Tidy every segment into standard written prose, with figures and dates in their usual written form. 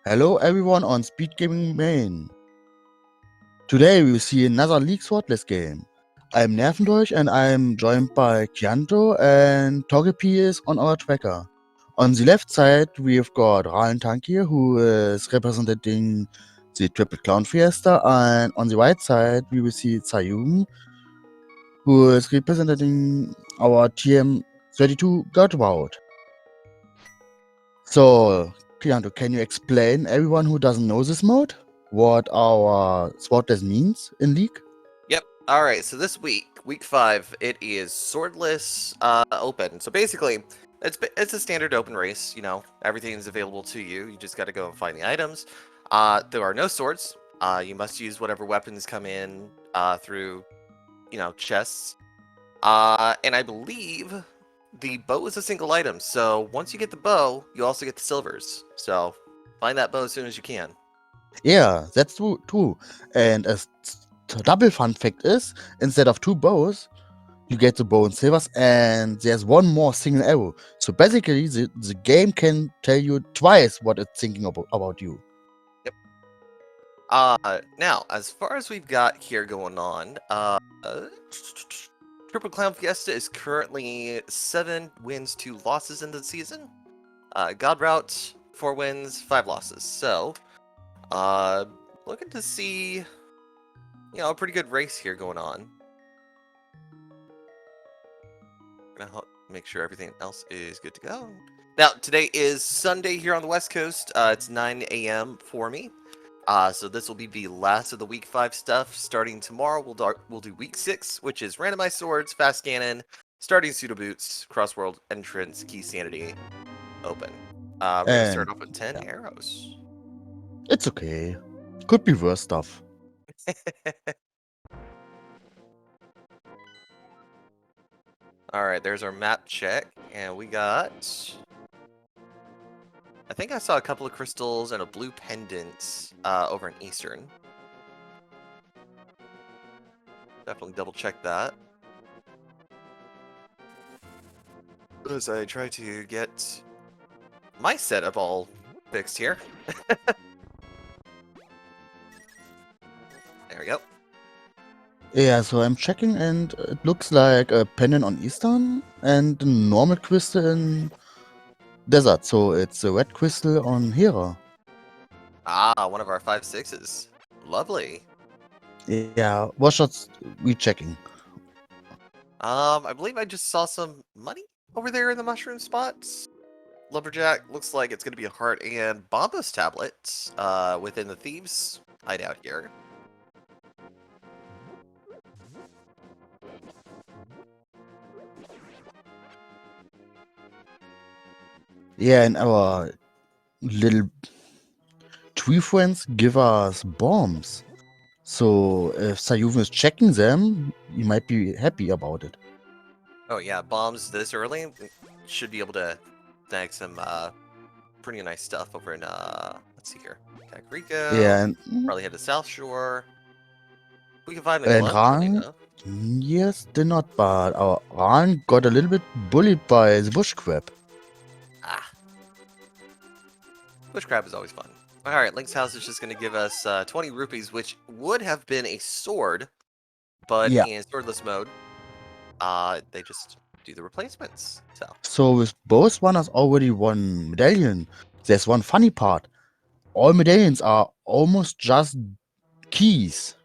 Hello everyone on SpeedGaming main. Today we will see another League Swordless game. I'm Nervendeutsch and I'm joined by Chianto and Togepi is on our tracker. On the left side we've got Ralen Tankir who is representing the Triple Clown Fiesta, and on the right side we will see Sayum who is representing our TM32 Godwout. So, Chianto, can you explain everyone who doesn't know this mode what our Swordless means in League? Yep. All right. So this week, week 5, it is swordless open. So basically, it's a standard open race. You know, everything's available to you. You just got to go and find the items. There are no swords. You must use whatever weapons come in through, chests. And I believe the bow is a single item. So once you get the bow, you also get the silvers. So find that bow as soon as you can. Yeah, that's true too. And a double fun fact is, instead of 2 bows, you get the bow and silvers, and there's one more single arrow. So basically, the game can tell you twice what it's thinking about you. Yep. Now, as far as we've got here going on, Triple Clown Fiesta is currently 7 wins, 2 losses in the season. God Route, 4 wins, 5 losses. So, looking to see, a pretty good race here going on. Gonna make sure everything else is good to go. Now, today is Sunday here on the West Coast. It's 9 a.m. for me. So this will be the last of the week 5 stuff. Starting tomorrow, we'll do week 6, which is randomized swords, fast cannon, starting pseudo boots, crossworld entrance, key sanity, open. We're gonna start off with 10 arrows. It's okay. Could be worse stuff. All right, there's our map check, and we got. I think I saw a couple of crystals and a blue pendant over in Eastern. Definitely double check that. As I try to get my setup all fixed here. There we go. Yeah, so I'm checking and it looks like a pendant on Eastern and a normal crystal in Desert. So it's a red crystal on Hera. Ah, one of our 5/6s. Lovely. Yeah, was just rechecking. I believe I just saw some money over there in the mushroom spots. Lumberjack looks like it's going to be a heart and Bombos tablet within the thieves hideout here. Yeah, and our little tree friends give us bombs. So if Sayuven is checking them, you might be happy about it. Oh yeah, bombs this early should be able to snag some pretty nice stuff over in let's see here, Kakariko. Yeah, and Probably head to South Shore. We can find the glove. Funny Ran, enough. yes, did not, but our Ran got a little bit bullied by the bush crab. Ah, bush crab is always fun. All right, Link's house is just going to give us 20 rupees, which would have been a sword, but Yeah. in swordless mode, they just do the replacements. So with both runners already one medallion, there's one funny part. All medallions are almost just keys.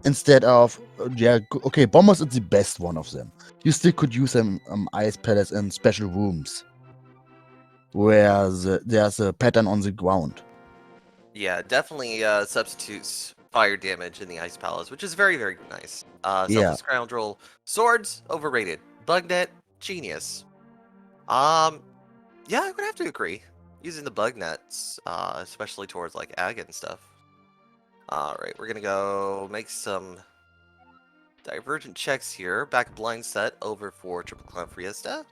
Instead of, okay, Bombers is the best one of them. You still could use them ice pellets in special rooms where there's a pattern on the ground. Yeah, definitely substitutes fire damage in the ice palace, which is very, very nice. Yeah. Selfless Scoundrel, swords, overrated. Bugnet, genius. Yeah, I would have to agree. Using the bug nets, especially towards like ag and stuff. Alright, we're gonna go make some divergent checks here. Back blind set over for Triple Clown Fiesta.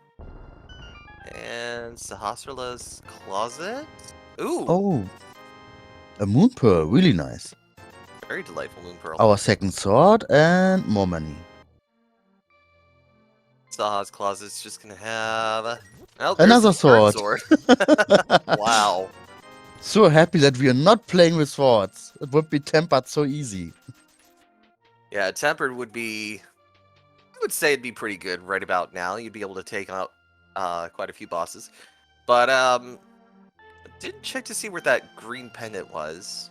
And Sahasrarla's Closet. Ooh! Oh, a moon pearl, really nice. Very delightful moon pearl. Our second sword and more money. Saha's Closet's just gonna have... Oh, Another there's the third sword. Wow. So happy that we are not playing with swords. It would be tempered so easy. Yeah, tempered would be. I would say it'd be pretty good right about now. You'd be able to take out quite a few bosses. But didn't check to see where that green pendant was.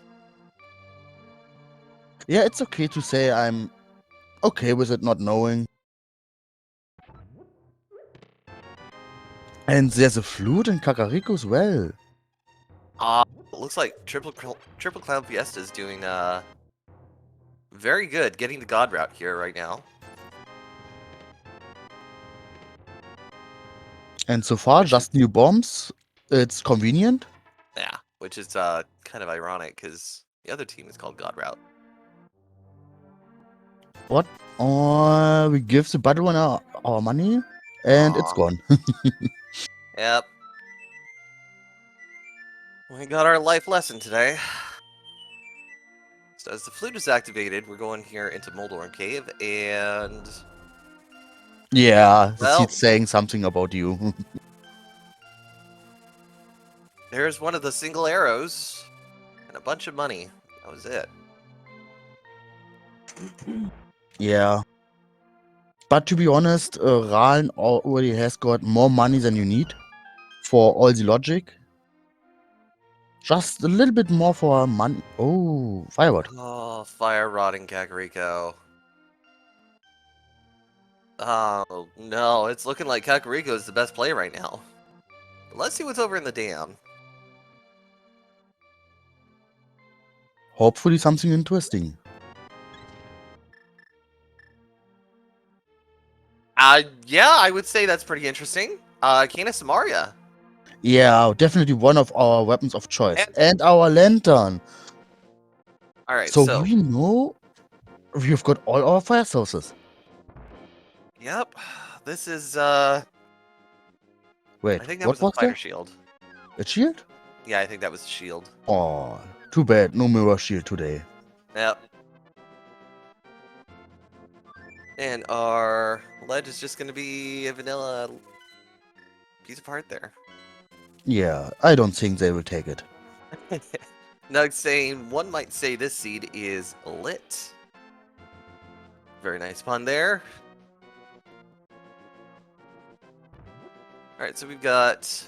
Yeah, it's okay to say I'm okay with it not knowing. And there's a flute in Kakariko as well. It looks like Triple Clown Fiesta is doing very good, getting the God route here right now. And so far, Which is- just new bombs. It's convenient. Yeah, which is kind of ironic because the other team is called God route. What? We give the bad one our money, and it's Aw. gone. Yep. We got our life lesson today. So as the flute is activated, we're going here into Moldorm Cave, and Yeah, the well, seat's saying something about you. there's one of the single arrows and a bunch of money. That was it. Yeah. But to be honest, Ralen already has got more money than you need for all the logic. Just a little bit more for money. Oh, firewood. Oh, fire rotting Kakariko. Oh no, it's looking like Kakariko is the best play right now. But let's see what's over in the dam. Hopefully something interesting. Yeah, I would say that's pretty interesting. Kana Samaria. Yeah, definitely one of our weapons of choice. And our lantern. Alright, So so we know we've got all our fire sources. yep. This is Wait, I think that what was a was fighter that? shield. A shield? Yeah, I think that was a shield. Oh, too bad. No mirror shield today. Yep. And our ledge is just gonna be a vanilla piece of heart there. Yeah, I don't think they will take it. Nug saying one might say this seed is lit. Very nice pun there. Alright, so we've got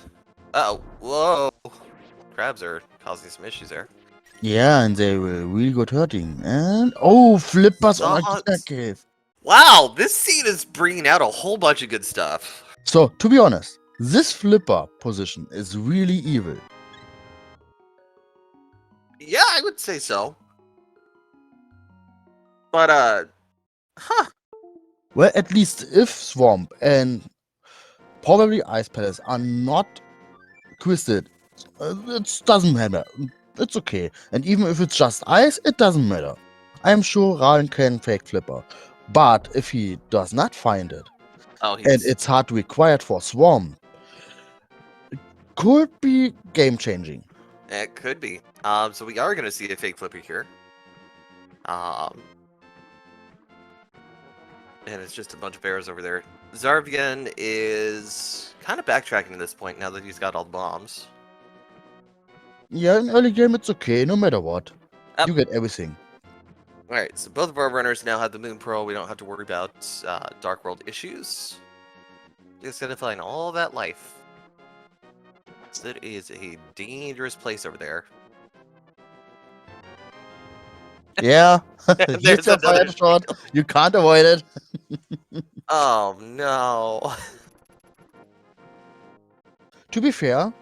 oh, whoa. Crabs are causing some issues there. Yeah, and they will really good hurting. And oh, flippers on a Saw- cave. Wow, this seed is bringing out a whole bunch of good stuff. So, to be honest, this flipper position is really evil. Yeah, I would say so. But huh. Well, at least if Swamp and probably Ice Palace are not twisted, it doesn't matter. It's okay. And even if it's just ice, it doesn't matter. I am sure Ralen can fake flipper. But if he does not find it, Oh, and he's it's hard required for Swamp, it could be game changing. it could be. So we are gonna see a fake flipper here. And it's just a bunch of arrows over there. Zaruvyen is kind of backtracking at this point now that he's got all the bombs. Yeah, in early game it's okay, no matter what. Yep. You get everything. Alright, so both of our runners now have the Moon Pearl. We don't have to worry about Dark World issues. Just gotta find all that life. So it is a dangerous place over there. Yeah, There's here's your fire another shot. shield. You can't avoid it. Oh no. To be fair,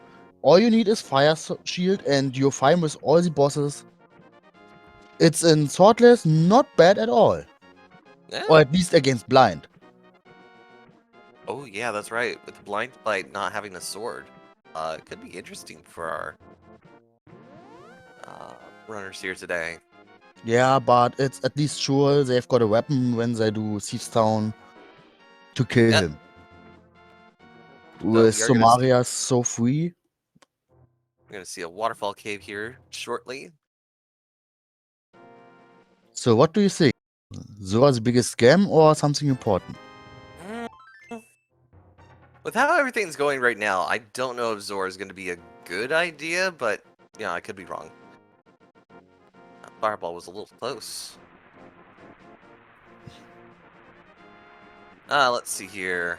all you need is fire shield and you're fine with all the bosses. It's in Swordless not bad at all. Yeah. Or at least against blind. Oh yeah, that's right. With the blind fight not having the sword. It could be interesting for our runners here today. Yeah, but it's at least sure they've got a weapon when they do Thieves Town to kill Yep. him. So With we are gonna see, Somaria so free. we're gonna see a waterfall cave here shortly. So what do you think? Zora's the biggest scam or something important? Mm, With how everything's going right now, I don't know if Zora is gonna be a good idea, but Yeah, I could be wrong. That fireball was a little close. Let's see here.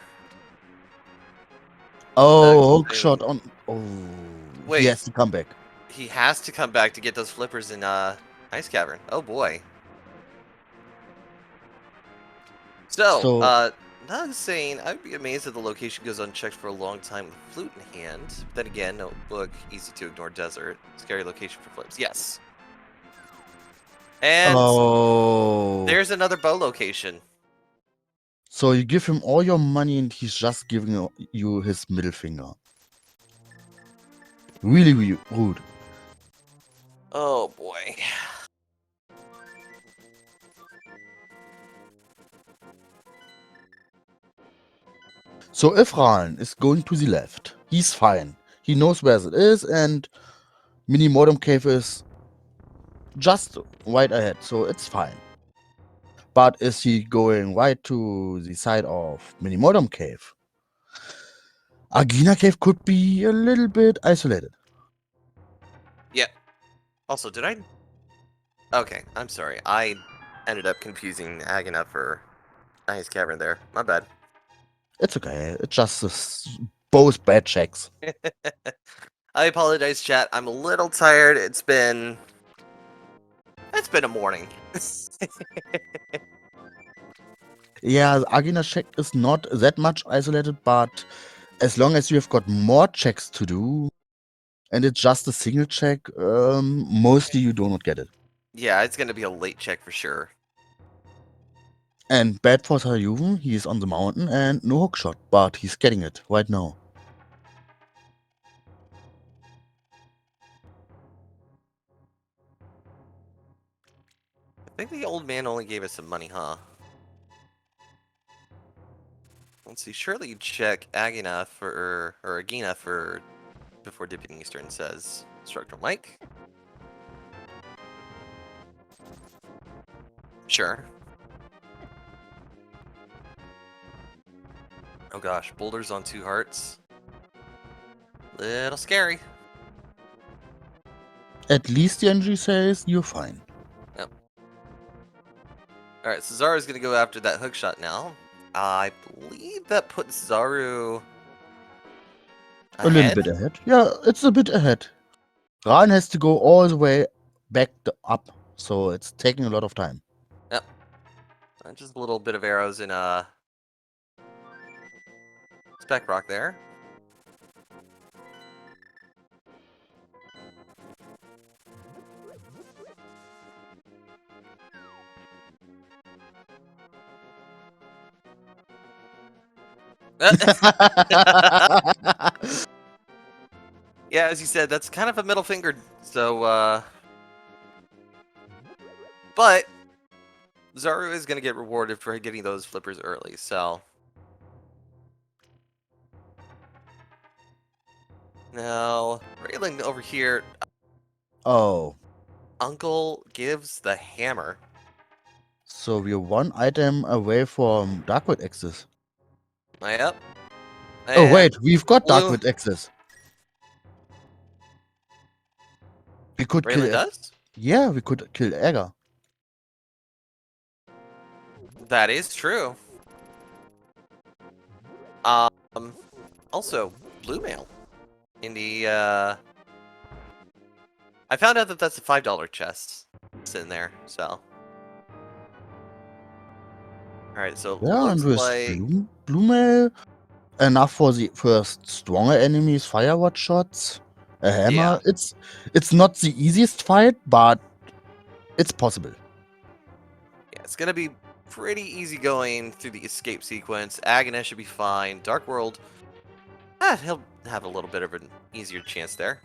Oh, hook Actually, shot on. Oh, he wait. has to come back. He has to come back to get those flippers in Ice Cavern. Oh boy. So, So, not saying I'd be amazed if the location goes unchecked for a long time with a flute in hand. But then again, notebook, easy to ignore desert, scary location for flips. Yes. And oh. there's another bow location. So you give him all your money and he's just giving you his middle finger. Really, really rude. Oh boy. So if Ralen is going to the left, he's fine. He knows where it is, and Mini Modem Cave is just right ahead, so it's fine. But is he going right to the side of Mini Modem Cave? Agina Cave could be a little bit isolated. Yeah. Also, did I? Okay, I'm sorry. I ended up confusing Agana for Ice Cavern there. My bad. It's okay. It's just both bad checks. I apologize, chat. I'm a little tired. It's been a morning. Yeah, the Agina check is not that much isolated, but as long as you have got more checks to do, and it's just a single check, mostly you do not get it. Yeah, it's gonna be a late check for sure. And bad for Zaruvyen, he's on the mountain and no hookshot, but he's getting it right now. I think the old man only gave us some money, huh? Let's see. Surely you check Agina for or Agina for before dipping Eastern, says Instructor Mike. Sure. Oh gosh, boulders on 2 hearts. Little scary. At least the energy says you're fine. Yep. Alright, so Zaru's gonna go after that hook shot now. I believe that puts Zaru A little ahead. bit ahead. Yeah, it's a bit ahead. Ran has to go all the way back up, so it's taking a lot of time. Yep. Just a little bit of arrows in Spec Rock there. Yeah, as you said, that's kind of a middle finger, so, but Zaru is going to get rewarded for getting those flippers early, so. Now, Ralen over here, Oh, Uncle gives the hammer. so we're one item away from Darkwood access. Yep. Oh And wait, we've got blue. Darkwood access. We could Ralen kill. does? Yeah, we could kill Egger. That is true. Um, also, blue mail. In the, I found out that that's a $5 chest sitting there, so. Alright, so it Yeah, and looks with like. blue mail, enough for the first stronger enemies, firewatch shots, a Yeah. hammer. It's not the easiest fight, but it's possible. Yeah, it's gonna be pretty easy going through the escape sequence. Agnes should be fine. Dark World, he'll have a little bit of an easier chance there.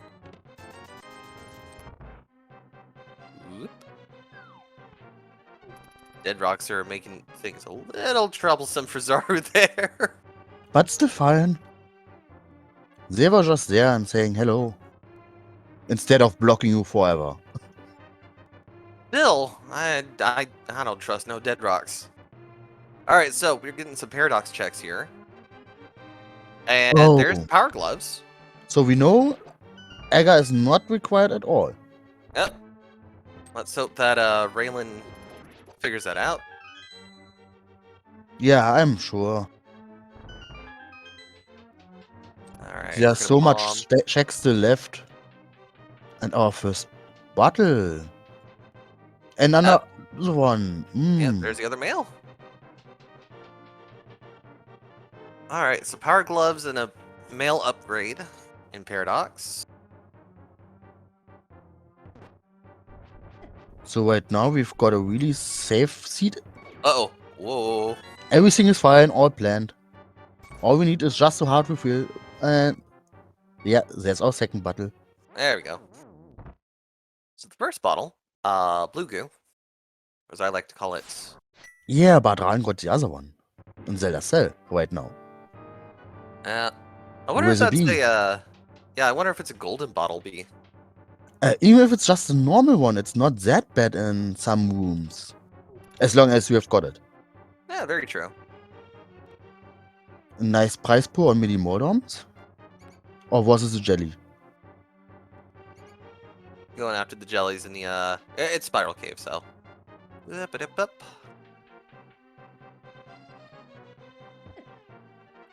Oop. Dead rocks are making things a little troublesome for Zaru there. But still fine. They were just there and saying hello. Instead of blocking you forever. Still, I don't trust no dead rocks. Alright, so we're getting some paradox checks here. And there's Oh. power gloves. So we know Egger is not required at all. Yep. Let's hope that Ralen figures that out. Yeah, I'm sure. Alright, we're There's gonna so much bomb. checks still left. And our first battle. And another one. Yep, there's the other male. Alright, so power gloves and a male upgrade in Paradox. So right now we've got a really safe seat. Uh-oh. Whoa. Everything is fine, all planned. All we need is just a hard refill. And yeah, there's our second battle. There we go. So the first bottle, blue goo, as I like to call it. Yeah, but Ralen got the other one. In Zelda Cell right now. I wonder if With a that's bee. a, yeah, I wonder if it's a golden bottle bee. Even if it's just a normal one, it's not that bad in some rooms. As long as you have got it. Yeah, very true. A nice price pool on mini modems? Or was it a jelly? Going after the jellies in the, it's Spiral Cave, so. Alright,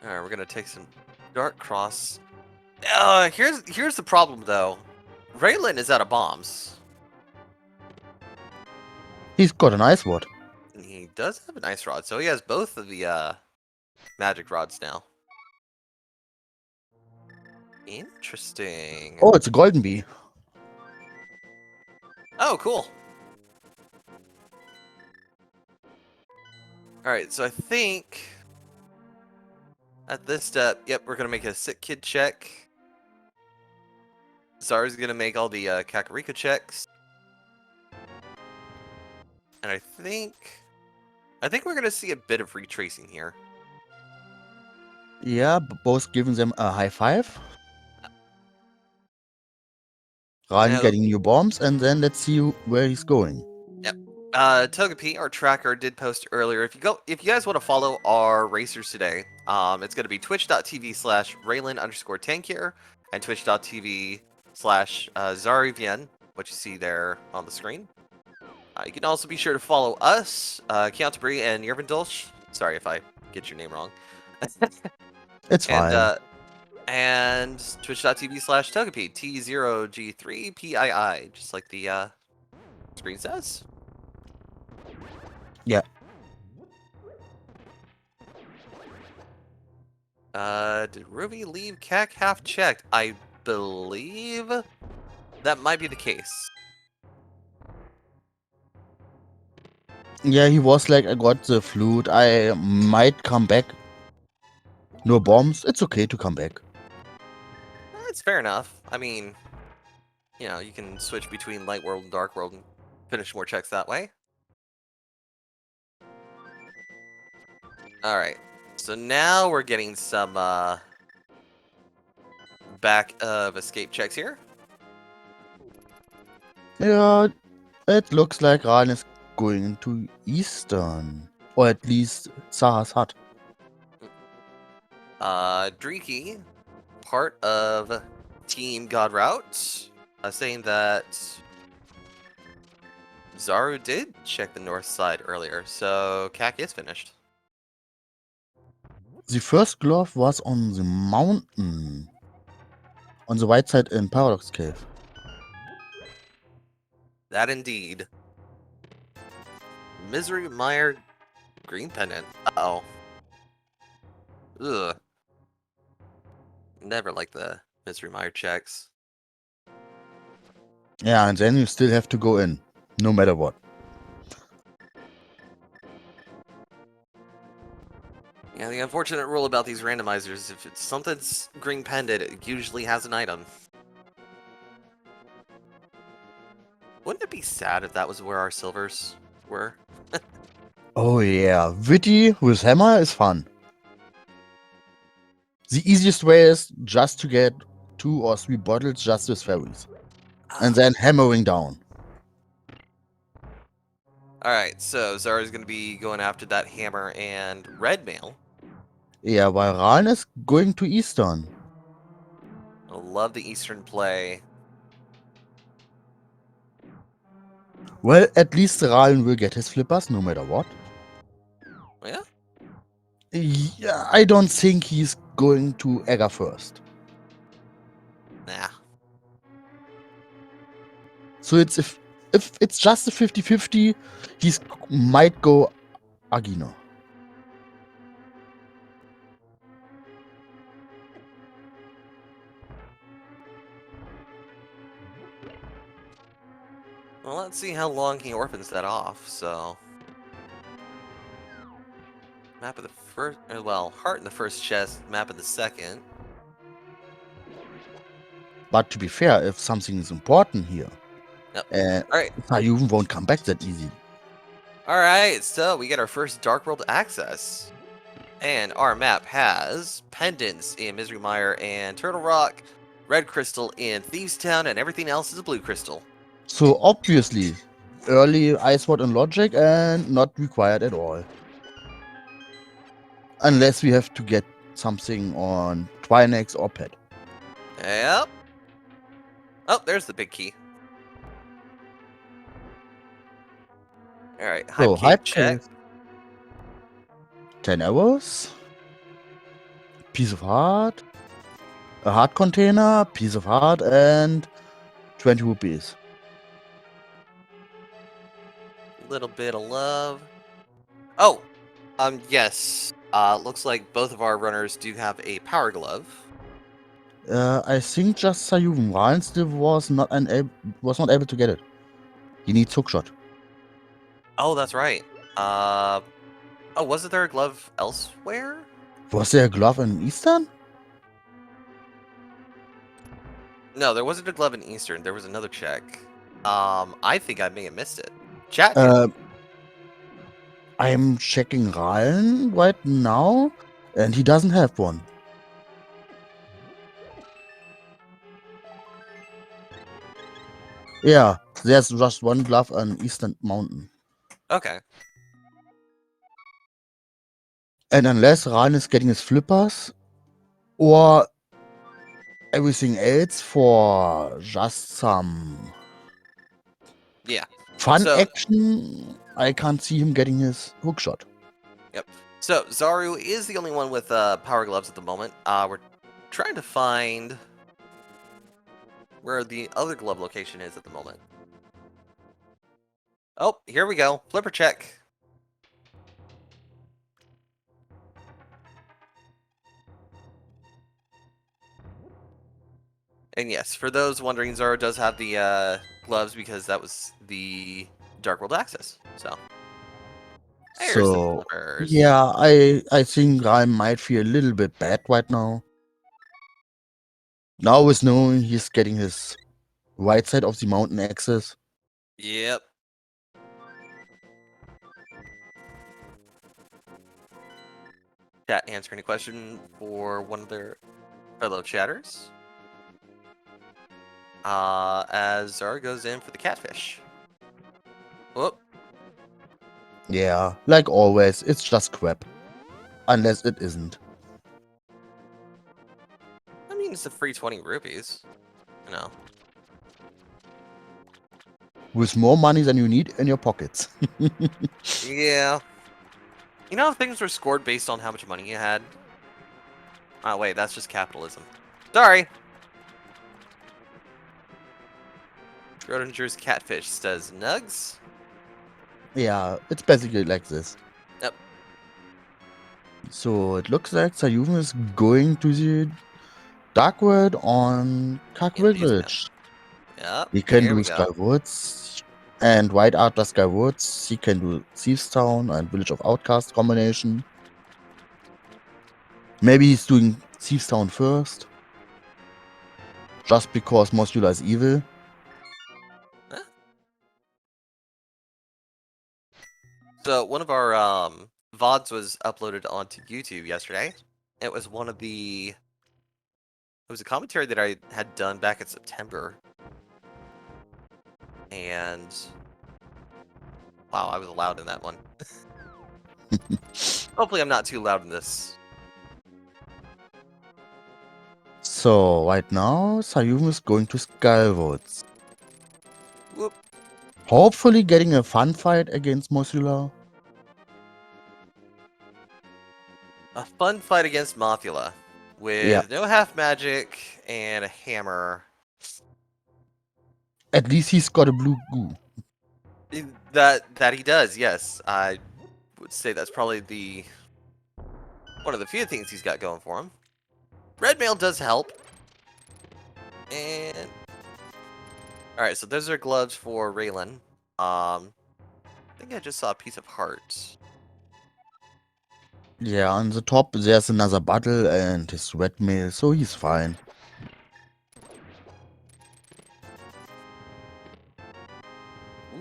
we're gonna take some Dark Cross. Here's the problem, though. Ralen is out of bombs. He's got an ice ward. And he does have an ice rod, so he has both of the, magic rods now. Interesting. Oh, it's a golden bee. Oh, cool. Alright, so I think at this step, yep, we're gonna make a sick kid check. Zara's gonna make all the Kakariko checks. And I think we're gonna see a bit of retracing here. Yeah, both giving them a high five. Ralen Now, getting new bombs, and then let's see where he's going. yep. Togepi, our tracker, did post earlier. If you guys want to follow our racers today, it's gonna be twitch.tv/Ralen_Tankir and twitch.tv/Zaruvyen, what you see there on the screen. You can also be sure to follow us, Countbri and Yervindulch. Sorry if I get your name wrong. It's fine. And twitch.tv/Togepi, T0G3PII, just like the screen says. Yeah. Did Ruby leave CAC half checked? I believe that might be the case. Yeah, he was like, I got the flute. I might come back. No bombs. It's okay to come back. That's fair enough. I mean, you know, you can switch between Light World and Dark World and finish more checks that way. Alright, so now we're getting some back of escape checks here. Yeah, it looks like Ralen is going to Eastern. Or at least Saha's hut. Dreaky, part of Team God Route, saying that Zaru did check the north side earlier, so CAC is finished. The first glove was on the mountain. On the right side in Paradox Cave. That indeed. Misery Mire Green Pendant. Uh-oh. Ugh. Never like the Misery Mire checks. Yeah, and then you still have to go in. No matter what. Yeah, the unfortunate rule about these randomizers, if it's something's green pendant, it usually has an item. Wouldn't it be sad if that was where our silvers were? Oh yeah, Witty with hammer is fun. The easiest way is just to get 2 or 3 bottles just with fairies. And then hammering down. Alright, so Zara's gonna be going after that hammer and red mail. Yeah, while Ralen is going to Eastern. I love the Eastern play. Well, at least Ralen will get his flippers no matter what. Yeah? Yeah, I don't think he's going to Egger first. Nah. So if it's just a 50-50, he might go Agino. Well, let's see how long he orphans that off, so... Map of the first... Well, heart in the first chest, map of the second. But to be fair, if something is important here, Yep. Alright. Sayuven won't come back that easy. Alright, so we get our first Dark World access. And our map has pendants in Misery Mire and Turtle Rock, red crystal in Thieves Town, and everything else is a blue crystal. So obviously, early Ice Sword and Logic and not required at all. Unless we have to get something on Twinex or Pet. Yep. Oh, there's the big key. Alright, Hype So, Cave Hype check. Cave. 10 arrows. Piece of heart. A heart container, piece of heart, and 20 rupees. Little bit of love. Oh, yes. Looks like both of our runners do have a power glove. I think just Sayuven. Ryan still was not able to get it. He needs hookshot. Oh, that's right. Oh, wasn't there a glove elsewhere? Was there a glove in Eastern? No, there wasn't a glove in Eastern. There was another check. I think I may have missed it. Chat did. I'm checking Ryan right now, and he doesn't have one. Yeah, there's just one glove on Eastern Mountain. Okay. And unless Ryan is getting his flippers, or everything else for just some Yeah. fun So, action, I can't see him getting his hookshot. yep. So, Zaru is the only one with power gloves at the moment. We're trying to find where the other glove location is at the moment. Oh, here we go. Flipper check. And yes, for those wondering, Zaru does have the gloves because that was the Dark World access. So, there's the So, flippers. yeah, I think Ryan might feel a little bit bad right now. Now with knowing he's getting his right side of the mountain access. Yep. Chat, answer any question for one of their fellow chatters. As Zaru goes in for the catfish. Whoop. Yeah, like always, it's just crap. Unless it isn't. I mean, it's a free 20 rupees. You know. With more money than you need in your pockets. Yeah. You know, things were scored based on how much money you had. Oh, wait, that's just capitalism. Sorry. Schrodinger's catfish says nugs. Yeah, it's basically like this. Yep. So it looks like Sayuven is going to the Dark World on Kark In these Village. Yep. He can Here do we go. Skywoods, and White Art does Skywoods. He can do Thieves Town and Village of Outcast combination. Maybe he's doing Thieves Town first. Just because Mosula is evil. Huh? So one of our VODs was uploaded onto YouTube yesterday. It was one of the... It was a commentary that I had done back in September. And... Wow, I was loud in that one. Hopefully I'm not too loud in this. So right now, Sayuven is going to Skywoods. Whoop. Hopefully getting a fun fight against Mothula. A fun fight against Mothula Yeah, with no half magic and a hammer. at least he's got a blue goo. That he does, yes. I would say that's probably one of the few things he's got going for him. Red mail does help. And alright, so those are gloves for Ralen. I think I just saw a piece of heart. Yeah, on the top there's another bottle and his red mail, so he's fine.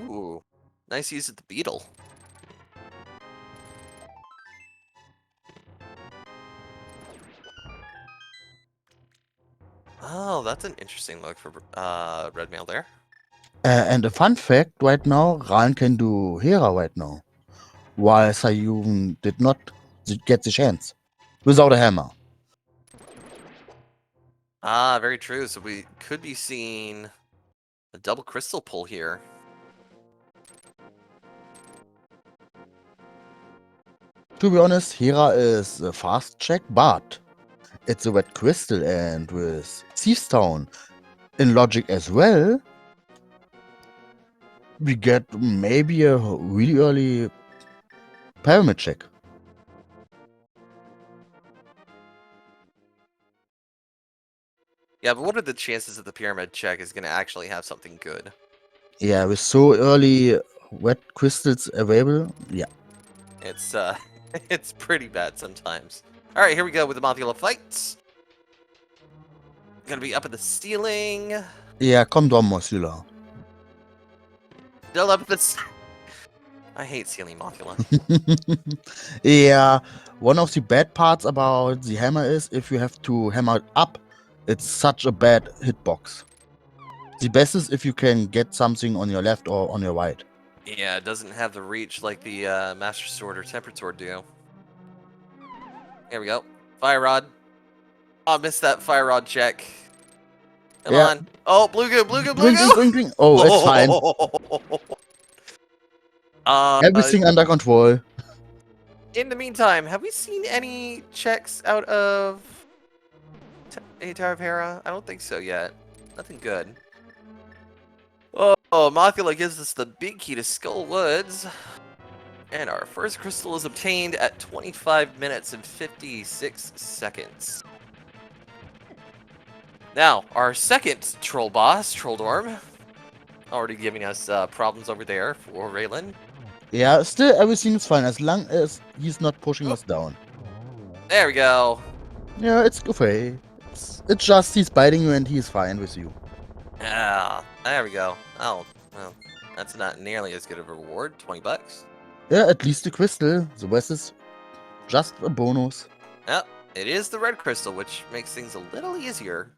Ooh, nice use of the beetle. Oh, that's an interesting look for red mail there. And a fun fact right now, Ralen can do Hera right now, while Sayun did not get the chance without a hammer. Ah, very true. So we could be seeing a double crystal pull here. To be honest, Hera is a fast check, but it's a red crystal, and with Thieves Town in logic as well, we get maybe a really early pyramid check. Yeah, but what are the chances that the pyramid check is going to actually have something good? Yeah, with so early red crystals available, yeah. It's it's pretty bad sometimes. All right, here we go with the Mothula fights. Gonna be up at the ceiling. Yeah, komm drum, Mothula. Still up at the. I hate ceiling Mothula. Yeah, one of the bad parts about the hammer is if you have to hammer it up, it's such a bad hitbox. The best is if you can get something on your left or on your right. Yeah, it doesn't have the reach like the Master Sword or Tempered Sword do. Here we go. Fire Rod. Oh, missed that Fire Rod check. Come Yeah. on. Oh, blue goo, blue goo, blue Blink, blink, goo! blink, blink. Oh, it's fine. Everything under control. In the meantime, have we seen any checks out of a Tower of Hera? I don't think so yet. Nothing good. Oh, Mothula gives us the big key to Skull Woods. And our first crystal is obtained at 25 minutes and 56 seconds. Now, our second troll boss, Trolldorm, already giving us problems over there for Ralen. Yeah, still everything is fine as long as he's not pushing us down. There we go. Yeah, it's okay. It's just he's biting you and he's fine with you. Yeah, there we go. Oh, well, that's not nearly as good of a reward. 20 bucks. Yeah, at least the crystal. The rest is just a bonus. Yep, it is the red crystal, which makes things a little easier.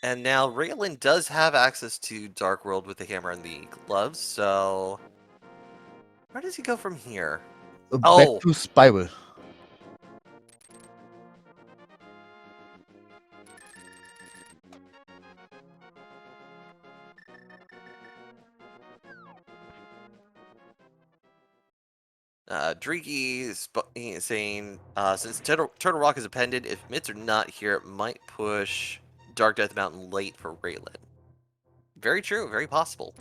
And now Raylan does have access to Dark World with the hammer and the gloves, so where does he go from here? Back to Spiral. Dreaky is saying, since Turtle Rock is appended, if mitts are not here, it might push Dark Death Mountain late for Raylan. Very true, very possible.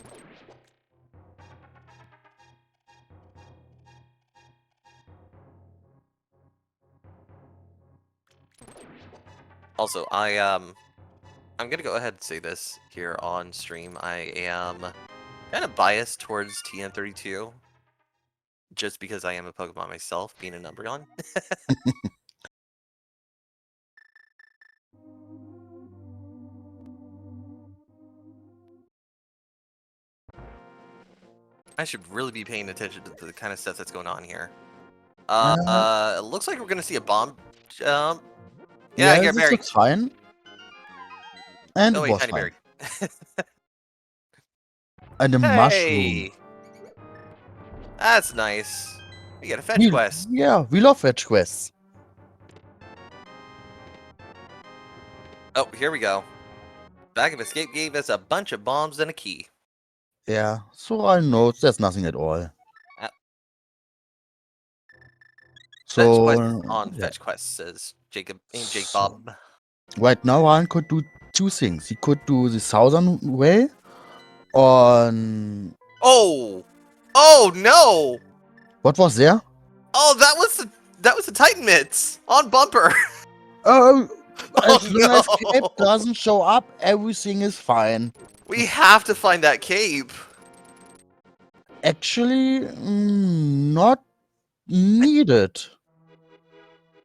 Also, I'm gonna go ahead and say this here on stream. I am kind of biased towards TN32, just because I am a Pokemon myself, being an Umbreon. I should really be paying attention to the kind of stuff that's going on here. It looks like we're gonna see a bomb jump. Yeah, here, this Barry. looks fine. And Oh it wait, was Tiny fine. Berry. And a mushroom. That's nice. We get a fetch quest. Yeah, we love fetch quests. Oh, here we go. bag of escape gave us a bunch of bombs and a key. Yeah, so I know there's nothing at all. Uh, Fetch quest So, on yeah. fetch quest, says Jacob and Jake So, Bob. right now, Ryan could do two things. He could do the southern way on... Oh! Oh no! What was there? Oh, that was the Titan mitts on bumper. Oh, as Oh long as Cape no! doesn't show up, everything is fine. We have to find that cape. Actually, not needed.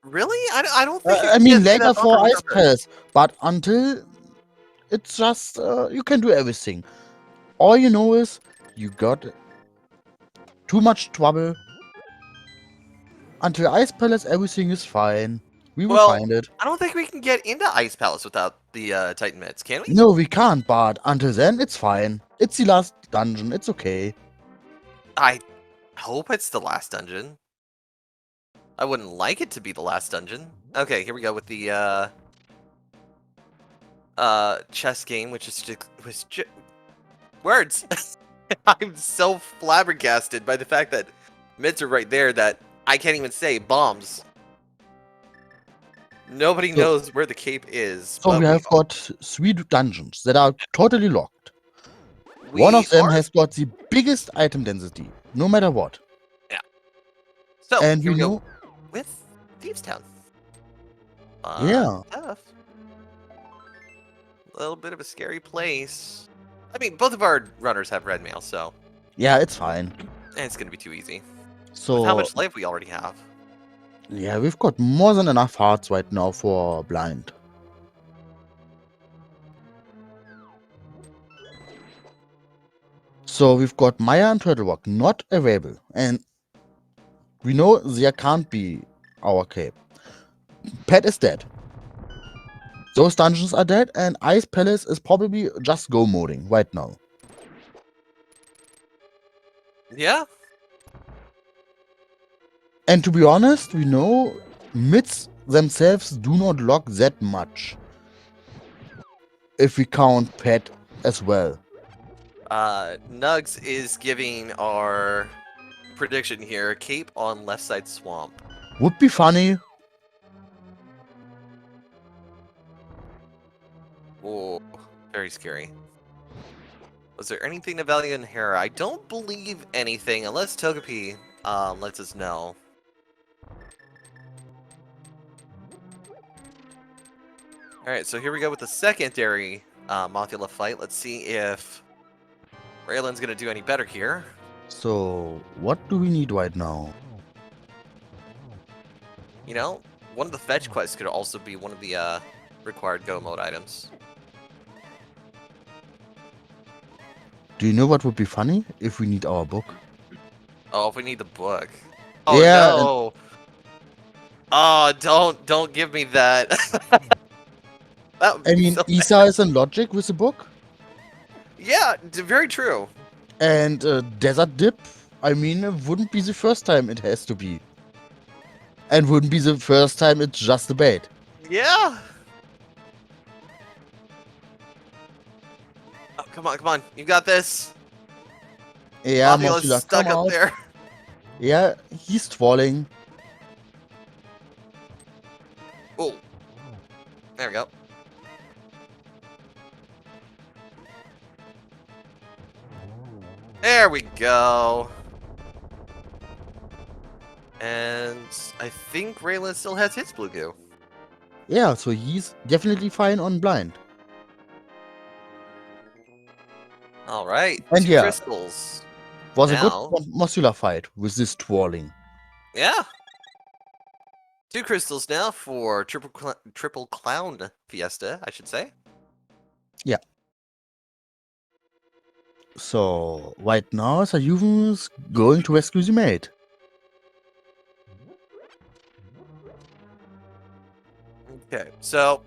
Really? I don't think you I can mean, get through later that bumper for on Ice purpose. Palace, but until it's just, you can do everything. All you know is you got too much trouble. Until Ice Palace, everything is fine. We will Well, find it. I don't think we can get into Ice Palace without the Titan mitts, can we? No, we can't, but until then, it's fine. It's the last dungeon, it's okay. I hope it's the last dungeon. I wouldn't like it to be the last dungeon. Okay, here we go with the chess game, which is words. I'm so flabbergasted by the fact that mitts are right there that I can't even say bombs. Nobody So, knows where the cape is, so but we have got 3 dungeons that are totally locked. One we of them are. has got the biggest item density, no matter what. Yeah. So And here we we go know, with Thieves Town. yeah, Tough. A little bit of a scary place. I mean, both of our runners have red mail, so yeah, it's fine. it's gonna be too easy. With how So, much life we already have. yeah, we've got more than enough hearts right now for blind. So we've got Maya and Turtle Rock not available, and we know there can't be our cape. Pet is dead. Those dungeons are dead, and Ice Palace is probably just go moding right now. Yeah. And to be honest, we know mids themselves do not lock that much. If we count Pet as well. Nugs is giving our prediction here. Cape on left side swamp. Would be funny. Oh, very scary. Was there anything of value in Hera? I don't believe anything, unless Togepi lets us know. Alright, so here we go with the secondary Mothula fight. Let's see if Ralen's gonna do any better here. So, what do we need right now? You know, one of the fetch quests could also be one of the required go mode items. Do you know what would be funny? If we need our book. Oh, if we need the book. Oh Yeah, and no! Oh, don't give me that. That would I be mean, so bad. Isa is in logic with the book. Yeah, very true. And Desert Dip, I mean, it wouldn't be the first time it has to be. And wouldn't be the first time it's just a bait. Yeah. Oh, come on, you got this. Yeah, Mothula's Mothula, stuck come up out. there. Yeah, he's falling. Oh, there we go. There we go. And I think Raylan still has his blue goo. Yeah, so he's definitely fine on blind. All right, And 2 yeah, crystals. was a good Now, Mothula fight with this twirling. yeah, 2 crystals now for triple clown fiesta, I should say. Yeah. So, right now, Sayuven's going to rescue the mate. Okay, so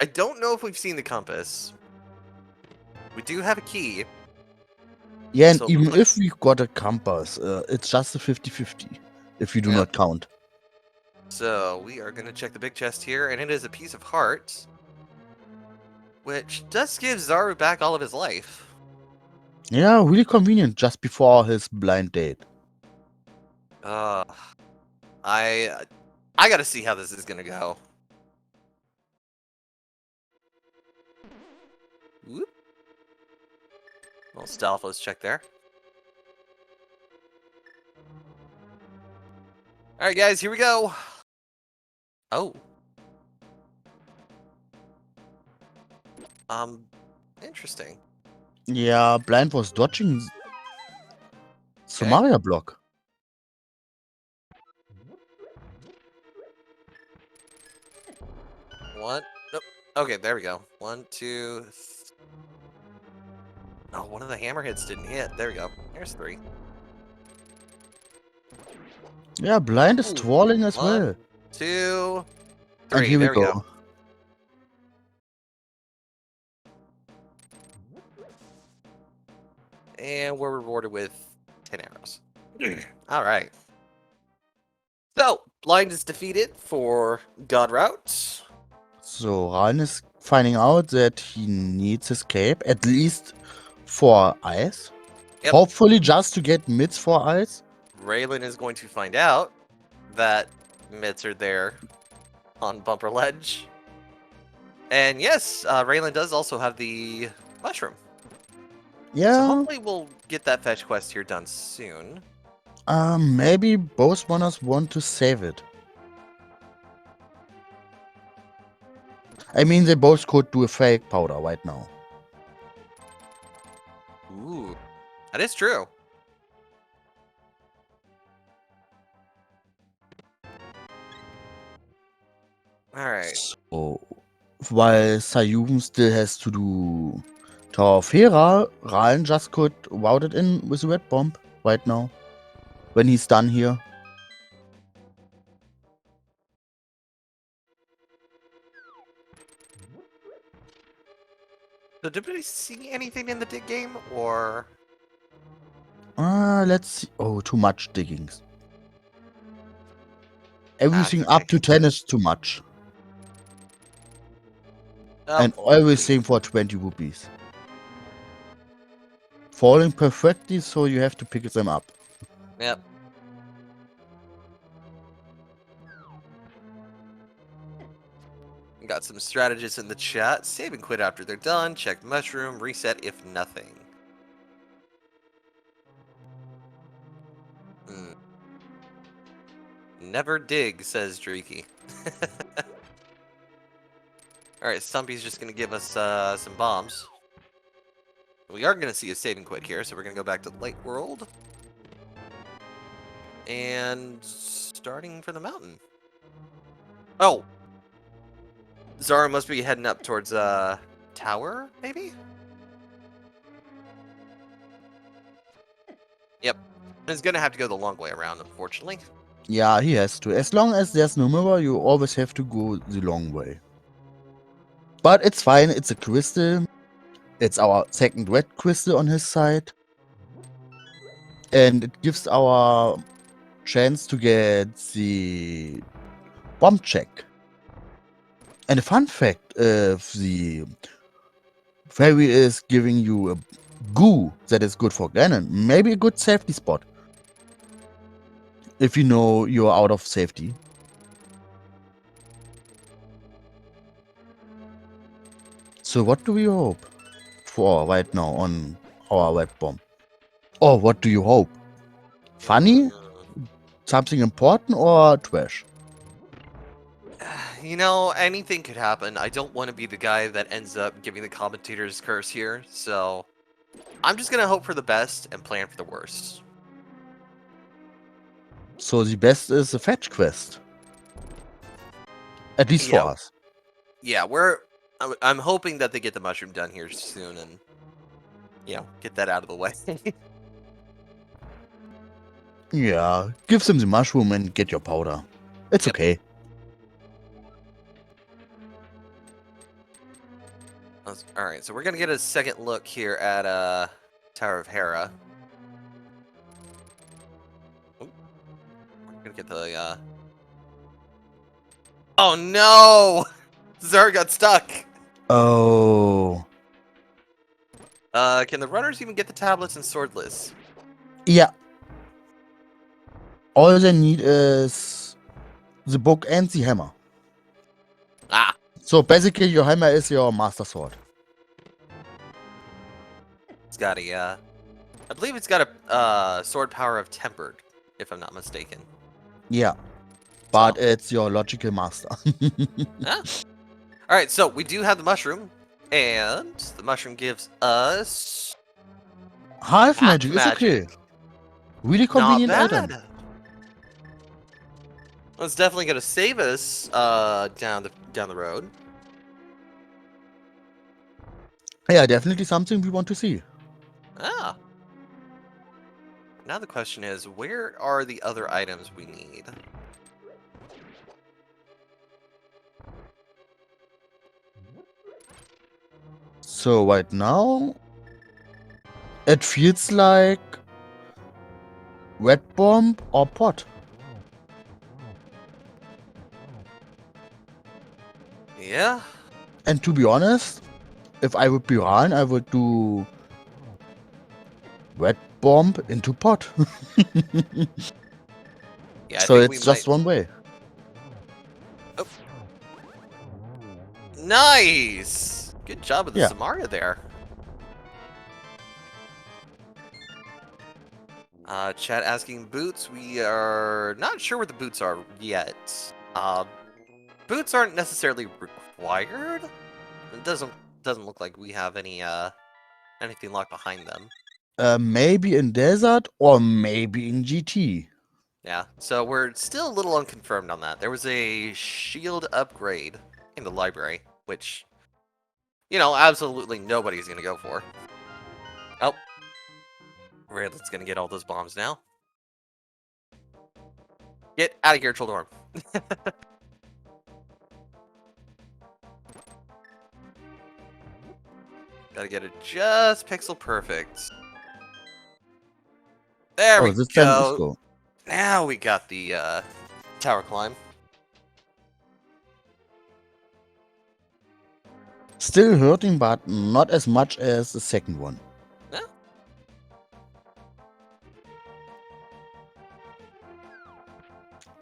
I don't know if we've seen the compass. We do have a key. Yeah, and So even if we got a compass, it's just a 50-50, if you do Yeah. not count. So we are going to check the big chest here, and it is a piece of heart. which does give Zaru back all of his life. Yeah, really convenient just before his blind date. Uh, I gotta see how this is gonna go. Whoop. Little Stalfos check there. Alright guys, here we go. Oh. Interesting. Yeah, blind was dodging Okay. Somaria block. One. Nope. Okay, there we go. One, two. Oh, one of the hammer hits didn't hit. There we go. There's 3. Yeah, blind is Ooh. twirling as 1, well. 2, And 3. here we There we go. go. And we're rewarded with 10 arrows. All right. So, blind is defeated for God Route. So Ralen is finding out that he needs escape, at least for ice. Yep. Hopefully just to get mids for ice. Ralen is going to find out that mitts are there on Bumper Ledge. And yes, Raylan does also have the mushroom. Yeah. So hopefully we'll get that fetch quest here done soon. Maybe both runners want to save it. I mean, they both could do a fake powder right now. Ooh, that is true. Alright. So, while Sayuben still has to do Tower of Hera, Ralen just could route it in with a red bomb right now. When he's done here. So did we see anything in the dig game, or...? Let's see. Oh, too much diggings. Everything That's up okay. to 10 is too much. Oh, And everything for 20 rupees. Falling perfectly, so you have to pick them up. Yep. Got some strategists in the chat. Save and quit after they're done. Check mushroom. Reset if nothing. Hmm. Never dig, says Dreaky. Alright, Stumpy's just going to give us some bombs. We are going to see a save and quit here, so we're going to go back to Light World. And starting for the mountain. Oh! Zara must be heading up towards tower, maybe? Yep. He's going to have to go the long way around, unfortunately. Yeah, he has to. As long as there's no mirror, you always have to go the long way. But it's fine, it's a crystal. It's our second red crystal on his side. And it gives our chance to get the bomb check. And a fun fact, if the fairy is giving you a goo that is good for Ganon, maybe a good safety spot. If you know you're out of safety. So what do we hope for right now on our red bomb? Or what do you hope? Funny? Something important or trash? You know, anything could happen. I don't want to be the guy that ends up giving the commentator's curse here, so I'm just going to hope for the best and plan for the worst. So the best is a fetch quest. At least for us. Yeah, I'm hoping that they get the mushroom done here soon and, you know, get that out of the way. Yeah, give them the mushroom and get your powder. It's okay. Alright, so we're going to get a second look here at Tower of Hera. We're going to get the... Oh no! Zara got stuck! Oh. Can the runners even get the tablets in swordless? Yeah. All they need is the book and the hammer. Ah, So basically, your hammer is your master sword. it's got a. I believe it's got a sword power of tempered, if I'm not mistaken. Yeah. But So. it's your logical master. Ah. All right, so we do have the mushroom, and the mushroom gives us Half half magic is okay. magic. Really Not convenient item. bad. Well, it's definitely gonna save us down the road. Yeah, definitely something we want to see. Ah. Now the question is, where are the other items we need? So right now, it feels like red bomb or pot. Yeah. And to be honest, if I would be Ralen, I would do red bomb into pot. Yeah, I So think we it's might. just one way. Oh. Nice. Good job with the Yeah. Samaria there. Chat asking boots. We are not sure where the boots are yet. Boots aren't necessarily required. It doesn't look like we have anything locked behind them. Maybe in desert or maybe in GT. Yeah, so we're still a little unconfirmed on that. There was a shield upgrade in the library, which, absolutely nobody's gonna go for. Oh, Raylan's gonna get all those bombs now. Get out of here, Troldorm. Gotta get it just pixel perfect. There we Oh, this time is go. go. Now we got the tower climb. Still hurting, but not as much as the second one. Yeah.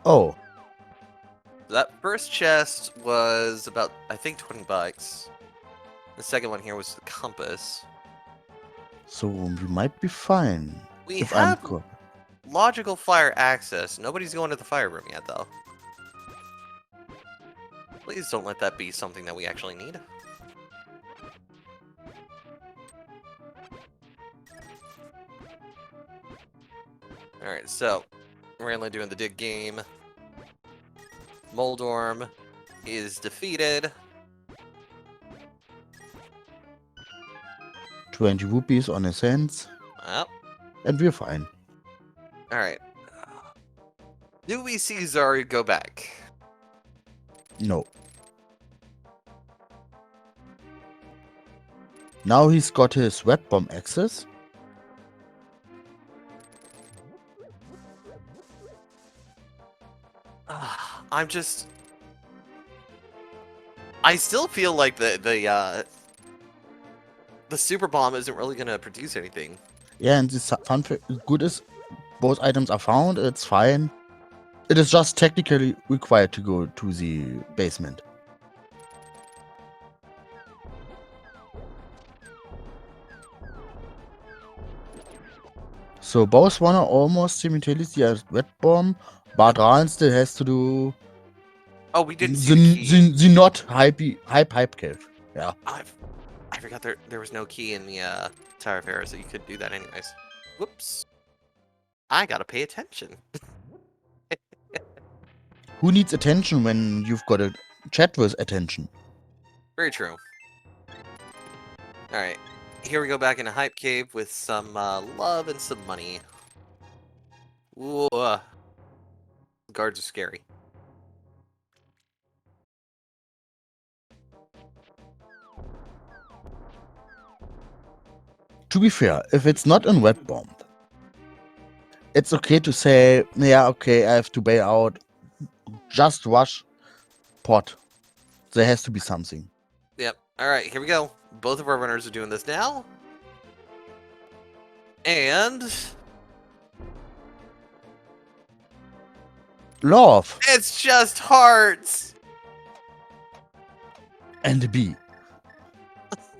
Oh. That first chest was about, I think, 20 bucks. The second one here was the compass. So we might be fine. We If I'm have correct. logical fire access. Nobody's going to the fire room yet, though. Please don't let that be something that we actually need. Alright, so Ralen doing the dig game. Moldorm is defeated. 20 rupees on a cent. Well, And we're fine. alright. Do we see Zaruvyen go back? No. Now he's got his red bomb access. I still feel like the super bomb isn't really gonna produce anything. Yeah, and the fun good is both items are found. It's fine. It is just technically required to go to the basement. So both one are almost simultaneously as red bomb, but Ralen still has to do Oh, we didn't see the key. the not hype cave. Yeah. I forgot there was no key in the Tower of Error, so you could do that anyways. Whoops. I gotta pay attention. Who needs attention when you've got a chat with attention? Very true. Alright. Here we go back in a hype cave with some love and some money. Ooh. Guards are scary. To be fair, if it's not in red bomb, it's okay to say, yeah, okay, I have to bail out. Just rush pot. There has to be something. Yep. All right, here we go. Both of our runners are doing this now. And Love it's just hearts. and a B.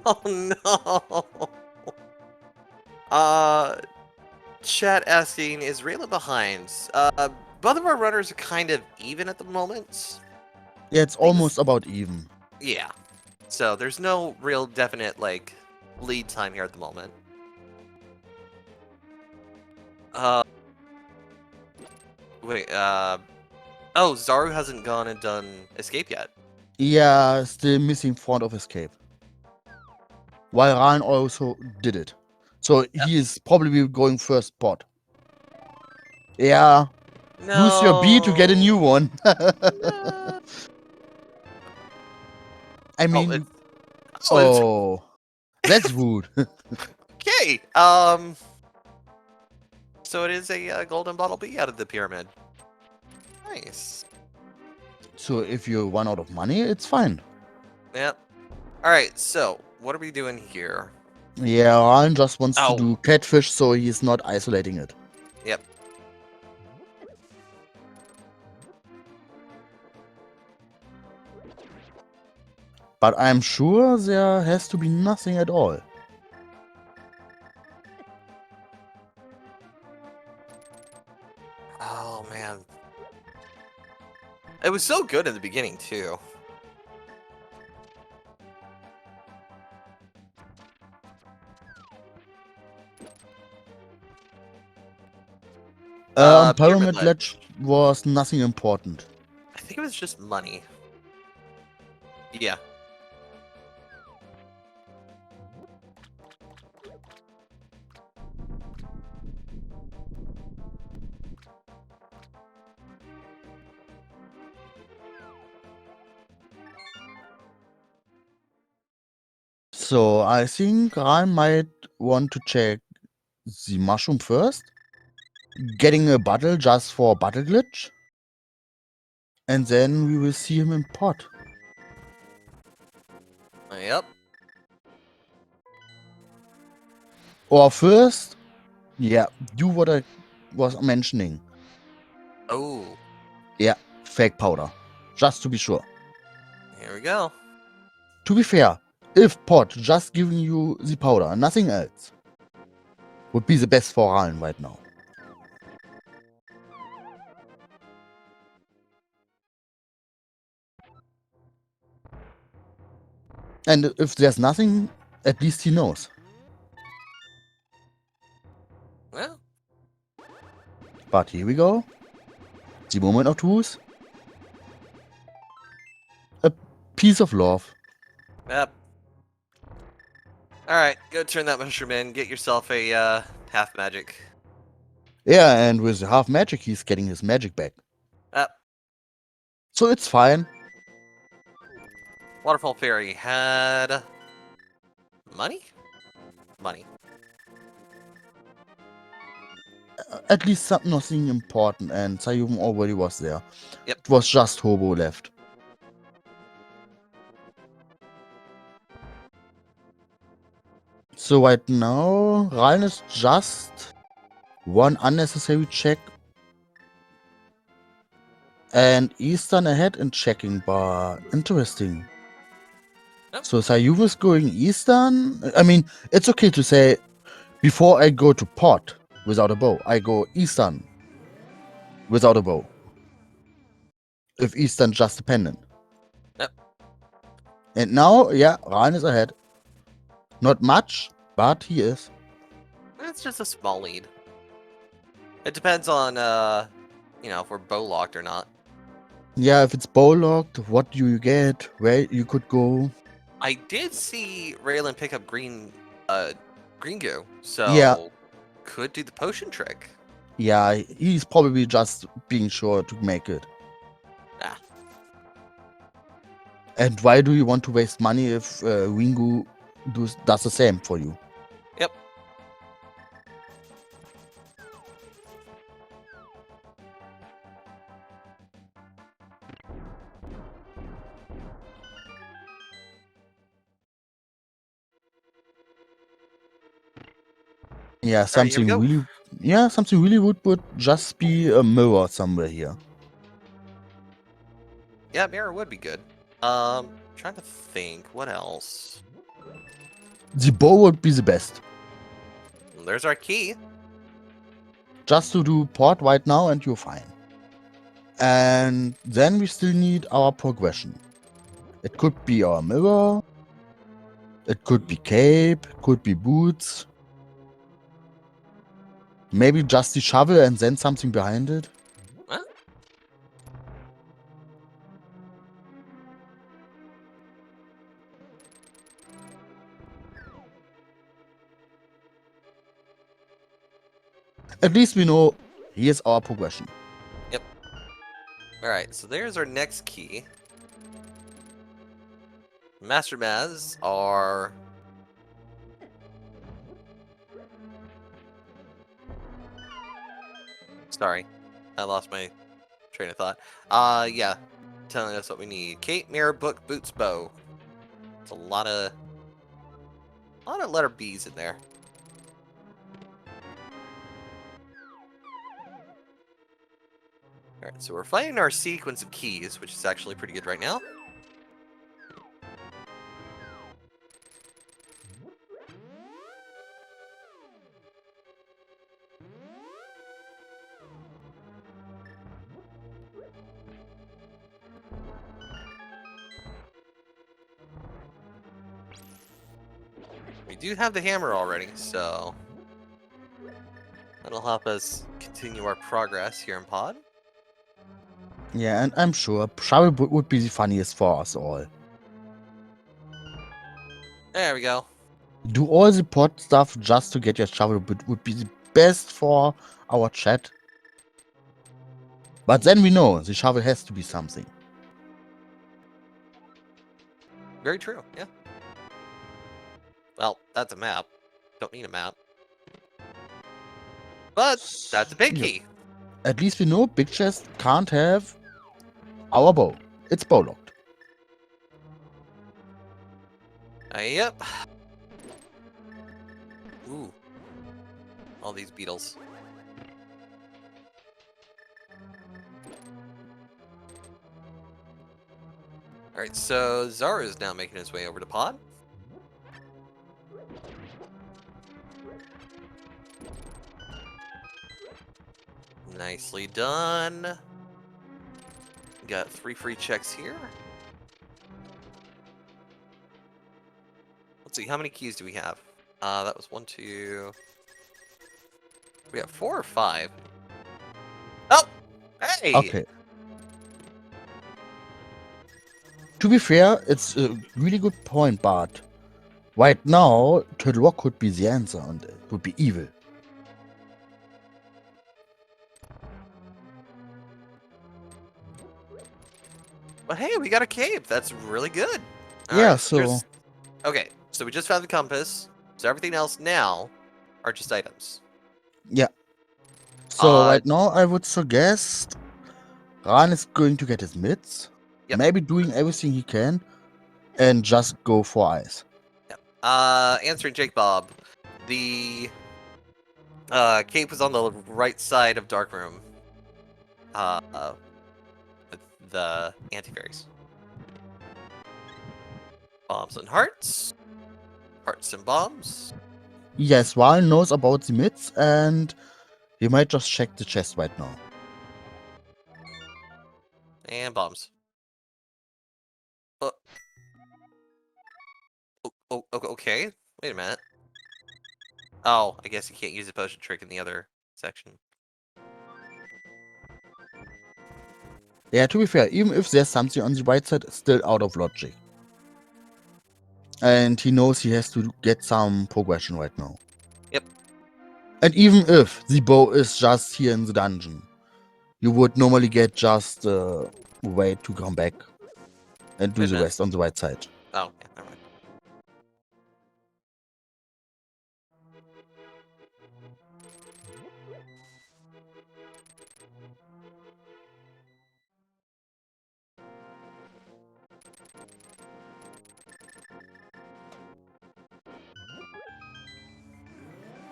Oh no. Chat asking, is Ralen behind? Both of our runners are kind of even at the moment. Yeah, it's Things- almost about even. Yeah. So there's no real definite like lead time here at the moment. Wait, oh, Zaru hasn't gone and done escape yet. Yeah, still missing front of escape. While Ralen also did it. So he is probably going first pot. Yeah. No. Use your B to get a new one. No. I Oh, mean, it's, it's oh, that's rude. okay. So it is a golden bottle B out of the pyramid. Nice. So if you run out of money, it's fine. Yep. All right. So what are we doing here? Yeah, Ralen just wants to Oh. do catfish, so he's not isolating it. Yep. But I'm sure there has to be nothing at all. Oh man. It was so good in the beginning too. Pyramid Ledge was nothing important. I think it was just money. Yeah. So I think I might want to check the mushroom first. Getting a bottle just for bottle glitch. And then we will see him in pot. Yep. Or first, yeah, do what I was mentioning. Oh. Yeah, fake powder. Just to be sure. Here we go. To be fair, if pot just giving you the powder, nothing else, would be the best for Ralen right now. And if there's nothing, at least he knows. Well. But here we go. The moment of truth. A piece of love. Yep. All right. Go turn that mushroom in. Get yourself a half magic. Yeah, and with the half magic, he's getting his magic back. Yep. So it's fine. Waterfall Fairy had money? Money. At least nothing important, and Sayum already was there. Yep. It was just Hobo left. So right now, Ralen is just one unnecessary check and Eastern ahead in checking, but interesting. Yep. So Sayum is going Eastern. I mean, it's okay to say, before I go to pot without a bow, I go Eastern without a bow. If Eastern just dependent. Yep. And now, yeah, Ralen is ahead. Not much, but he is. It's just a small lead. It depends on you know, if we're bow locked or not. Yeah, if it's bow locked, what do you get? Where you could go? I did see Raylan pick up green goo, so Yeah. could do the potion trick. Yeah, he's probably just being sure to make it. Ah. And why do you want to waste money if Ringu does the same for you? Yep. Yeah, All right, here we something go. really, yeah, something really would just be a mirror somewhere here. Yeah, mirror would be good. Trying to think, what else? The bow would be the best. There's our key. Just to do port right now and you're fine. And then we still need our progression. It could be our mirror. It could be cape. Could be boots. Maybe just the shovel and then something behind it. Huh? At least we know here's our progression. Yep. All right, so there's our next key. Master Maz are... Sorry, I lost my train of thought. Yeah, telling us what we need. Cape, mirror, book, boots, bow. It's a lot of letter B's in there. Alright, so we're finding our sequence of keys, which is actually pretty good right now. We do have the hammer already, so that'll help us continue our progress here in Pod. Yeah, and I'm sure shovel would be the funniest for us all. There we go. Do all the pot stuff just to get your shovel would be the best for our chat. But then we know the shovel has to be something. Very true, yeah. Well, that's a map. Don't need a map. But that's a big Yep. key. At least we know big chest can't have our bow. It's bow locked. Yep. Ooh. All these beetles. Alright, so Zara is now making his way over to Pod. Nicely done. Got 3 free checks here. Let's see, how many keys do we have? That was 1, 2... We have 4 or 5. Oh! Hey! Okay. To be fair, it's a really good point, but right now, Turtle Rock could be the answer and it would be evil. But hey, we got a cave. That's really good. Yeah, Alright, so... okay, so we just found the compass. So everything else now are just items. Yeah. So Uh, right now, I would suggest Ran is going to get his mitts. Yep. Maybe doing everything he can. And just go for ice. Yep. Answering Jake Bob. The cape was on the right side of Dark Room. With the anti-fairies. Bombs and hearts. Hearts and bombs. Yes, Ran knows about the mitts and he might just check the chest right now. And bombs. Okay. Wait a minute. Oh, I guess you can't use the potion trick in the other section. Yeah, to be fair, even if there's something on the right side, it's still out of logic. And he knows he has to get some progression right now. Yep. And even if the bow is just here in the dungeon, you would normally get just a way to come back and do Wait a the minute. rest on the right side. Oh, yeah, never mind.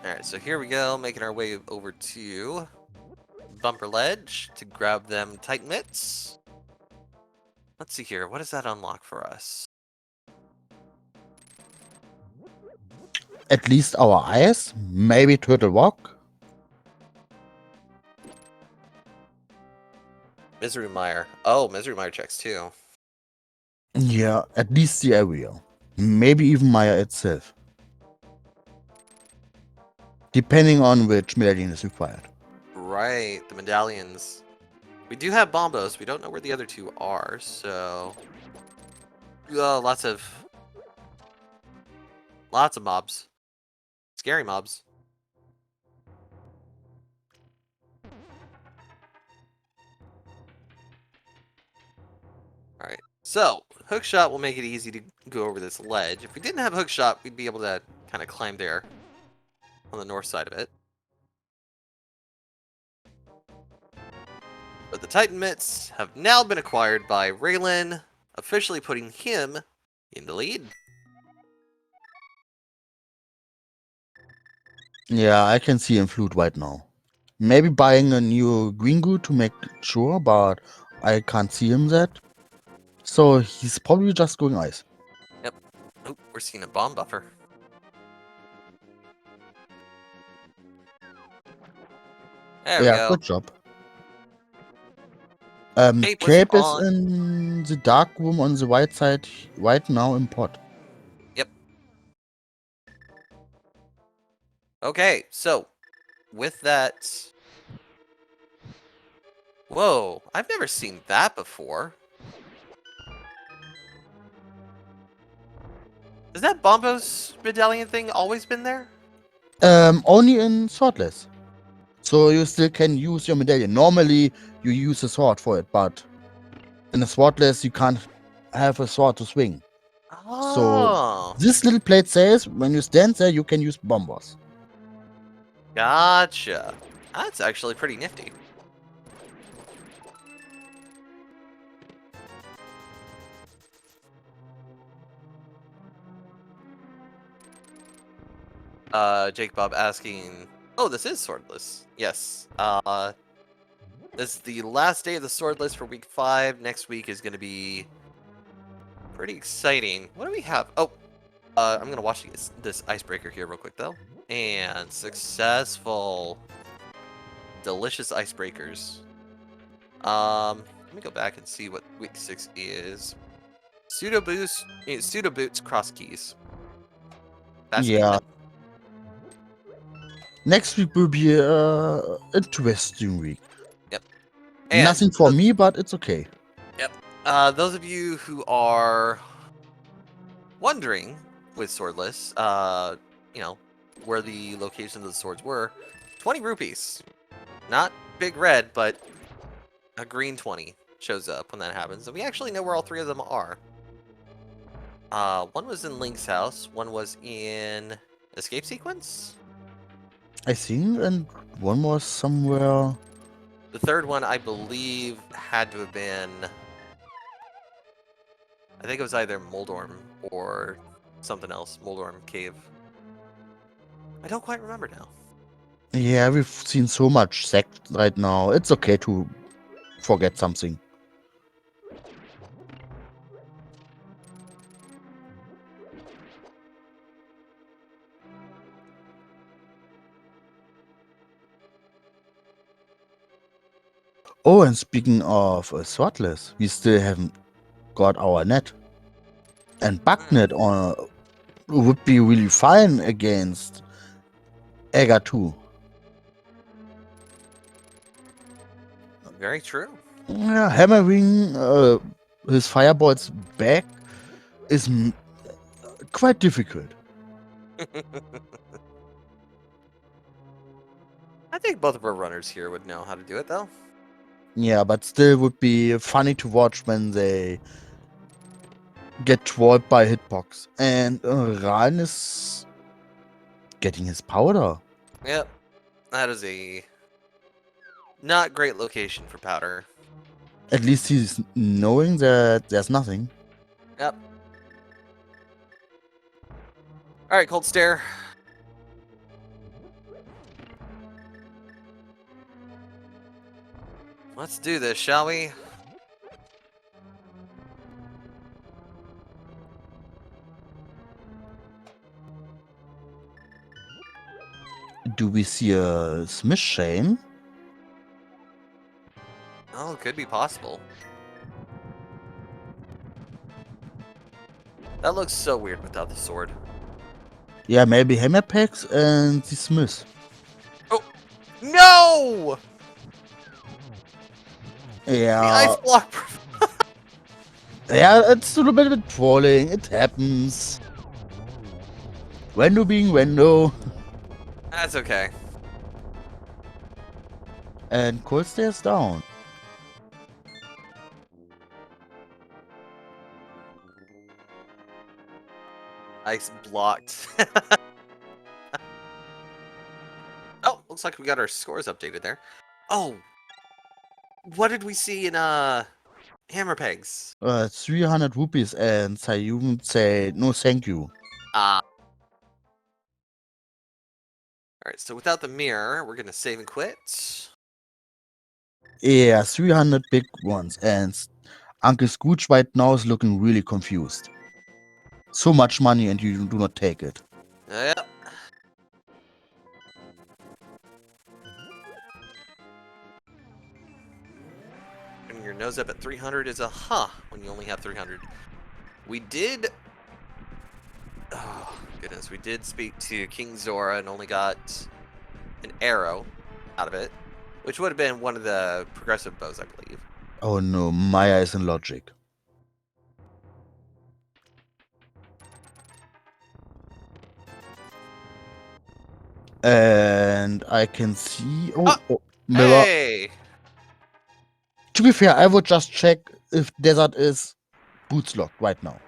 Alright, so here we go, making our way over to Bumper Ledge to grab them Titan Mitts. Let's see here, what does that unlock for us? At least our eyes, maybe Turtle Walk. Misery Mire. Oh, Misery Mire checks too. Yeah, at least the area. Maybe even Maya itself. Depending on which medallion is required. Right, the medallions. We do have Bombos, we don't know where the other two are, so... lots of mobs. Scary mobs. Alright, so, hookshot will make it easy to go over this ledge. If we didn't have hookshot, we'd be able to kind of climb there on the north side of it. But the Titan Mitts have now been acquired by Ralen, officially putting him in the lead. Yeah, I can see him flute right now. Maybe buying a new green goo to make sure, but I can't see him that. So he's probably just going ice. Yep. Oh, we're seeing a bomb buffer. There we Yeah, go. good job. Cape was Cape is on. in the dark room on the right side right now in pot. Yep. Okay, so with that... Whoa, I've never seen that before. Has that Bombos medallion thing always been there? Only in swordless. So you still can use your medallion. Normally you use a sword for it, but in a swordless you can't have a sword to swing. So Oh, this little plate says when you stand there you can use bombers. gotcha. That's actually pretty nifty. Jake Bob asking, oh, this is swordless. Yes. This is the last day of the swordless for week 5. Next week is going to be pretty exciting. What do we have? Oh, I'm going to watch this icebreaker here real quick, though. And successful. Delicious icebreakers. Let me go back and see what week 6 is. Pseudo boots, cross keys. Fascinating. Yeah. Next week will be a interesting week. Yep. And nothing for me, but it's okay. Yep. Those of you who are wondering with swordless, you know, where the locations of the swords were, 20 rupees. Not big red, but a green 20 shows up when that happens. And we actually know where all 3 of them are. One was in Link's house, one was in Escape Sequence. I think, and one more somewhere. The third one, I believe, had to have been... I think it was either Moldorm or something else. Moldorm Cave. I don't quite remember now. Yeah, we've seen so much sect right now. It's okay to forget something. Oh, and speaking of swordless, we still haven't got our net. And Bugnet would be really fine against Egger 2. Very true. Yeah, hammering his firebolts back is quite difficult. I think both of our runners here would know how to do it, though. Yeah, but still would be funny to watch when they get trolled by hitbox. And Ralen is getting his powder. Yep. That is a not great location for powder. At least he's knowing that there's nothing. Yep. Alright, Cold Stare. Let's do this, shall we? Do we see a Smith chain? Oh, it could be possible. That looks so weird without the sword. Yeah, maybe hammer packs and the Smith. Oh! No! Yeah. The ice block. Yeah, it's a little bit of trolling. It happens. Rando being Rando. That's okay. And Cole stares down. Ice blocked. Oh, looks like we got our scores updated there. Oh! What did we see in, Hammer Pegs? 300 rupees, and Sayun said no thank you. Ah. Alright, so without the mirror, we're gonna save and quit. Yeah, 300 big ones, and Uncle Scrooge right now is looking really confused. So much money and you do not take it. Yep. Putting your nose up at 300 is a when you only have 300. We did... Oh, goodness. We did speak to King Zora and only got an arrow out of it, which would have been one of the progressive bows, I believe. Oh no, Maya is in logic. And I can see... Oh, mirror. Hey! To be fair, I would just check if desert is boots locked right now.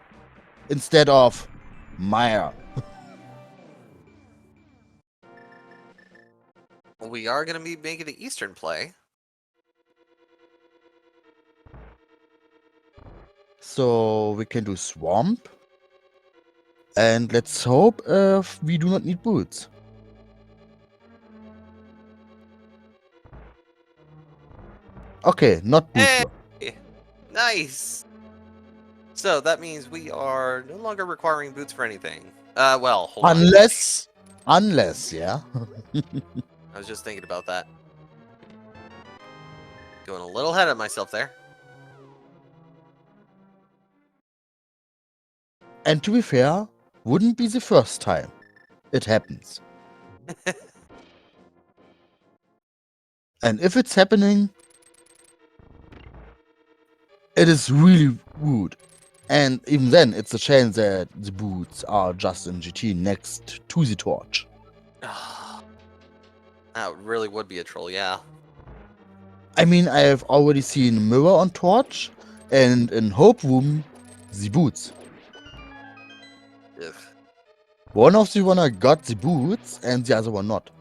Instead of Maya. We are going to be making the Eastern play. So we can do swamp. And let's hope we do not need boots. Okay, not boots. Hey! Nice! So that means we are no longer requiring boots for anything. Well, hold on. Unless, yeah. I was just thinking about that. Going a little ahead of myself there. And to be fair, wouldn't be the first time it happens. And if it's happening, it is really rude. And even then, it's a shame that the boots are just in GT next to the torch. That really would be a troll, yeah. I mean, I have already seen Mirror on torch, and in Hope Room, the boots. Ugh. One of the one got the boots, and the other one not.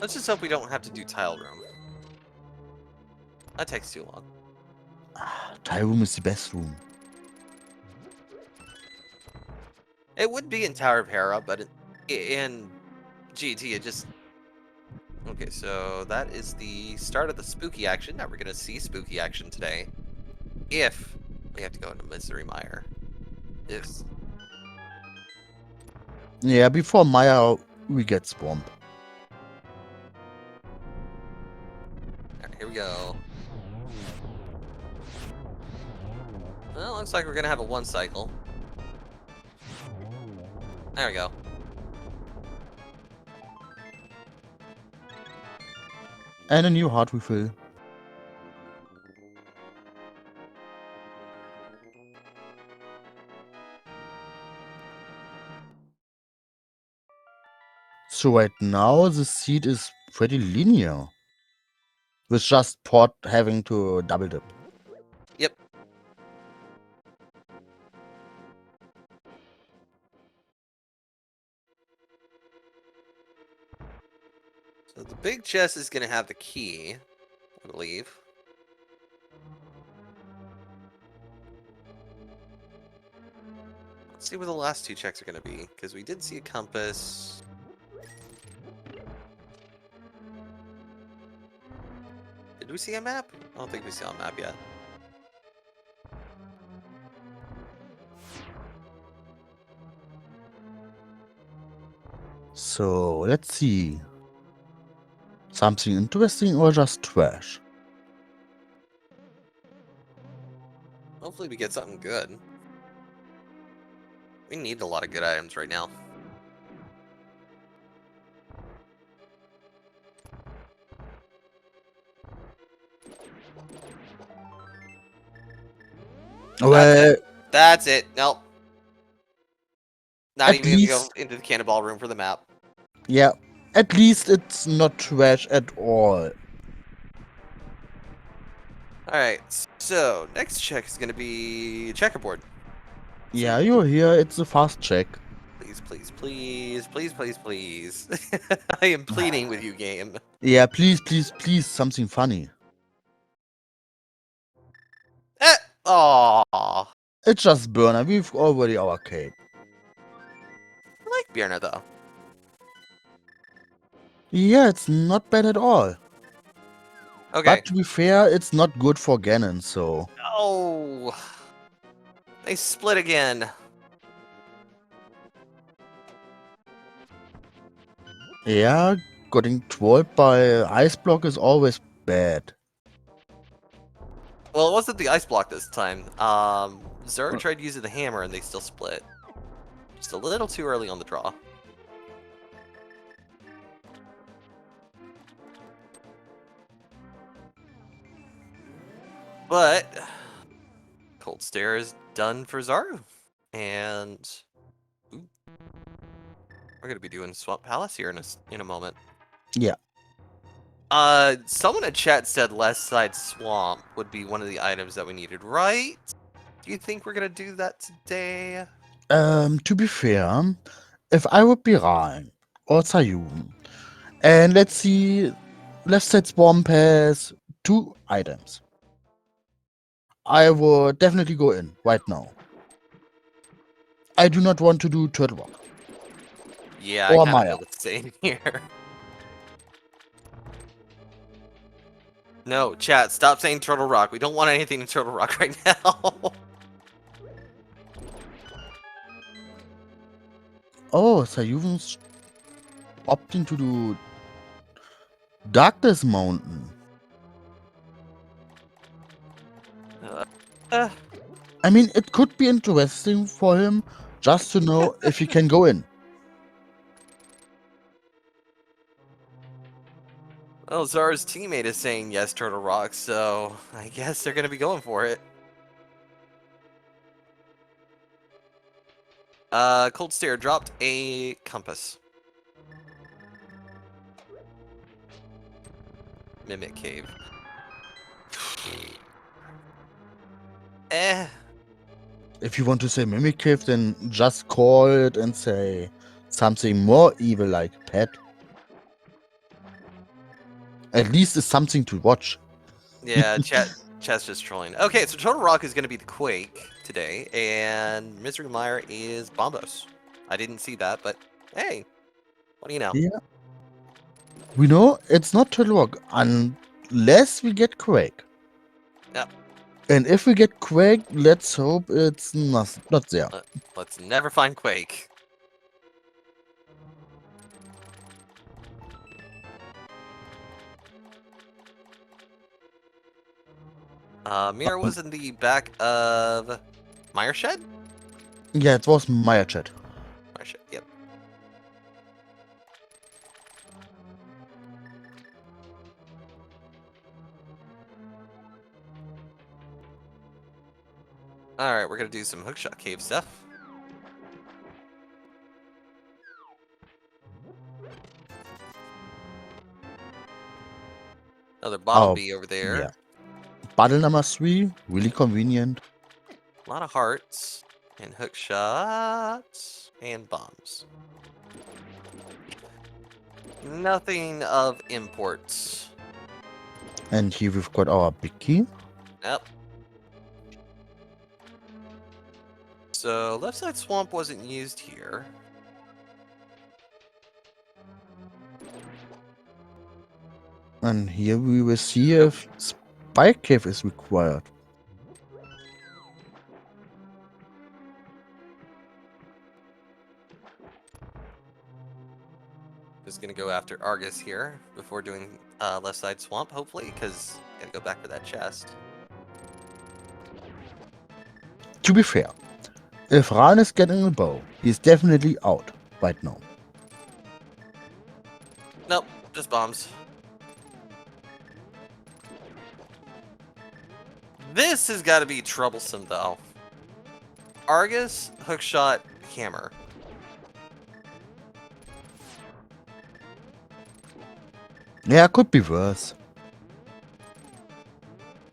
Let's just hope we don't have to do tile room. That takes too long. Tile room is the best room. It would be in Tower of Hera, but in GT it just... Okay, so that is the start of the spooky action. Now we're going to see spooky action today. If we have to go into Misery Mire. Yes. Yeah, before Maya, we get Swamp. Alright, here we go. Well, looks like we're going to have a one cycle. There we go. And a new heart refill. So right now, the seed is pretty linear. With just Port having to double dip. Yep. So the big chest is going to have the key, I believe. Let's see where the last two checks are going to be, because we did see a compass. Did we see a map? I don't think we saw a map yet. So, let's see. Something interesting or just trash? Hopefully we get something good. We need a lot of good items right now. Well, That's it. Nope. Not at even gonna go least, into the cannonball room for the map. yeah, at least it's not trash at all. Alright, so next check is gonna be checkerboard. Yeah, you're here, it's a fast check. Please, please, please, please, please, please. I am pleading with you, game. Yeah, please, please, please, something funny. Aww. It's just burner, we've already our cape. I like Bjorna though. Yeah, it's not bad at all. Okay. But to be fair, it's not good for Ganon, so... Oh. They split again. Yeah, getting trolled by Ice Block is always bad. Well, it wasn't the ice block this time. Zerg tried using the hammer and they still split. Just a little too early on the draw. But Cold Stare is done for Zaru. And ooh, we're gonna be doing Swamp Palace here in a moment. Yeah. Someone in chat said Left Side Swamp would be one of the items that we needed, right? Do you think we're gonna do that today? To be fair, if I would be Ralen or Zaruvyen, and let's see, left side Swamp has 2 items. I would definitely go in right now. I do not want to do Turtle Rock. Yeah, I Or kind of Maya. feel the same here. No, chat, stop saying Turtle Rock. We don't want anything in Turtle Rock right now. Oh, Zaruvyen's opting to do Darkness Mountain. I mean, it could be interesting for him just to know if he can go in. Well, Zara's teammate is saying yes, Turtle Rock, so I guess they're gonna be going for it. Cold Stare dropped a compass. Mimic Cave. If you want to say Mimic Cave, then just call it and say something more evil like Pet. At least it's something to watch. Yeah, chat's just trolling. Okay, so Turtle Rock is gonna be the Quake today, and Misery Mire is Bombos. I didn't see that, but hey, what do you know? Yeah. We know it's not Turtle Rock unless we get Quake. Yep. And if we get Quake, let's hope it's not there. Let's never find Quake. Mira was in the back of Mire Shed? Yeah, it was Maya chat. Mire Shed, yep. Alright, we're gonna do some hookshot cave stuff. Another bottle bee over there. Yeah. Battle number 3, really convenient. A lot of hearts, and hook shots, and bombs. Nothing of imports. And here we've got our big key. Yep. So, left side swamp wasn't used here. And here we will see if Spike Cave is required. Just gonna go after Argus here before doing left side swamp, hopefully, because gotta go back for that chest. To be fair, if Ralen is getting a bow, he's definitely out right now. Nope, just bombs. This has got to be troublesome, though. Argus, hookshot, hammer. Yeah, could be worse.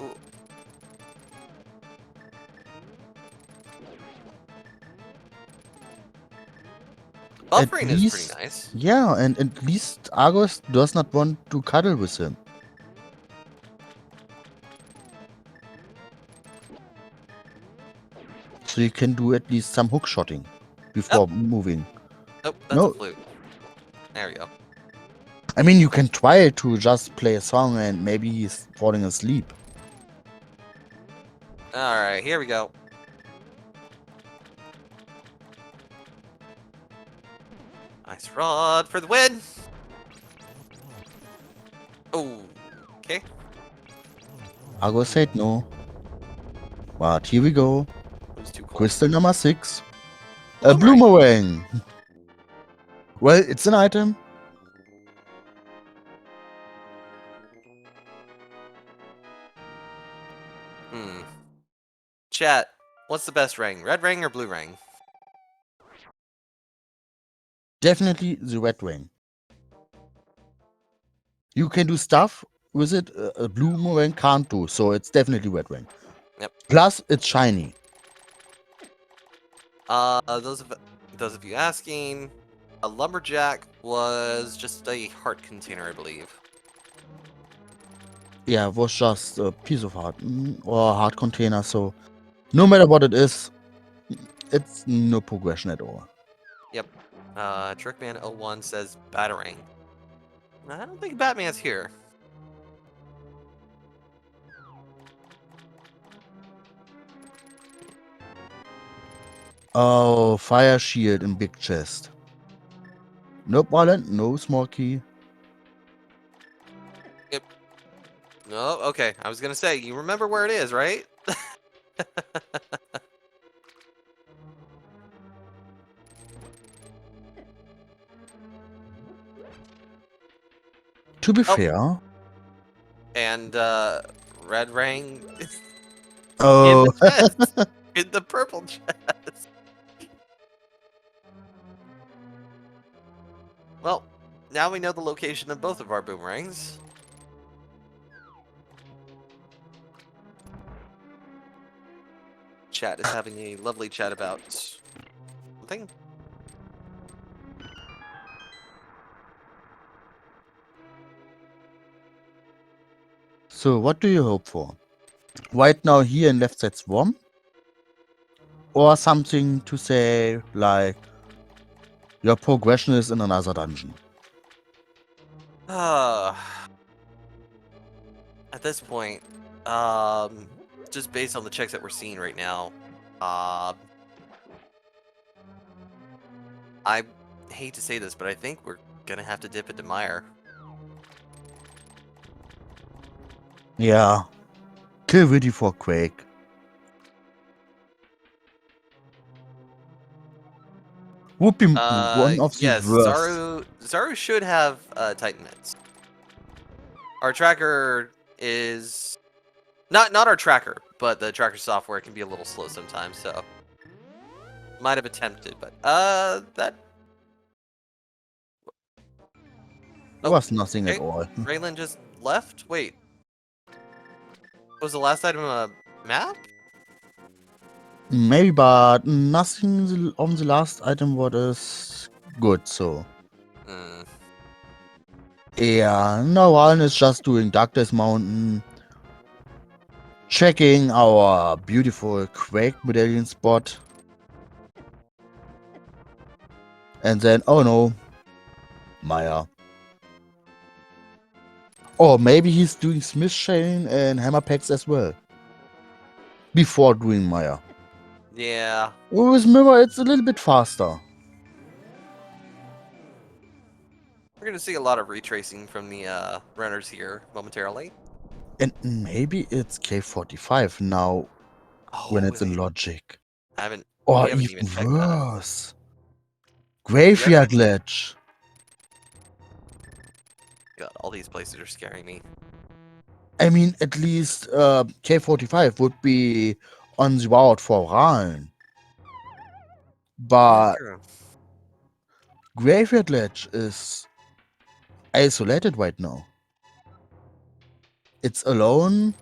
Ooh. Buffering is pretty nice. Yeah, and at least Argus does not want to cuddle with him. So you can do at least some hookshotting before moving. Oh, that's a flute. There we go. I mean, you can try to just play a song and maybe he's falling asleep. Alright, here we go. Nice rod for the win! Oh, okay. Argus said no. But here we go. Crystal number 6. A bloomerang! Well, it's an item. Chat, what's the best ring? Red ring or blue ring? Definitely the red ring. You can do stuff with it a bloomerang can't do, so it's definitely red ring. Yep. Plus, it's shiny. Those of you asking, a lumberjack was just a heart container, I believe. Yeah, it was just a piece of heart or a heart container, so no matter what it is, it's no progression at all. Yep. Trickman01 says battering. I don't think Batman's here. Oh, fire shield in big chest. Nope, Ralen, no small key. Yep. No, okay. I was gonna say, you remember where it is, right? To be fair. And red ring Oh. in the chest. In the purple chest. Well, now we know the location of both of our boomerangs. Chat is having a lovely chat about something. So, what do you hope for? Right now here in left side swarm? Or something to say like your progression is in another dungeon? At this point, just based on the checks that we're seeing right now, I hate to say this, but I think we're gonna have to dip into Mire. Yeah. Kill ready for Quake. Would be one of the yes, worst. Zaru should have Titan Mitts. Our tracker is not our tracker, but the tracker software can be a little slow sometimes, so might have attempted, but that was nothing at all. Ralen just left? Wait. Was the last item a map? Maybe, but nothing on the last item was good, so. Yeah, no, Ralen is just doing Darkness Mountain. Checking our beautiful Quake medallion spot. And then, oh no. Maya. Or maybe he's doing Smith Chain and Hammer Packs as well. Before doing Maya. Yeah. With Mirror, it's a little bit faster. We're gonna see a lot of retracing from the runners here momentarily. And maybe it's K45 now when Oh, it's in Logic. we Or haven't even even checked that. worse. You guys, Graveyard Ledge. God, all these places are scaring me. I mean, at least K45 would be on the route for Ralen. Yeah, But true. Graveyard Ledge is isolated right now. It's alone.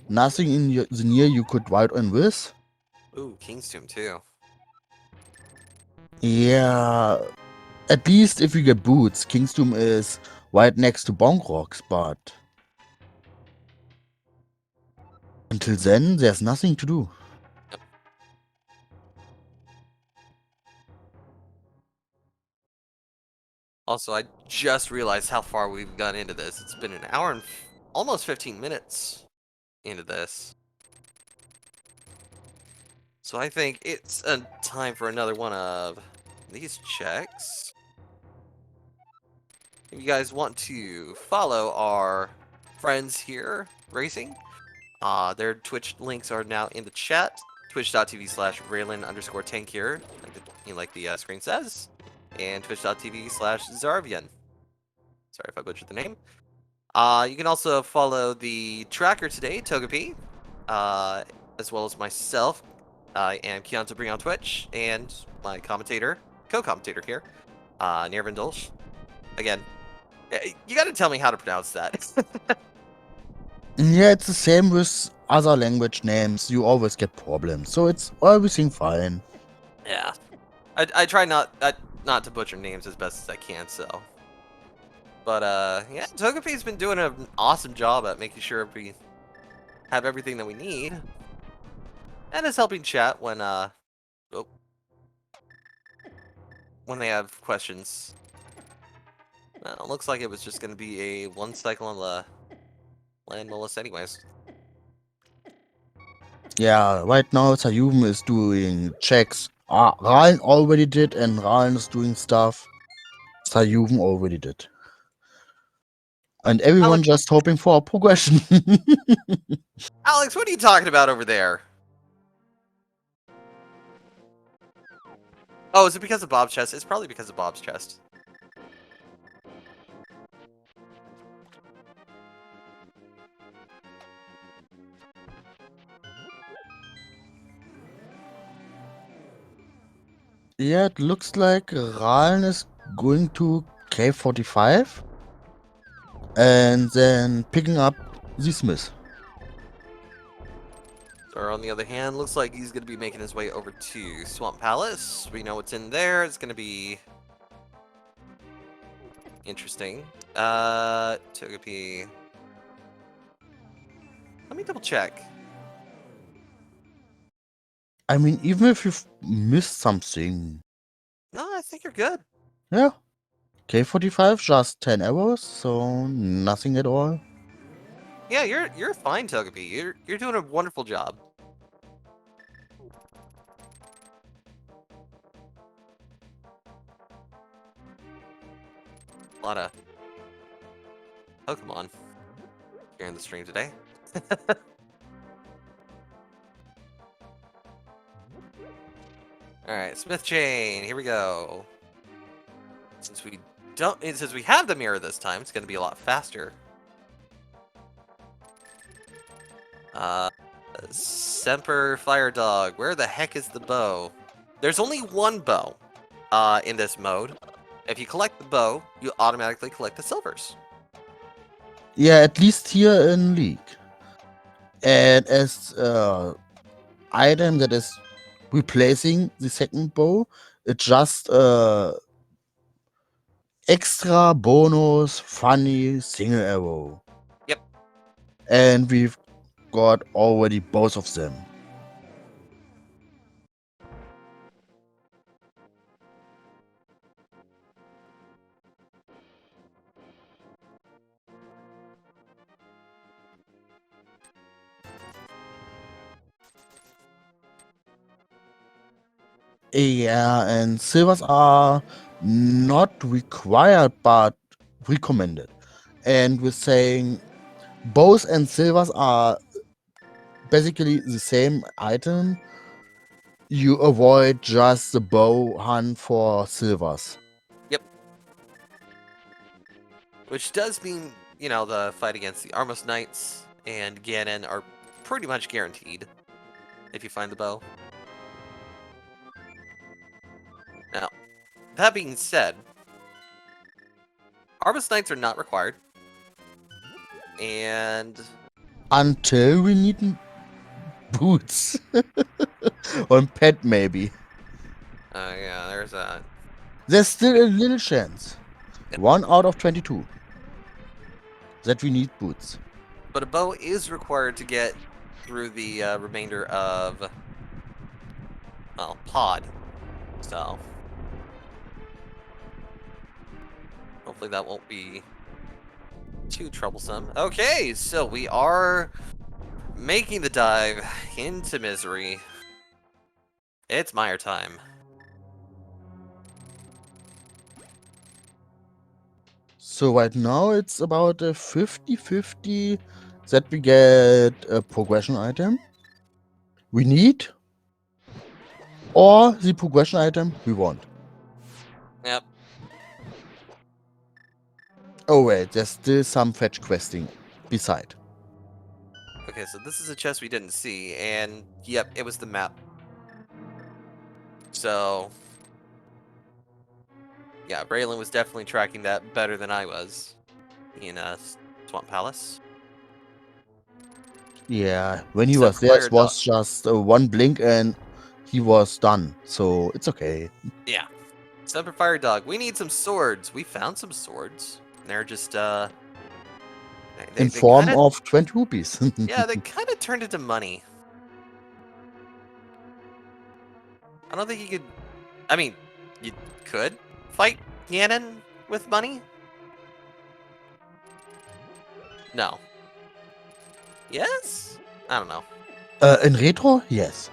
Nothing in the near you could ride on with. Ooh, King's Tomb too. Yeah, at least if you get boots, Kingsdoom is right next to Bonk Rocks, but until then, there's nothing to do. Yep. Also, I just realized how far we've gone into this. It's been an hour and almost 15 minutes into this. So I think it's time for another one of these checks. If you guys want to follow our friends here racing, their Twitch links are now in the chat. Twitch.tv/Ralen_Tankir, like the screen says, and Twitch.tv/Zaruvyen. Sorry if I butchered the name. You can also follow the tracker today, Togepi, as well as myself. I am Keonto Bring on Twitch, and my co-commentator here, Nirvan Dolsh. Again, you gotta tell me how to pronounce that. Yeah, it's the same with other language names. You always get problems, so it's everything fine. Yeah, I try not to butcher names as best as I can. So, but yeah, Togepi's been doing an awesome job at making sure we have everything that we need, and is helping chat when they have questions. Well, it looks like it was just going to be a one cycle on the land mollusk anyways. Yeah, right now Sayum is doing checks. Ralen already did, and Ralen is doing stuff Sayum already did. And everyone Alex, just hoping for a progression. Alex, what are you talking about over there? Oh, is it because of Bob's chest? It's probably because of Bob's chest. Yeah, it looks like Ralen is going to K45 and then picking up the Smith. Or on the other hand, looks like he's going to be making his way over to Swamp Palace. We know what's in there. It's going to be interesting. Togepi. Let me double check. I mean, even if you've missed something, No, I think you're good. yeah. K45, just 10 arrows, so nothing at all. Yeah, you're fine, Togepi. You're doing a wonderful job. A lot of Pokemon here in the stream today. All right, Smith Chain. Here we go. Since we have the mirror this time, it's going to be a lot faster. Semper Fire Dog. Where the heck is the bow? There's only one bow, in this mode. If you collect the bow, you automatically collect the silvers. Yeah, at least here in League. And as item that is replacing the second bow, it's just extra bonus funny single arrow. Yep. And we've got already both of them. Yeah, and silvers are not required but recommended. And we're saying bows and silvers are basically the same item. You avoid just the bow hunt for silvers. Yep. Which does mean, you know, the fight against the Armos Knights and Ganon are pretty much guaranteed if you find the bow. Now, that being said, Armos Knights are not required. And Until we need boots. Or a pet, maybe. yeah, there's a... There's still a little chance. Yep. 1 out of 22. That we need boots. But a bow is required to get through the remainder of, well, pod. So hopefully that won't be too troublesome. Okay, so we are making the dive into misery. It's Mire time. So right now it's about a 50-50 that we get a progression item we need or the progression item we want. Yep. Oh wait, there's still some fetch questing beside. Okay, so this is a chest we didn't see, and yep, it was the map. So yeah, Ralen was definitely tracking that better than I was in Swamp Palace. Yeah, when he was Except for there, Fire it was Dog. just one blink and he was done. So it's okay. Yeah. Except for Fire Dog. We need some swords. We found some swords. They're just In they form kind of, of 20 rupees. yeah, they kind of turned into money. I don't think you could. I mean, you could fight Ganon with money. No. Yes? I don't know. In retro, yes.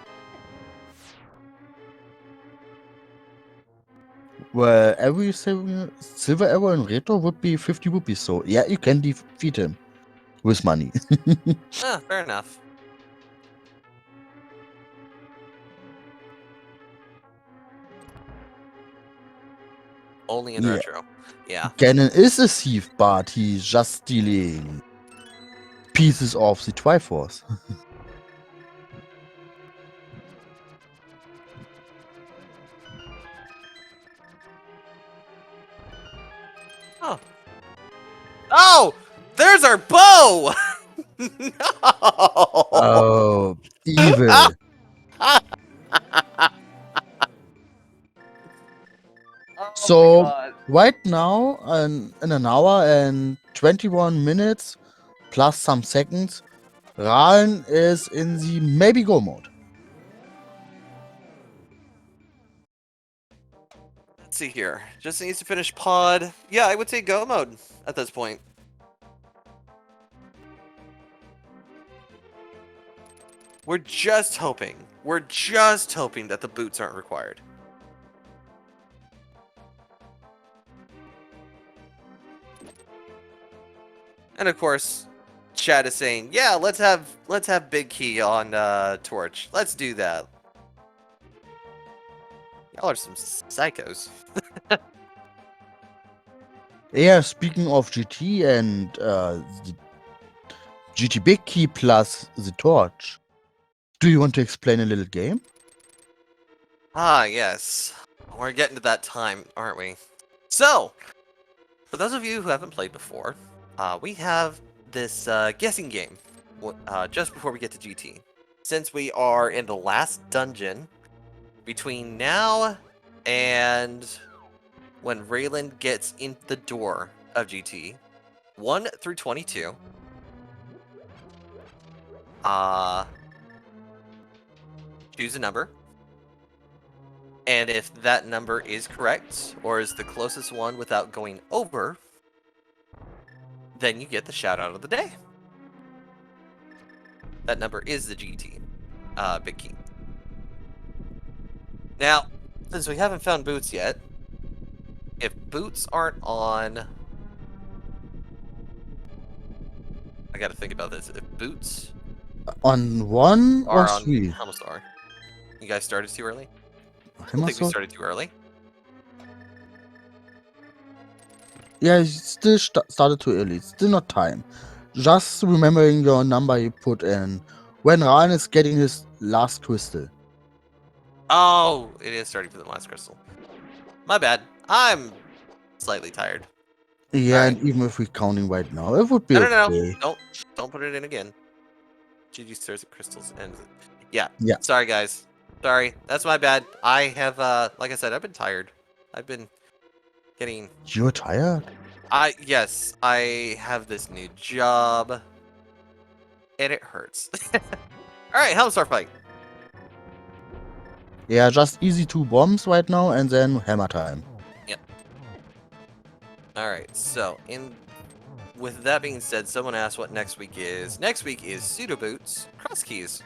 Well, every silver arrow in retro would be 50 rupees. So yeah, you can defeat him with money. Ah, fair enough. Only in Yeah. retro. Yeah. Ganon is a thief, but he's just stealing pieces of the Triforce. Oh. Oh! There's our bow! No! Oh, evil. Oh my So god. right now, in an hour and 21 minutes plus some seconds, Ralen is in the maybe go mode. Let's see here. Just needs to finish pod. Yeah, I would say go mode at this point. We're just hoping that the boots aren't required. And of course, chat is saying, yeah, let's have Big Key on Torch. Let's do that. Y'all are some psychos. Yeah, speaking of GT and the GT Big Key plus the torch, do you want to explain a little game? Ah, yes. We're getting to that time, aren't we? So, for those of you who haven't played before, we have this guessing game just before we get to GT. Since we are in the last dungeon between now and when Ralen gets in the door of GT, 1 through 22, choose a number. And if that number is correct, or is the closest one without going over, then you get the shout out of the day. That number is the GT, Big Key. Now, Since we haven't found boots yet, if boots aren't on... I gotta think about this. If boots On 1 or are on 3? Helmastar, you guys started too early? I don't think we Helmastar? started too early. Yeah, you still started too early. It's still not time. Just remembering your number you put in when Ryan is getting his last crystal. Oh, it is starting for the last crystal. My bad. I'm slightly tired. Yeah, Alright. and even if we're counting right now, it would be No. okay. Don't put it in again. GG stares at crystals and... Yeah. Yeah. Sorry, guys. Sorry. That's my bad. I have, like I said, I've been tired. I've been getting... You're tired? Yes, I have this new job. And it hurts. Alright, Helmstar fight. Yeah, just easy 2 bombs right now and then hammer time. Yep. Alright, so with that being said, someone asked what next week is. Next week is pseudo boots, cross keys,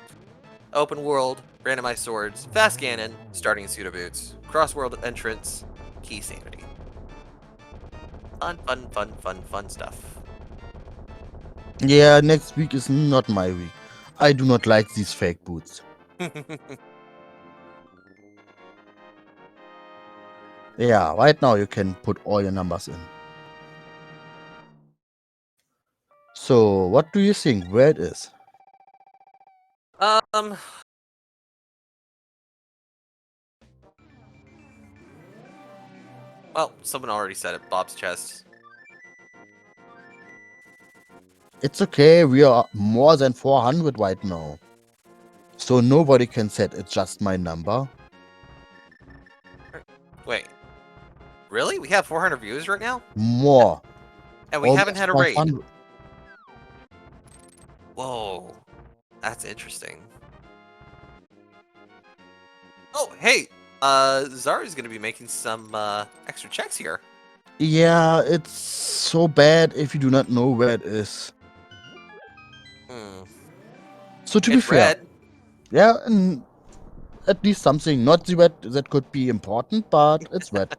open world, randomized swords, fast cannon, starting pseudo boots, cross world entrance, key sanity. Fun stuff. Yeah, next week is not my week. I do not like these fake boots. Yeah, right now you can put all your numbers in. So, what do you think where it is? Well, someone already said it. Bob's chest. It's okay, we are more than 400 right now. So nobody can set it's just my number. Wait. Really? We have 400 views right now? More. And we haven't Almost had a raid. 500. Whoa. That's interesting. Oh, hey! Zara's gonna be making some, extra checks here. Yeah, it's so bad if you do not know where it is. So to be It's fair, red. yeah, and at least something, not the red that could be important, but it's red.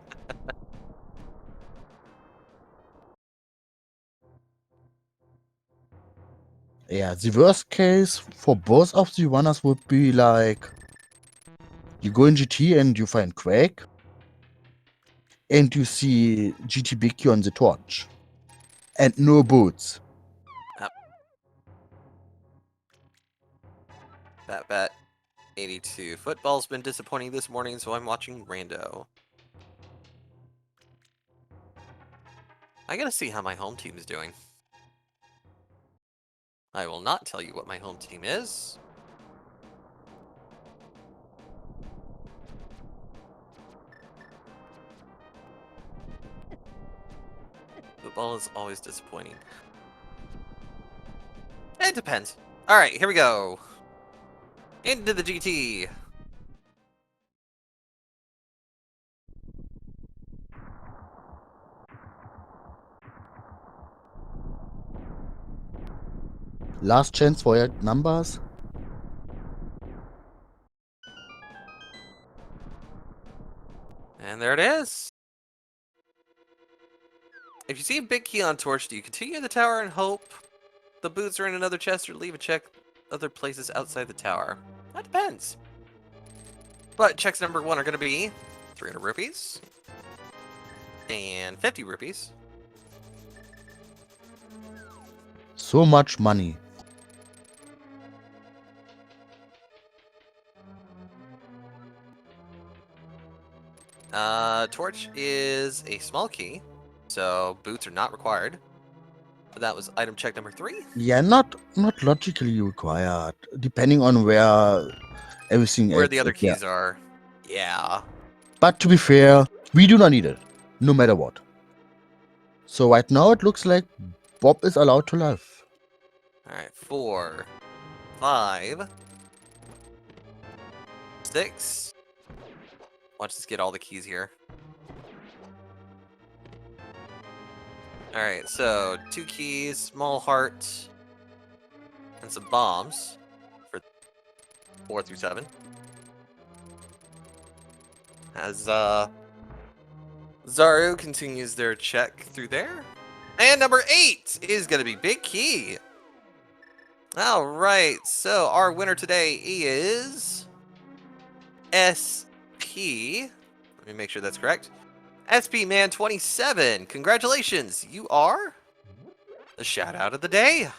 Yeah, the worst case for both of the runners would be like, you go in GT and you find Quake, and you see GT Biggie on the torch, and no boots. Bat 82. Football's been disappointing this morning, so I'm watching Rando. I gotta see how my home team is doing. I will not tell you what my home team is. Football is always disappointing. It depends. Alright, here we go. Into the GT. Last chance for your numbers. And there it is. If you see a big key on torch, do you continue the tower and hope the boots are in another chest, or leave a check other places outside the tower? That depends. But checks number 1 are going to be 300 rupees and 50 rupees. So much money. Torch is a small key, so boots are not required. But that was item check number 3. Yeah, not logically required, depending on where everything Where else the other is. Yeah. keys are. Yeah. But to be fair, we do not need it, no matter what. So right now it looks like Bob is allowed to live. Alright, 4, 5, 6. Watch us get all the keys here. Alright, so 2 keys, small heart, and some bombs for 4 through 7. As Zaru continues their check through there. And number 8 is going to be Big Key. All right, so our winner today is SP. Let me make sure that's correct. SP Man 27. Congratulations, you are the shout out of the day.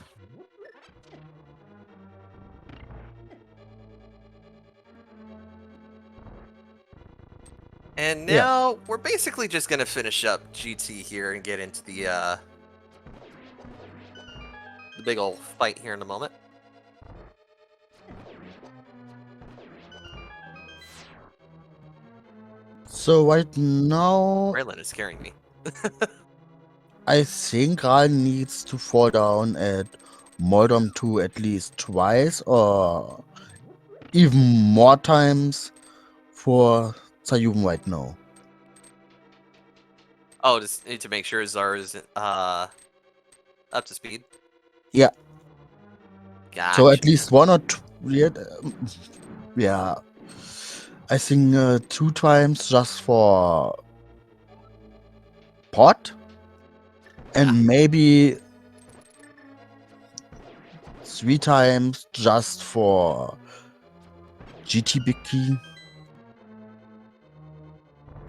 And now we're basically just gonna finish up GT here and get into the big old fight here in a moment. So right now, Ralen is scaring me. I think Ralen needs to fall down at Moldom 2 at least twice or even more times for Sayum right now. Oh, just need to make sure Zaru is up to speed. Yeah. Gotcha. So at least one or two. Yeah. I think 2 times just for pot. And maybe 3 times just for GT Big Key.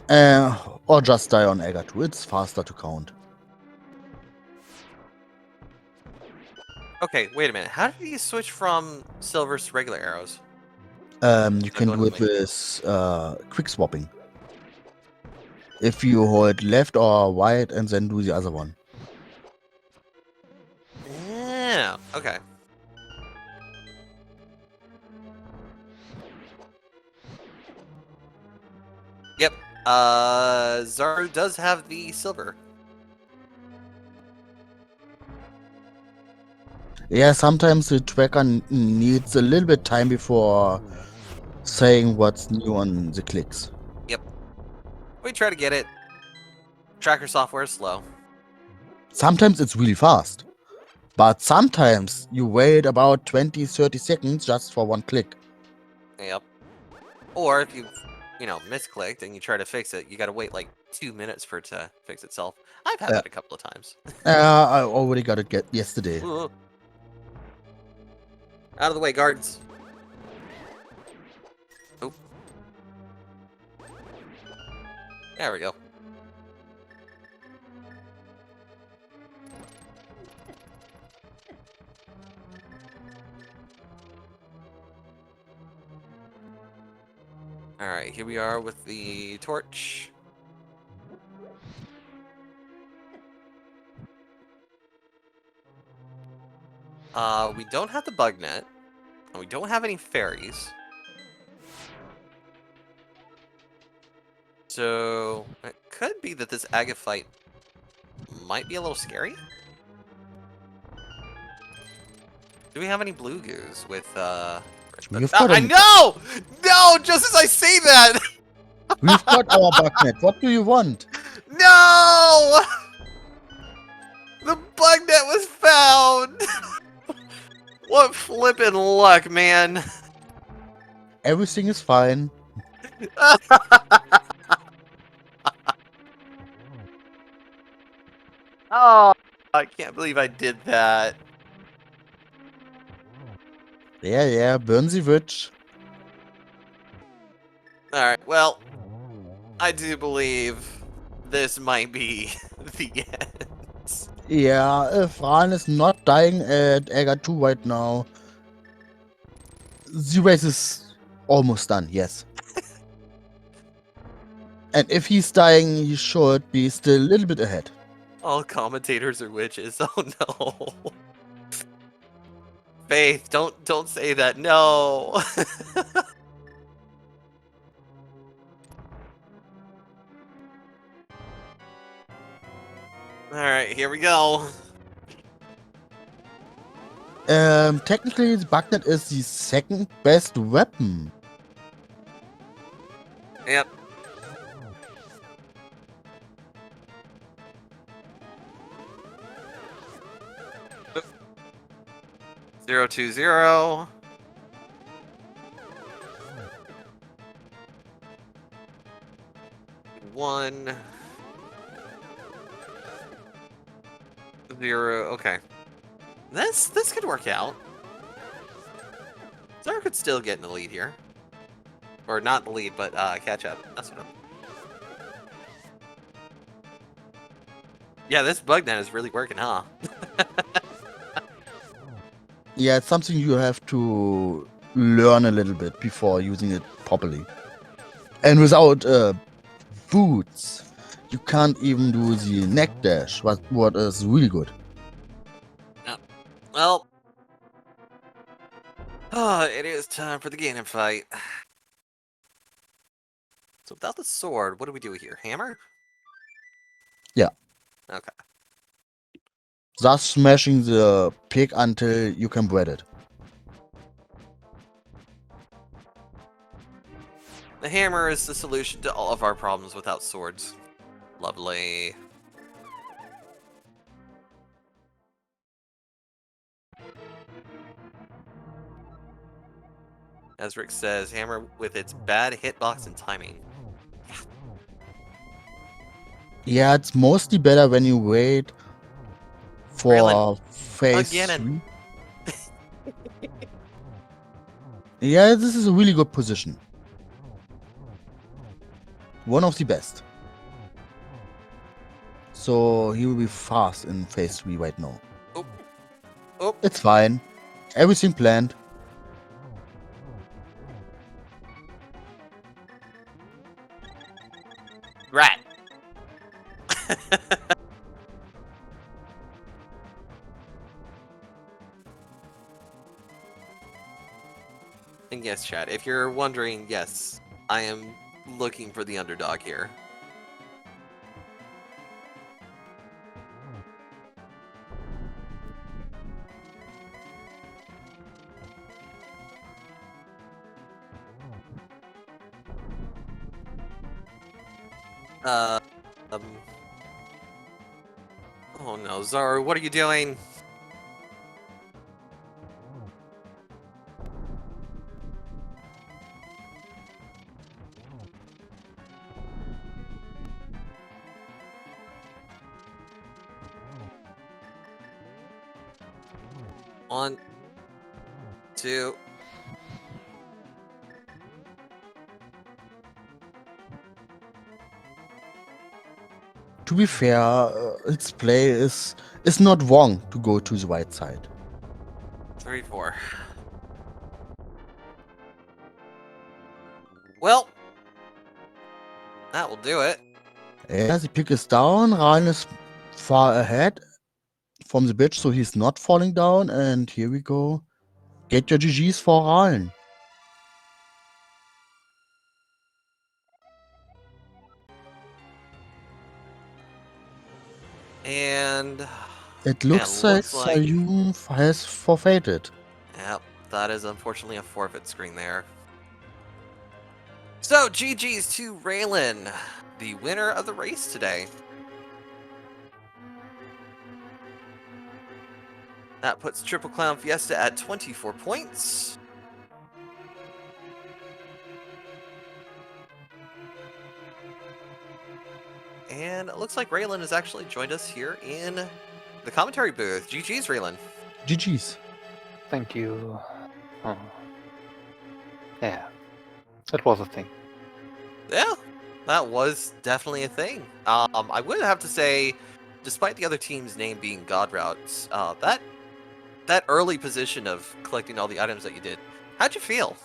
Or just die on Aga 2. It's faster to count. Okay, wait a minute. How did he switch from silvers to regular arrows? You can do it with quick swapping. If you hold left or right and then do the other one. Yeah, okay. Yep. Zaru does have the silver. Yeah, sometimes the tracker needs a little bit time before saying what's new on the clicks. Yep. We try to get it. Tracker software is slow. Sometimes it's really fast. But sometimes you wait about 20-30 seconds just for one click. Yep. Or if you've, misclicked and you try to fix it, you gotta wait like 2 minutes for it to fix itself. I've had that a couple of times. I already got it yesterday. Ooh. Out of the way, guards. Oh. There we go. Alright, here we are with the torch. We don't have the bug net, and we don't have any fairies. So, it could be that this Aga fight might be a little scary. Do we have any blue goos with, We've got I know! No! Just as I say that! We've got our bug net. What do you want? No! The bug net was found! What flippin' luck, man. Everything is fine. Oh, I can't believe I did that. Yeah, burn the witch. Alright, well, I do believe this might be the end. Yeah, if Ran is not dying at Aga 2 right now, the race is almost done, yes. And if he's dying, he should be still a little bit ahead. All commentators are witches. Oh no. Faith, don't say that. No. Alright, here we go. Technically, the bug net is the second best weapon. Yep. Oop. 020. 1, 0. Okay. This could work out. Zara could still get in the lead here. Or not the lead, but catch up. That's what I'm... Yeah, this bug net is really working, huh? Yeah, it's something you have to learn a little bit before using it properly. And without boots, you can't even do the neck dash, what is really good. Well, it is time for the Ganon fight. So without the sword, what do we do here? Hammer? Yeah. Okay. Thus smashing the pig until you can bread it. The hammer is the solution to all of our problems without swords. Lovely. As Rick says, hammer with its bad hitbox and timing. Yeah, it's mostly better when you wait for Ralen, phase again. 3. Yeah, this is a really good position. One of the best. So he will be fast in phase 3 right now. Oh. Oh. It's fine. Everything planned. Rat. And yes, chat, if you're wondering, yes, I am looking for the underdog here. Oh no, Zaru, what are you doing? One, two. To be fair, its play is not wrong to go to the right side. 3, 4. Well, that will do it. Yeah, the pick is down. Ralen is far ahead from the bitch, so he's not falling down. And here we go. Get your GGs for Ralen. And it looks like Sayum has forfeited. Yep, that is unfortunately a forfeit screen there. So, GG's to Ralen, the winner of the race today. That puts Triple Clown Fiesta at 24 points. And it looks like Ralen has actually joined us here in the commentary booth. GG's, Ralen. GG's. Thank you. Oh. Yeah, that was a thing. Yeah, that was definitely a thing. I would have to say, despite the other team's name being God Routes, that early position of collecting all the items that you did, how'd you feel?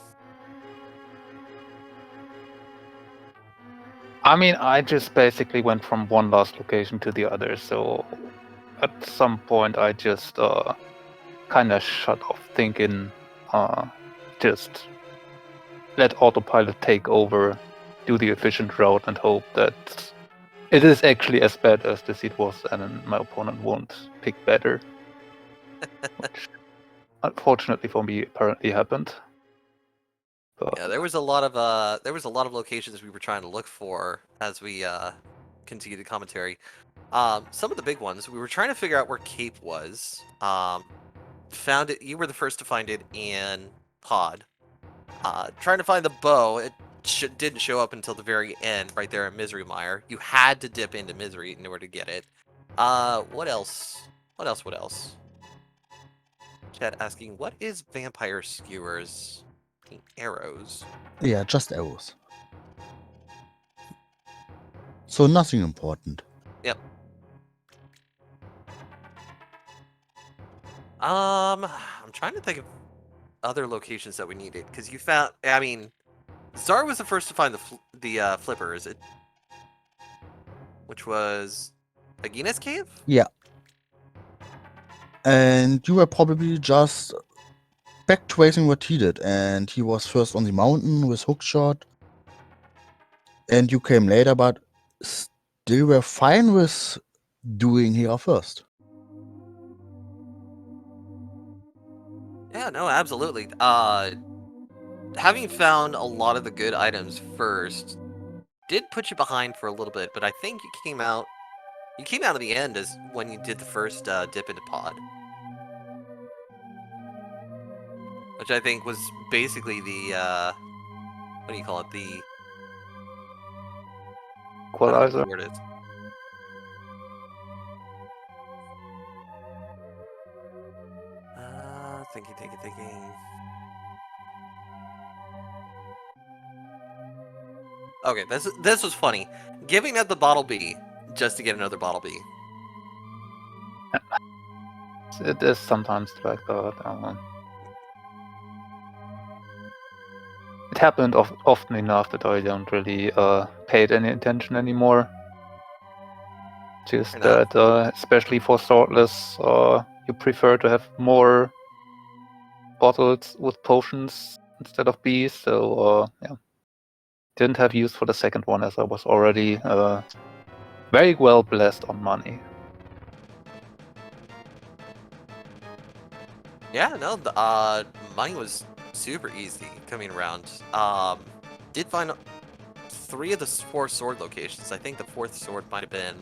I mean, I just basically went from one last location to the other, so at some point I just kind of shut off thinking, just let autopilot take over, do the efficient route, and hope that it is actually as bad as the seed was, and my opponent won't pick better. Which, unfortunately for me, apparently happened. But Yeah, there was a lot of locations we were trying to look for as we continued the commentary. Some of the big ones we were trying to figure out where Cape was. Found it. You were the first to find it in Pod. Trying to find the bow. didn't show up until the very end, right there in Misery Mire. You had to dip into Misery in order to get it. What else? What else? Chat asking, what is Vampire Skewers? Arrows. Yeah, just arrows. So nothing important. Yep. I'm trying to think of other locations that we needed, because you found. I mean, Zar was the first to find the flipper, is it? Which was Agina's cave? Yeah. And you were probably just back tracing what he did, and he was first on the mountain with hookshot, and you came later, but still were fine with doing here first. Yeah, no, absolutely. Having found a lot of the good items first did put you behind for a little bit, but I think you came out of the end as when you did the first dip into pod, which I think was basically the what do you call it? The I don't know what Equalizer. the word is. Thinking. Okay, this was funny. Giving up the bottle B just to get another bottle B. It is sometimes like that. It happened often enough that I don't really pay it any attention anymore. Just that, especially for swordless, you prefer to have more bottles with potions instead of bees, so yeah. Didn't have use for the second one as I was already very well blessed on money. Yeah, no, mine was super easy coming around. Did find 3 of the 4 sword locations. I think the 4th sword might have been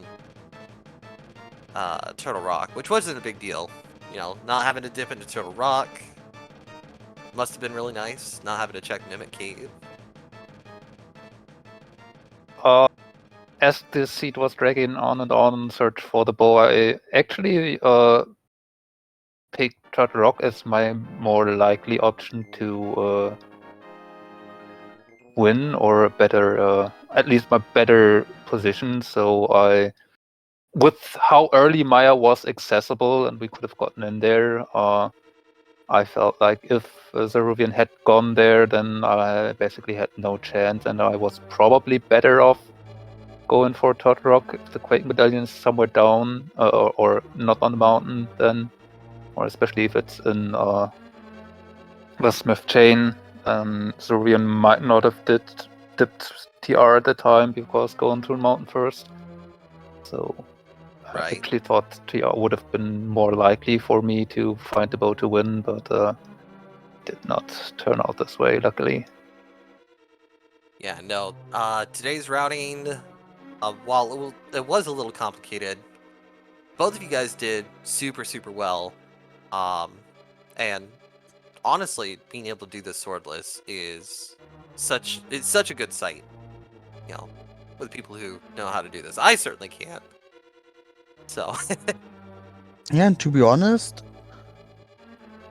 Turtle Rock, which wasn't a big deal. You know, not having to dip into Turtle Rock must have been really nice. Not having to check Mimic Cave. As the seed was dragging on and on in search for the bow, I actually picked Turtle Rock as my more likely option to win, or a better, at least my better position. So with how early Maya was accessible and we could have gotten in there, I felt like if Zaruvyen had gone there, then I basically had no chance, and I was probably better off going for Turtle Rock if the Quake Medallion is somewhere down or not on the mountain, then, or especially if it's in the Smith Chain. Zaruvyen might not have dipped TR at the time because going to the mountain first. So Right. I actually thought TR would have been more likely for me to find the bow to win, but did not turn out this way, luckily. Yeah, no. Today's routing, while it was a little complicated, both of you guys did super, super well. And honestly, being able to do this swordless is such a good sight. You know, with people who know how to do this. I certainly can't. So Yeah, and to be honest,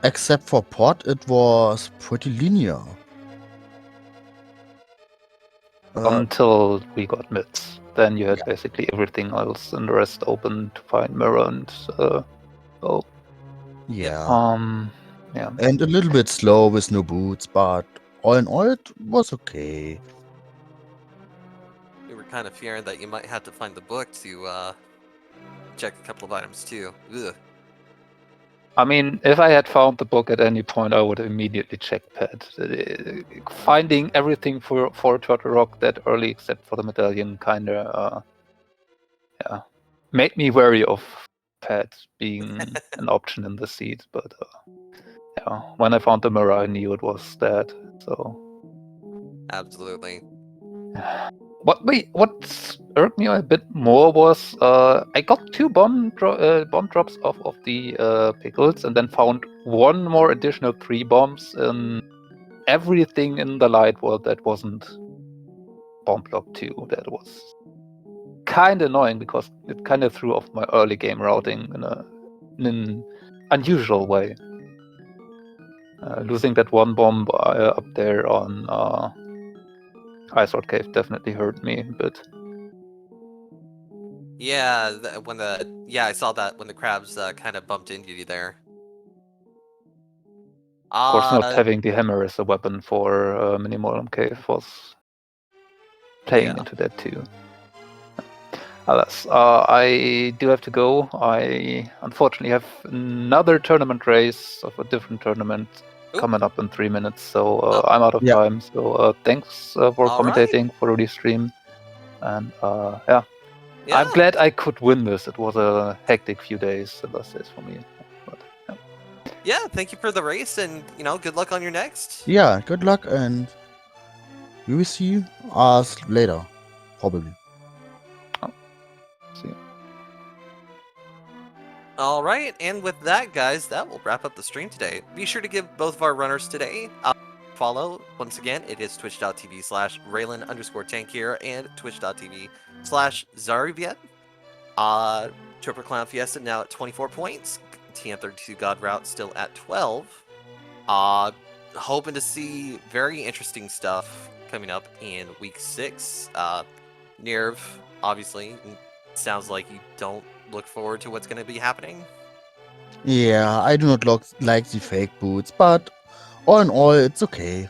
except for pot, it was pretty linear. Until we got mids. Then you had basically everything else and the rest open to find mirror and oh. Yeah. Yeah. And a little bit slow with no boots, but all in all, it was okay. we were kind of fearing that you might have to find the book to check a couple of items too. Ugh. I mean, if I had found the book at any point, I would immediately check pad. Finding everything for Turtle Rock that early, except for the medallion, kind of made me wary of pad being an option in the seed. But yeah, when I found the mirror, I knew it was that. So Absolutely. What irked me a bit more was I got 2 bomb drops off of the pickles, and then found 1 more additional 3 bombs in everything in the light world that wasn't bomb block too. That was kind of annoying because it kind of threw off my early game routing in an unusual way. Losing that one bomb up there on Ice Sword Cave definitely hurt me, but Yeah, I saw that when the crabs kind of bumped into you there. of course not having the hammer as a weapon for Minimolum Cave was playing into that too. Alas, I do have to go. I unfortunately have another tournament race of a different tournament coming up in 3 minutes, so I'm out of time. So thanks for commentating for the stream, and yeah, I'm glad I could win this. It was a hectic few days, the last days for me. But, yeah, thank you for the race, and good luck on your next. Yeah, good luck, and we will see us later, probably. See you. All right, and with that, guys, that will wrap up the stream today. Be sure to give both of our runners today a follow. Once again, it is twitch.tv/Ralen_Tankir and twitch.tv/Zaruvyen. Triple Clown Fiesta now at 24 points. TM32 God Route still at 12. Hoping to see very interesting stuff coming up in week 6. Nerv, obviously, sounds like you don't look forward to what's going to be happening. Yeah, I do not like the fake boots, but all in all, it's okay.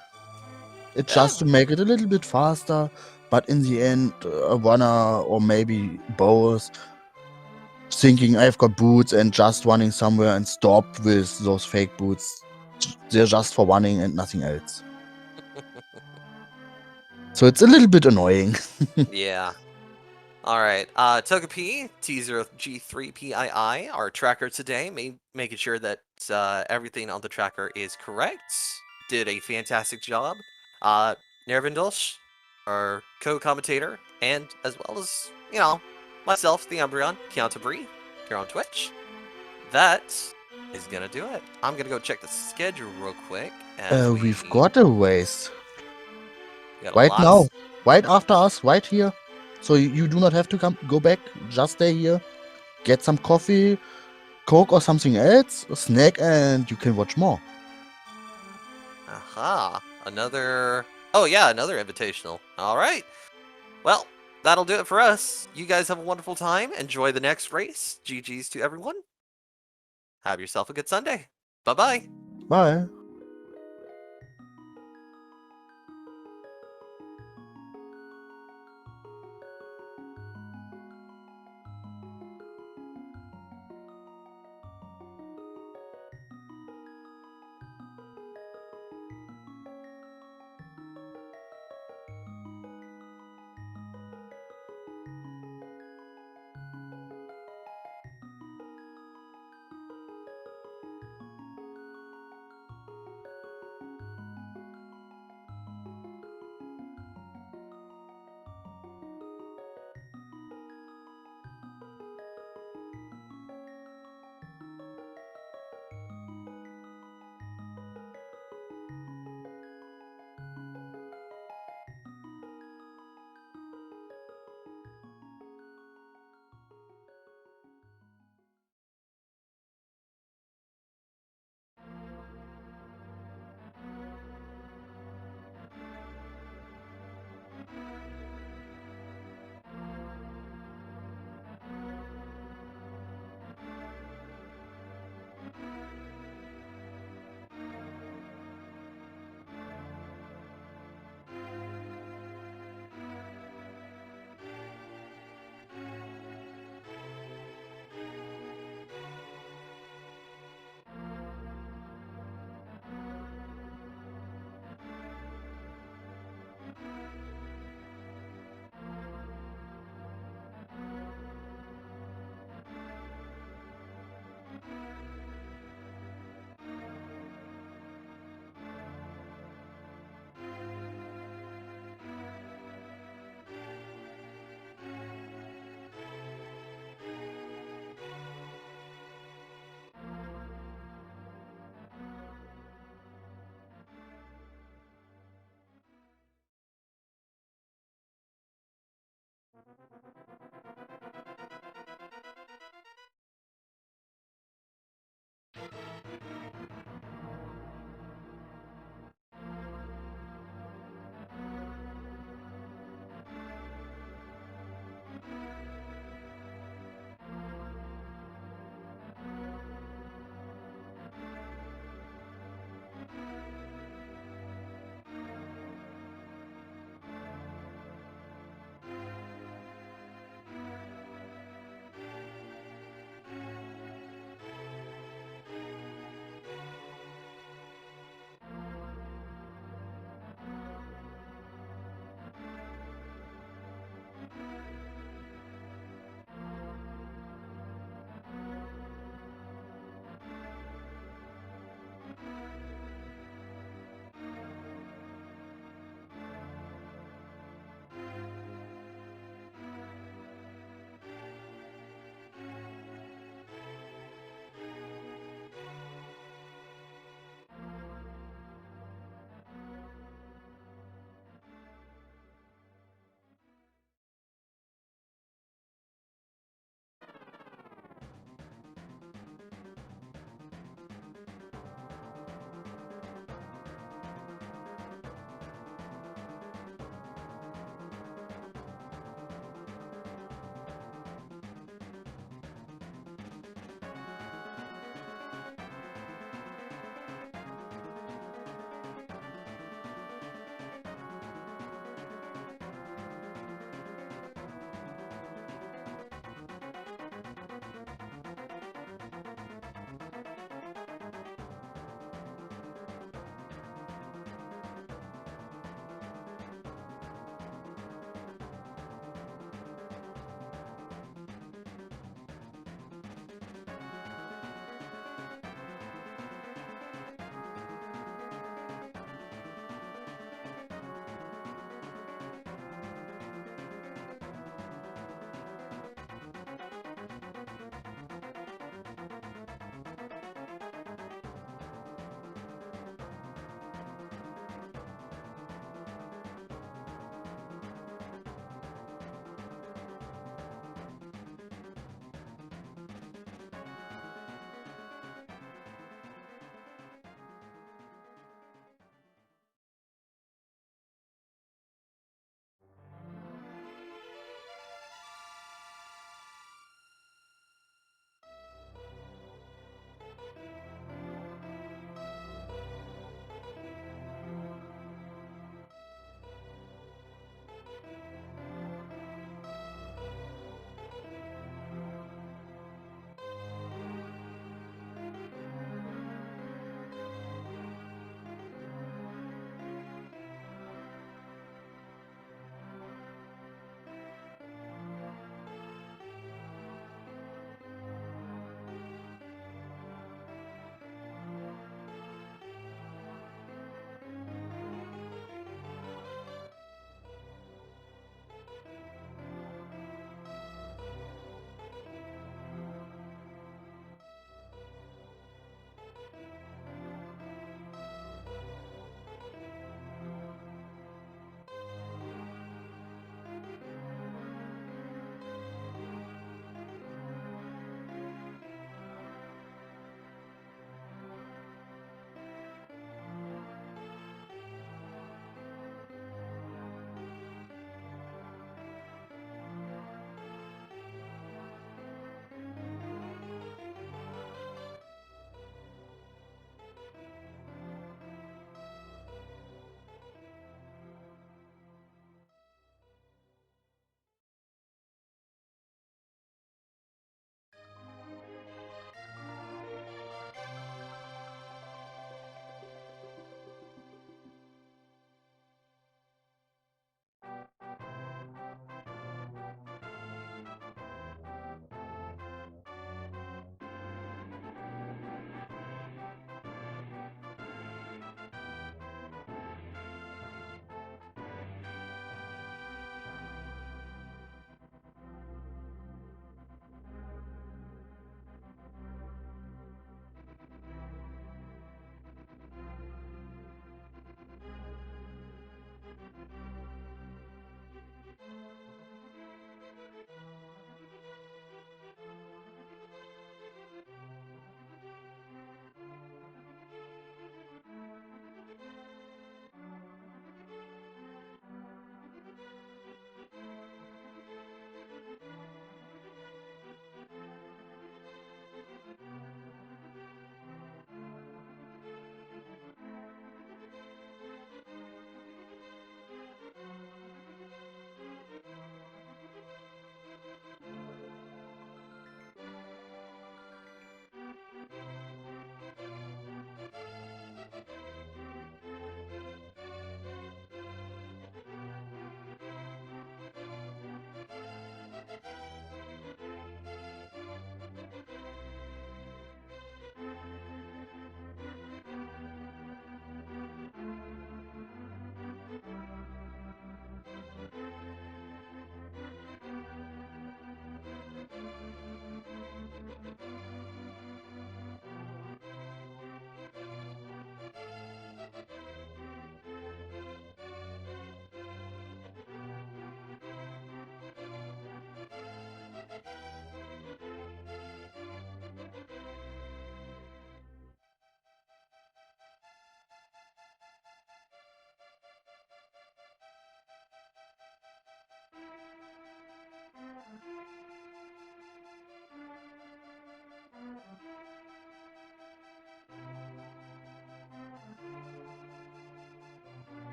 It's just to make it a little bit faster, but in the end, a runner or maybe both thinking I've got boots and just running somewhere and stop with those fake boots. They're just for running and nothing else. So it's a little bit annoying. Yeah. All right. Togepi, T0G3PII, our tracker today, making sure that everything on the tracker is correct. Did a fantastic job. Nervindulsh, our co-commentator, and as well as, myself, the Umbreon, Keontabri, here on Twitch. That is going to do it. I'm going to go check the schedule real quick. We've got a race. Right now. Right after us, right here. So you do not have to go back. Just stay here. Get some coffee, Coke or something else, a snack, and you can watch more. Aha. Another invitational. All right. Well, that'll do it for us. You guys have a wonderful time. Enjoy the next race. GG's to everyone. Have yourself a good Sunday. Bye-bye. Bye.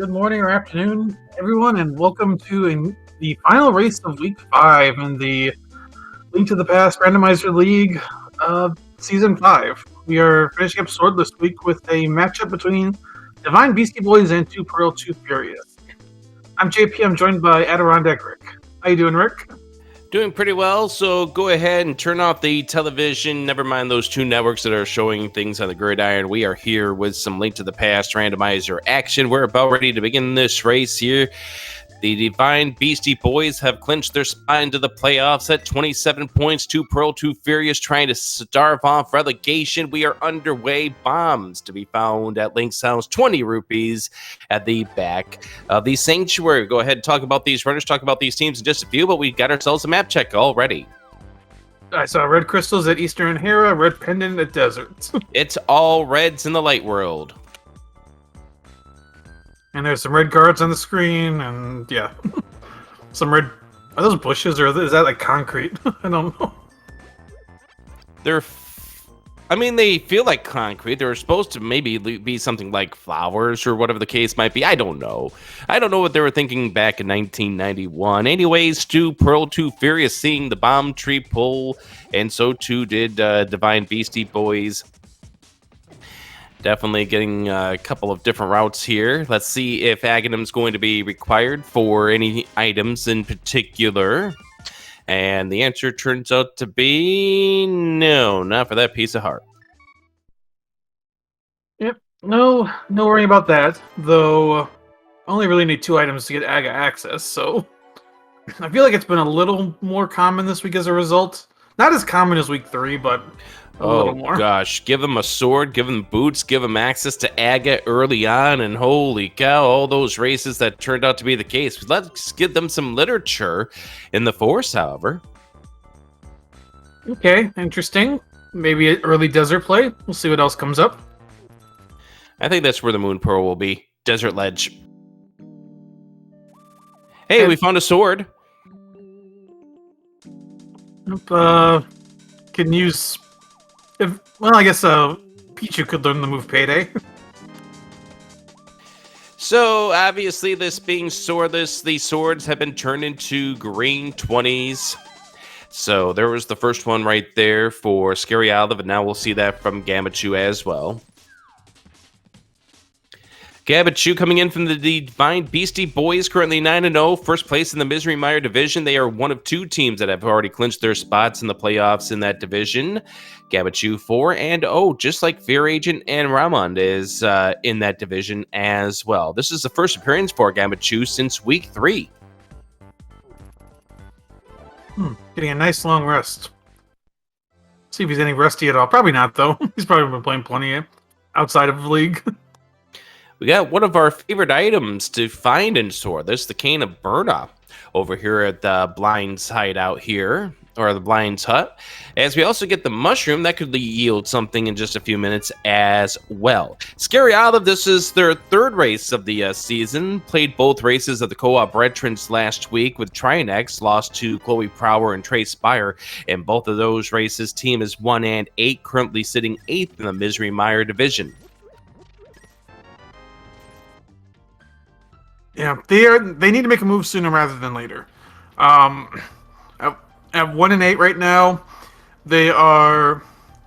Good morning or afternoon, everyone, and welcome to the final race of Week 5 in the Link to the Past Randomizer League Season 5. We are finishing up Sword this week with a matchup between Divine Beastie Boys and Two Pearl, Two Furious. I'm JP, I'm joined by Adirondack Rick. How you doing, Rick? Doing pretty well, so go ahead and turn off the television. Never mind those two networks that are showing things on the gridiron. We are here with some Link to the Past randomizer action. We're about ready to begin this race here. The Divine Beastie Boys have clinched their spot into the playoffs at 27 points. Two Pearl, Two Furious trying to starve off relegation. We are underway. Bombs to be found at Link's house. 20 rupees at the back of the sanctuary. Go ahead and talk about these runners, talk about these teams in just a few, but we got ourselves a map check already. I saw red crystals at Eastern Hera, red pendant at Desert. It's all reds in the light world. And there's some red cards on the screen, and yeah. Some red... Are those bushes, or is that like concrete? I don't know. They feel like concrete. They're supposed to maybe be something like flowers or whatever the case might be. I don't know. I don't know what they were thinking back in 1991. Anyways, Two Pearl, Two Furious seeing the bomb tree pull, and so too did Divine Beastie Boys. Definitely getting a couple of different routes here. Let's see if Aghanim's going to be required for any items in particular. And the answer turns out to be no, not for that piece of heart. Yep, no worry about that. Though, I only really need 2 items to get Aga access, so... I feel like it's been a little more common this week as a result. Not as common as week 3, but... Oh gosh, give them a sword, give them boots, give them access to Aga early on, and holy cow, all those races that turned out to be the case. Let's give them some literature in the Force, however. Okay, interesting. Maybe an early desert play. We'll see what else comes up. I think that's where the Moon Pearl will be. Desert Ledge. Hey, we found a sword. Can use... I guess Pichu could learn the move Payday. So, obviously, this being swordless, the swords have been turned into green 20s. So, there was the first one right there for Scary Olive, and now we'll see that from Gamachu as well. Gamachu coming in from the Divine Beastie Boys, currently 9-0, first place in the Misery Mire division. They are one of 2 teams that have already clinched their spots in the playoffs in that division. Gamachu 4-0, just like Fear Agent and Ramond is in that division as well. This is the first appearance for Gamachu since week 3. Getting a nice long rest. See if he's any rusty at all. Probably not, though. He's probably been playing plenty outside of the league. We got one of our favorite items to find in Sword. This is the Cane of Burna over here at the Blind's hideout here, or the Blind's hut. As we also get the mushroom, that could yield something in just a few minutes as well. Scary Olive, this is their 3rd race of the season. Played both races of the co-op entrance last week with Trinex, lost to Chloe Prower and Trey Spire. In both of those races, team is 1-8, currently sitting 8th in the Misery Mire division. Yeah, they need to make a move sooner rather than later. At 1-8 right now, they are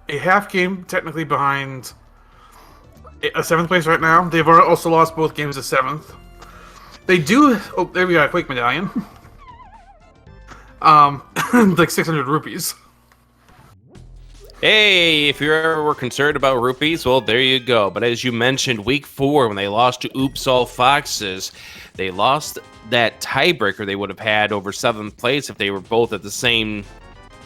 a half game technically behind a 7th place right now. They've also lost both games to 7th. They do... Oh, there we go, a Quake Medallion. Like 600 rupees. Hey, if you ever were concerned about rupees, well, there you go. But as you mentioned, week 4, when they lost to Oops All Foxes, they lost that tiebreaker they would have had over 7th place if they were both at the same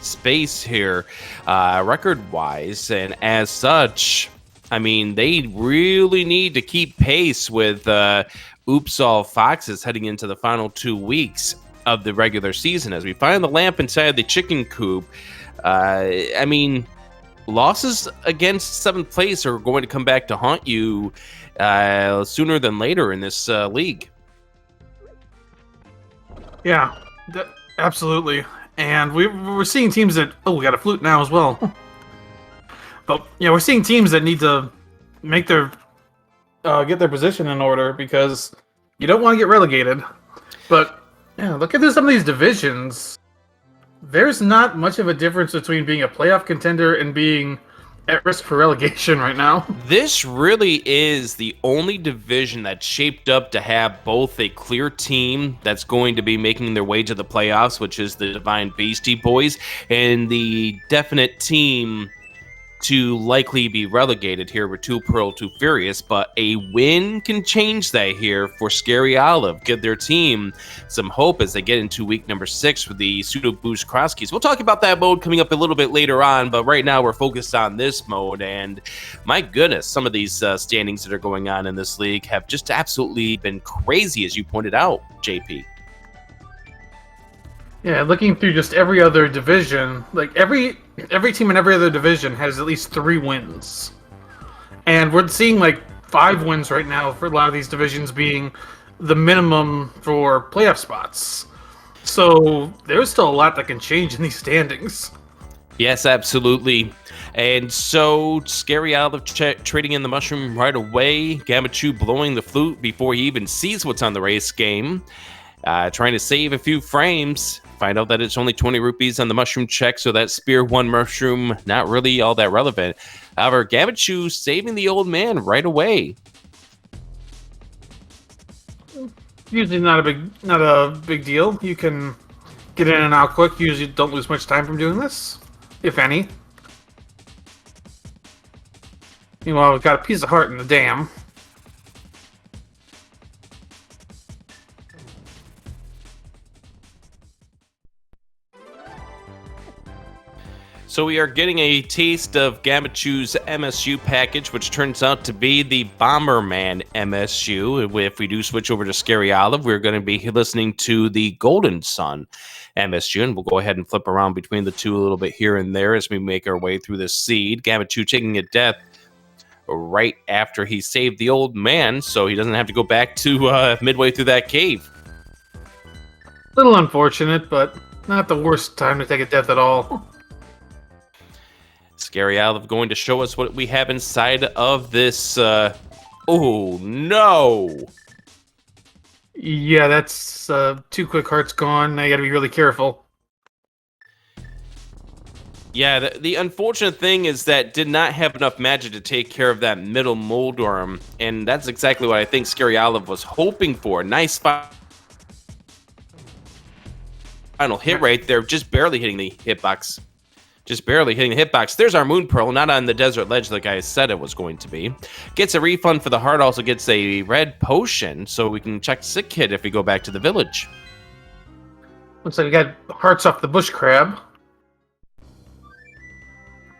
space here, record-wise. And as such, they really need to keep pace with Oops All Foxes heading into the final 2 weeks of the regular season. As we find the lamp inside the chicken coop, losses against 7th place are going to come back to haunt you sooner than later in this league. Yeah, absolutely. And we're seeing teams that... Oh, we got a flute now as well. But, yeah, we're seeing teams that need to make their... get their position in order, because You don't want to get relegated. But yeah, look at some of these divisions. There's not much of a difference between being a playoff contender and being at risk for relegation right now. This really is the only division that's shaped up to have both a clear team that's going to be making their way to the playoffs, which is the Divine Beastie Boys, and the definite team to likely be relegated here with Two Pearl, Two Furious, but a win can change that here for Scary Olive. Give their team some hope as they get into week number 6 with the Pseudo Boost Cross Keys. We'll talk about that mode coming up a little bit later on, but right now we're focused on this mode, and my goodness, some of these standings that are going on in this league have just absolutely been crazy, as you pointed out, JP. Yeah, looking through just every other division, like every team in every other division has at least 3 wins. And we're seeing like 5 wins right now for a lot of these divisions being the minimum for playoff spots. So there's still a lot that can change in these standings. Yes, absolutely. And so, Scary Olive trading in the mushroom right away. Gamachu blowing the flute before he even sees what's on the race game. Trying to save a few frames. Find out that it's only 20 rupees on the mushroom check, so that Spear 1 mushroom not really all that relevant. However, Gamachu saving the old man right away. Usually not a big deal. You can get in and out quick. Usually don't lose much time from doing this, if any. Meanwhile, we've got a piece of heart in the dam. So we are getting a taste of Gamachu's MSU package, which turns out to be the Bomberman MSU. If we do switch over to Scary Olive, we're going to be listening to the Golden Sun MSU, and we'll go ahead and flip around between the two a little bit here and there as we make our way through this seed. Gamachu taking a death right after he saved the old man, so he doesn't have to go back to midway through that cave. Little unfortunate, but not the worst time to take a death at all. Scary Olive going to show us what we have inside of this. Oh, no. Yeah, that's 2 quick hearts gone. Now you gotta be really careful. Yeah, the unfortunate thing is that did not have enough magic to take care of that middle Moldorm, and that's exactly what I think Scary Olive was hoping for. Nice final hit right there, just barely hitting the hitbox. Just barely hitting the hitbox. There's our Moon Pearl, not on the desert ledge like I said it was going to be. Gets a refund for the heart, also gets a red potion, so we can check Sick Kid if we go back to the village. Looks like we got hearts off the bush crab.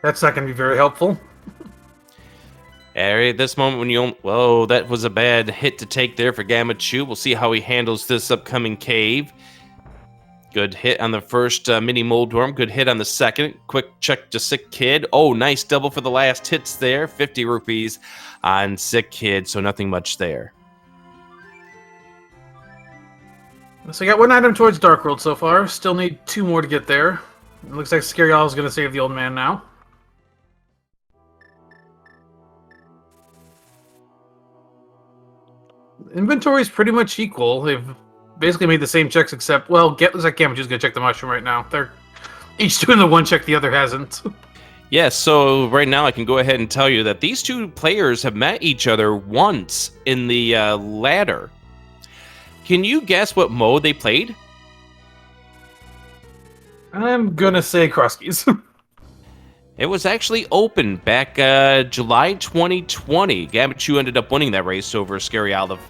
That's not going to be very helpful. At this moment when you... Whoa, that was a bad hit to take there for Gamachu. We'll see how he handles this upcoming cave. Good hit on the first mini Moldorm. Good hit on the second. Quick check to Sick Kid. Oh, nice double for the last hits there. 50 rupees on Sick Kid, so nothing much there. So we got 1 item towards Dark World so far. Still need 2 more to get there. It looks like Scary Owl is going to save the old man now. Inventory is pretty much equal. They've basically made the same checks except, well, looks like Gamachu's going to check the mushroom right now. They're each doing the 1 check the other hasn't. Yeah, so right now I can go ahead and tell you that these 2 players have met each other once in the ladder. Can you guess what mode they played? I'm going to say cross keys. It was actually open back July 2020. Gamachu ended up winning that race over Scary Olive.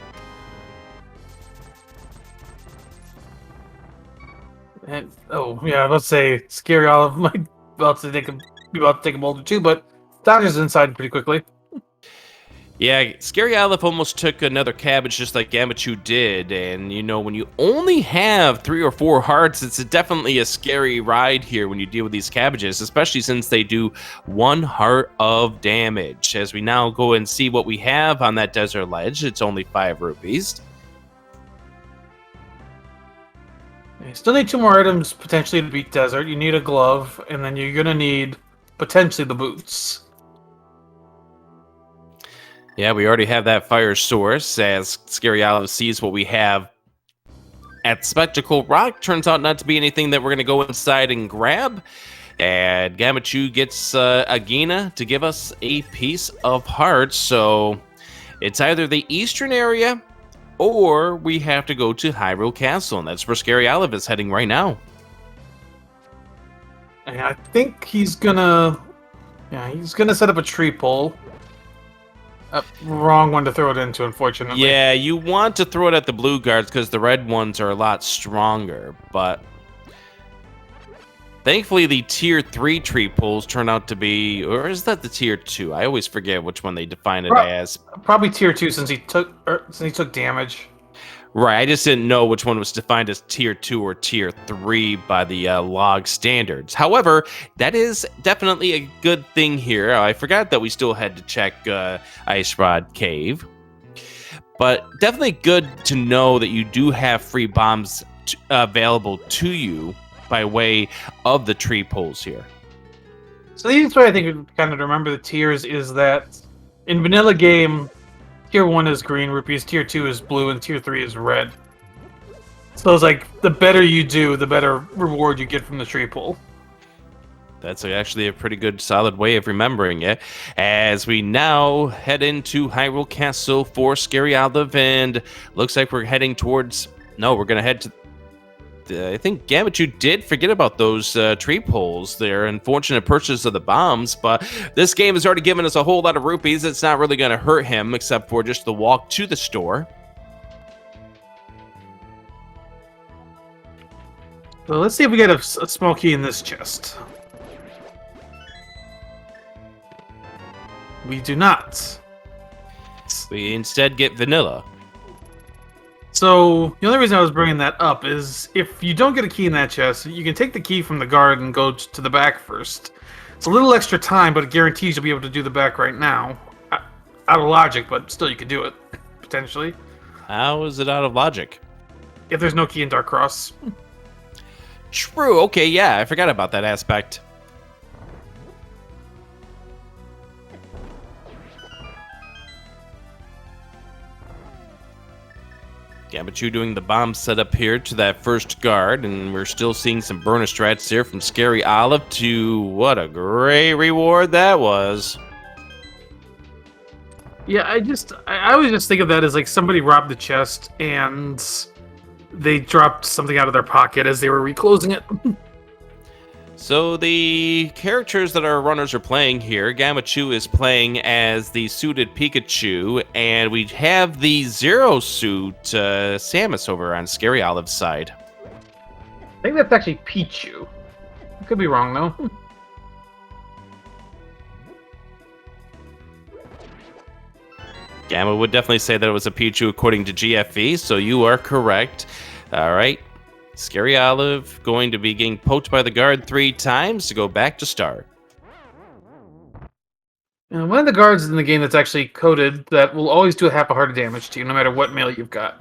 And, oh, yeah, let's say Scary Olive might be about to take a boulder too, but Dodger's inside pretty quickly. Yeah, Scary Olive almost took another cabbage just like Gamachu did, and you know, when you only have 3 or 4 hearts, it's definitely a scary ride here when you deal with these cabbages, especially since they do 1 heart of damage. As we now go and see what we have on that desert ledge, it's only 5 rupees. You still need 2 more items potentially to beat Desert. You need a glove, and then you're going to need potentially the boots. Yeah, we already have that fire source as Scary Olive sees what we have at Spectacle Rock. Turns out not to be anything that we're going to go inside and grab. And Gamachu gets Agina to give us a piece of heart. So it's either the eastern area or we have to go to Hyrule Castle. And that's where Scary Olive is heading right now. I think he's gonna... Yeah, he's gonna set up a tree pole. Wrong one to throw it into, unfortunately. Yeah, you want to throw it at the blue guards because the red ones are a lot stronger, but thankfully the tier 3 tree poles turn out to be, or is that the tier 2? I always forget which one they define it as. Probably tier 2 since he took damage. Right, I just didn't know which one was defined as tier 2 or tier 3 by the log standards. However, that is definitely a good thing here. I forgot that we still had to check Ice Rod Cave. But definitely good to know that you do have free bombs available to you by way of the tree poles here. So the easiest way I think kind of to remember the tiers is that in vanilla game, tier 1 is green rupees, tier 2 is blue, and tier 3 is red. So it's like, the better you do, the better reward you get from the tree pool. That's actually a pretty good, solid way of remembering it. As we now head into Hyrule Castle for Scary Olive, and looks like we're heading towards... No, we're going to head to... I think Gamachu did forget about those tree poles. Their unfortunate purchase of the bombs, but this game has already given us a whole lot of rupees. It's not really going to hurt him, except for just the walk to the store. So let's see if we get a small key in this chest. We do not. We instead get vanilla. So, the only reason I was bringing that up is if you don't get a key in that chest, you can take the key from the guard and go to the back first. It's a little extra time, but it guarantees you'll be able to do the back right now. Out of logic, but still you could do it, potentially. How is it out of logic? If there's no key in Dark Cross. True, okay, yeah, I forgot about that aspect. Gamachu doing the bomb setup here to that first guard, and we're still seeing some burner strats here from Scary Olive to what a great reward that was. Yeah, I always just think of that as like somebody robbed the chest and they dropped something out of their pocket as they were reclosing it. So the characters that our runners are playing here, Gamachu is playing as the suited Pikachu, and we have the Zero suit Samus over on Scary Olive's side. I think that's actually Pichu. I could be wrong though. Gamma would definitely say that it was a Pichu according to GFE, so you are correct. All right. Scary Olive going to be getting poked by the guard 3 times to go back to start. And one of the guards in the game that's actually coded that will always do half a heart of damage to you, no matter what mail you've got.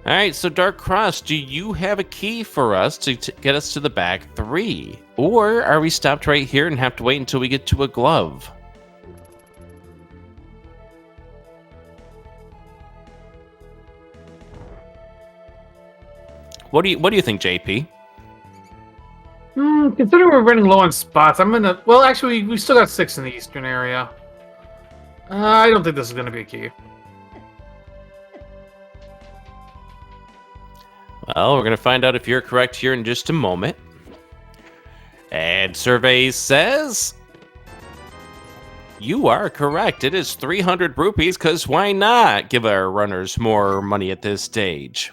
All right, so Dark Cross, do you have a key for us to get us to the back 3? Or are we stopped right here and have to wait until we get to a glove? What do you think, JP? Considering we're running low on spots, I'm gonna... Well, actually, we still got 6 in the eastern area. I don't think this is gonna be a key. Well, we're going to find out if you're correct here in just a moment. And survey says... You are correct. It is 300 rupees, because why not give our runners more money at this stage?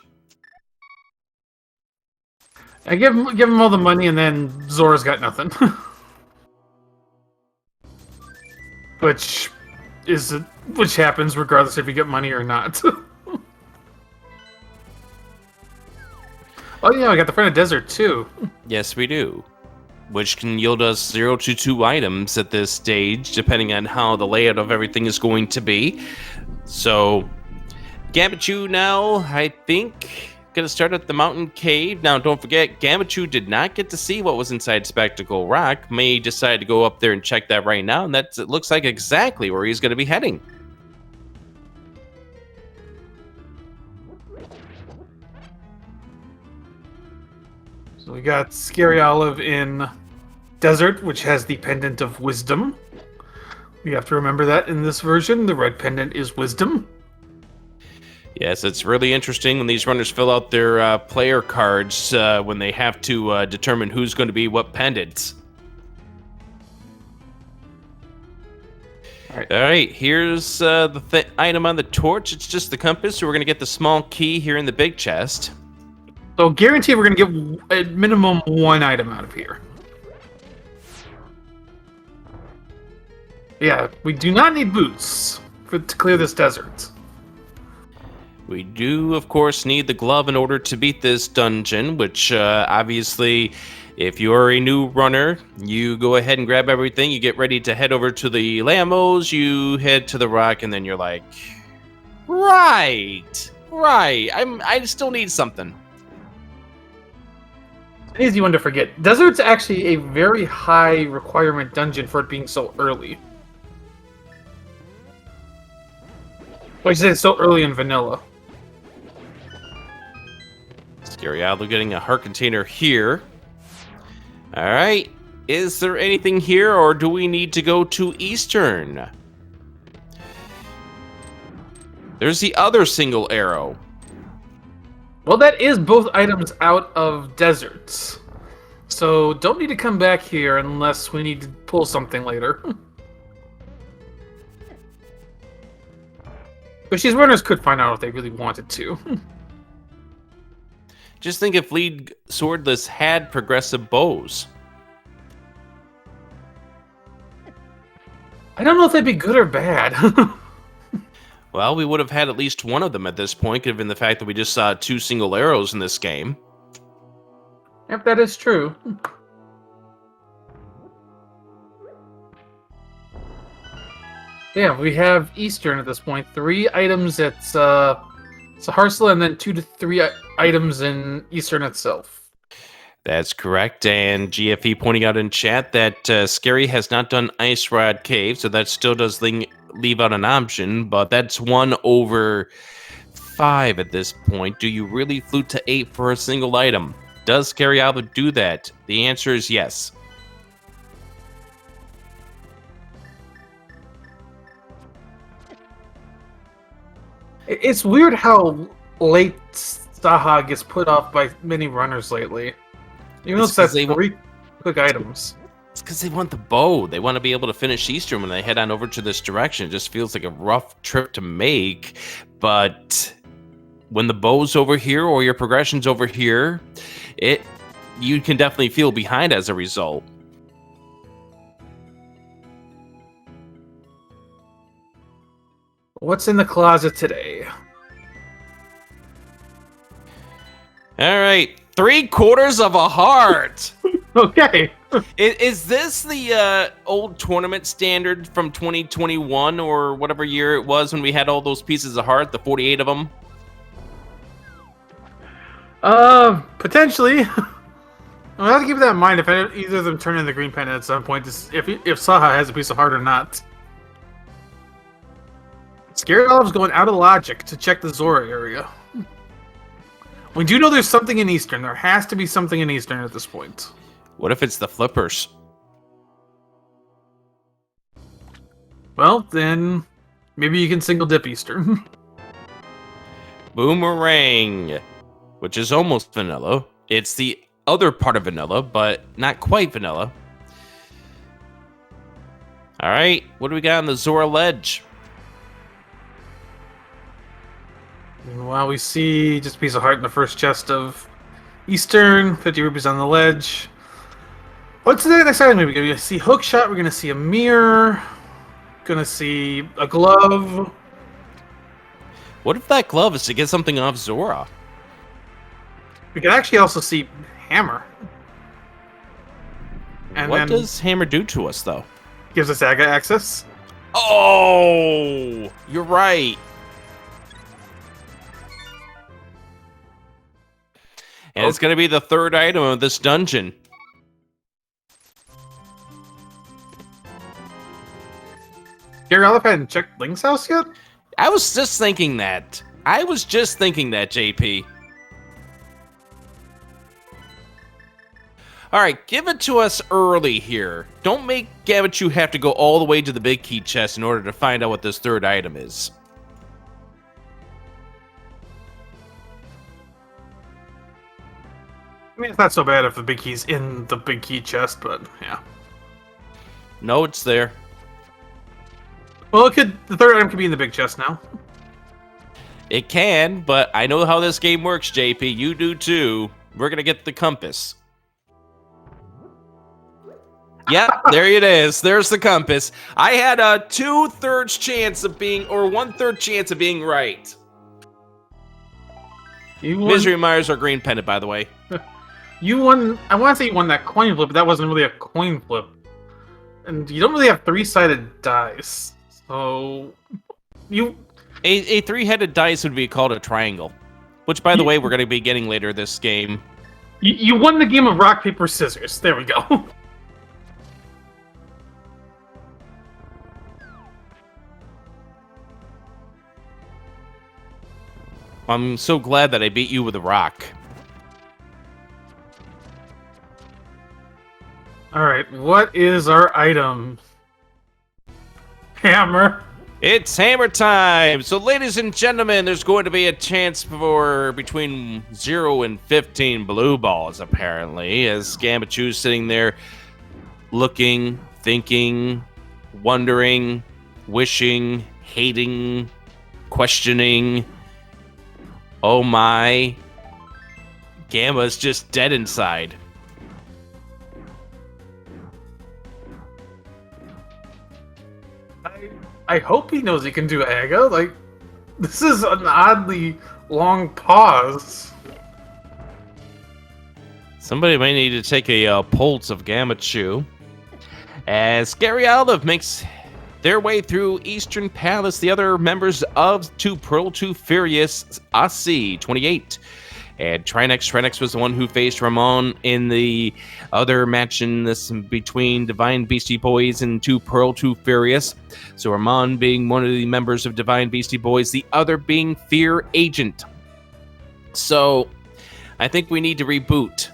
I give him all the money, and then Zora's got nothing. Which happens regardless if you get money or not. Oh yeah, we got the Friend of Desert too. Yes, we do. Which can yield us 0 to 2 items at this stage, depending on how the layout of everything is going to be. So, Gamachu now, I think, Gonna start at the mountain cave. Now, don't forget, Gamachu did not get to see what was inside Spectacle Rock. May decide to go up there and check that right now, and it looks like exactly where he's gonna be heading. So we got Scary Olive in Desert, which has the Pendant of Wisdom. We have to remember that in this version, the red pendant is Wisdom. Yes, it's really interesting when these runners fill out their player cards when they have to determine who's going to be what pendants. All right, here's the item on the torch. It's just the compass, so we're going to get the small key here in the big chest. So guarantee we're going to get at minimum one item out of here. Yeah, we do not need boots to clear this desert. We do, of course, need the glove in order to beat this dungeon, which obviously, if you're a new runner, you go ahead and grab everything, you get ready to head over to the Lambos, you head to the rock, and then you're like, right, I still need something. An easy one to forget. Desert's actually a very high requirement dungeon for it being so early. Like I said, so early in vanilla. Scary Olive getting a heart container here. All right. Is there anything here, or do we need to go to Eastern? There's the other single arrow. Well, that is both items out of deserts. So don't need to come back here unless we need to pull something later. But these runners could find out if they really wanted to. Just think if Lead Swordless had progressive bows. I don't know if they'd be good or bad. Well, we would have had at least one of them at this point, given the fact that we just saw 2 single arrows in this game. Yep, that is true. Yeah, we have Eastern at this point. 3 items at Saharsla, and then 2 to 3 items in Eastern itself. That's correct, and GFE pointing out in chat that Scary has not done Ice Rod Cave, so that still does leave out an option, but that's 1 over 5 at this point. Do you really flute to 8 for a single item? Does Scary Olive do that? The answer is yes. It's weird how late Saha gets put off by many runners lately. Even though that's 3 quick items. It's because they want the bow. They want to be able to finish Eastern when they head on over to this direction. It just feels like a rough trip to make. But when the bow's over here or your progression's over here, you can definitely feel behind as a result. What's in the closet today? All right, 3/4 of a heart. Okay. Is this the old tournament standard from 2021 or whatever year it was when we had all those pieces of heart, the 48 of them? Potentially. I'll have to keep that in mind if either of them turn in the green pen at some point, if Saha has a piece of heart or not. Scary Olive's going out of logic to check the Zora area. We do know there's something in Eastern. There has to be something in Eastern at this point. What if it's the flippers? Well, then maybe you can single dip Eastern. Boomerang, which is almost vanilla. It's the other part of vanilla, but not quite vanilla. All right, what do we got on the Zora ledge? Well, we see just a piece of heart in the first chest of Eastern, 50 rupees on the ledge. What's the next item? We're going to see hook shot, we're going to see a mirror, going to see a glove. What if that glove is to get something off Zora? We can actually also see hammer. And what then does hammer do to us, though? gives us Aga access. Oh, you're right. And it's going to be the third item of this dungeon. Gary Olive hadn't checked Link's house yet? I was just thinking that. JP. All right, give it to us early here. Don't make Gamachu have to go all the way to the big key chest in order to find out what this third item is. I mean, it's not so bad if the big key's in the big key chest, but yeah. No, it's there. Well, the third item could be in the big chest now. It can, but I know how this game works, JP. You do too. We're going to get the compass. Yep, there it is. There's the compass. I had a 2/3 chance of being, or 1/3 chance of being right. Misery Myers are green pendant, by the way. You won. I want to say you won that coin flip, but that wasn't really a coin flip. And you don't really have 3-sided dice. So. A 3-headed dice would be called a triangle. Which, by the way, we're going to be getting later this game. You won the game of rock, paper, scissors. There we go. I'm so glad that I beat you with a rock. Alright, what is our item? Hammer. It's hammer time! So, ladies and gentlemen, there's going to be a chance for between 0 and 15 blue balls, apparently, as Gamachu's sitting there looking, thinking, wondering, wishing, hating, questioning. Oh my. Gamma's just dead inside. I hope he knows he can do Aga. Like, this is an oddly long pause. Somebody may need to take a pulse of Gamachu. As Gary Olive makes their way through Eastern Palace, the other members of Two Pearl, Two Furious, Asi 28. And Trinex was the one who faced Ramon in the other match in this between Divine Beastie Boys and Two Pearl, Two Furious. So Ramon being one of the members of Divine Beastie Boys, the other being Fear Agent. So I think we need to reboot.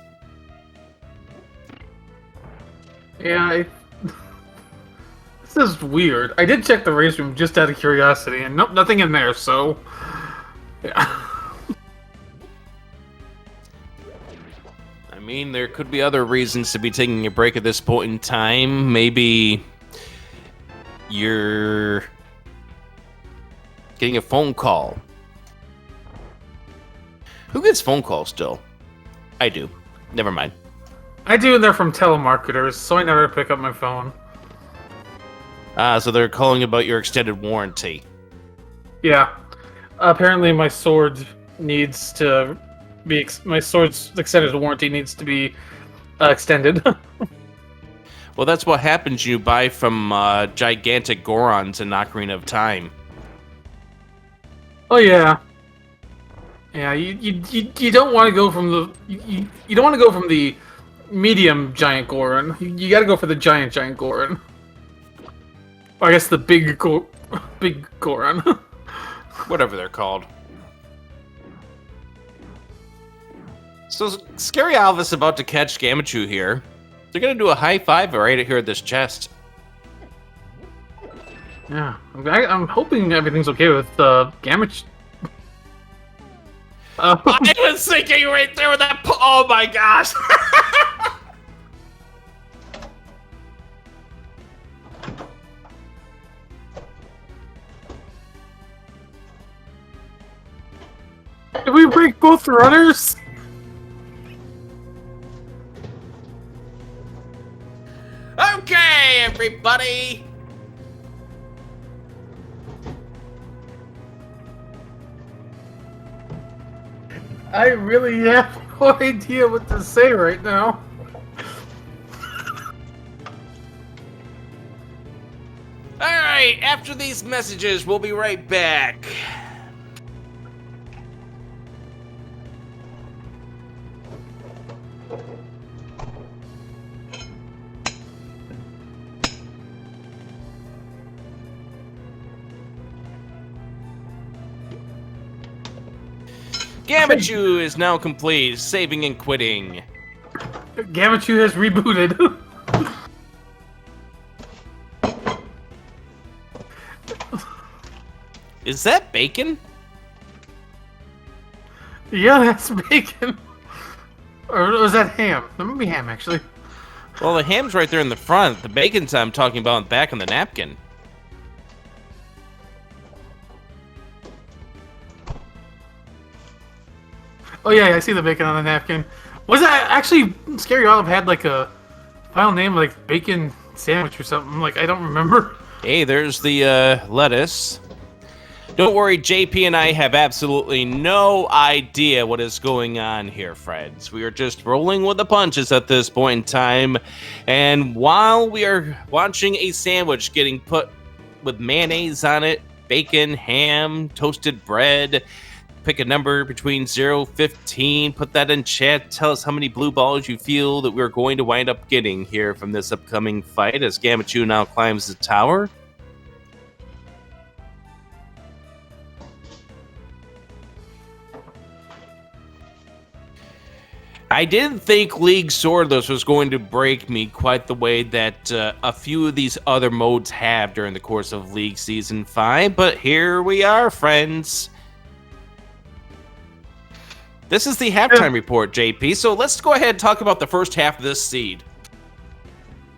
Yeah, this is weird. I did check the race room just out of curiosity, and nope, nothing in there, so. Yeah. I mean, there could be other reasons to be taking a break at this point in time. Maybe you're getting a phone call. Who gets phone calls still? I do. Never mind. I do, and they're from telemarketers, so I never pick up my phone. So they're calling about your extended warranty. Yeah. Apparently my sword needs to be... my sword's extended warranty needs to be extended. Well, that's what happens. You buy from gigantic Gorons in Ocarina of Time. Oh, yeah. Yeah, you don't want to go from the... You don't want to go from the medium giant Goron. You got to go for the giant Goron. Or I guess the big Goron. Whatever they're called. So Scary Alvis about to catch Gamachu here. They're gonna do a high five right here at this chest. Yeah, I'm hoping everything's okay with Gamachu. I was thinking right there with that. Oh my gosh! Did we break both runners? Okay, everybody! I really have no idea what to say right now. Alright, after these messages, we'll be right back. Gamachu is now complete, saving and quitting. Gamachu has rebooted. Is that bacon? Yeah, that's bacon. Or was that ham? That might be ham, actually. Well, the ham's right there in the front. The bacon's I'm talking about in the back on the napkin. Oh yeah, I see the bacon on the napkin. Was that actually Scary Olive had like a file name like bacon sandwich or something? Like I don't remember. Hey, there's the lettuce. Don't worry, JP and I have absolutely no idea what is going on here, friends. We are just rolling with the punches at this point in time. And while we are watching a sandwich getting put with mayonnaise on it, bacon, ham, toasted bread, pick a number between 0 15, put that in chat, tell us how many blue balls you feel that we're going to wind up getting here from this upcoming fight as Gamachu now climbs the tower. I didn't think League Swordless was going to break me quite the way that a few of these other modes have during the course of League Season 5, but here we are, friends. This is the halftime report, JP, so let's go ahead and talk about the first half of this seed.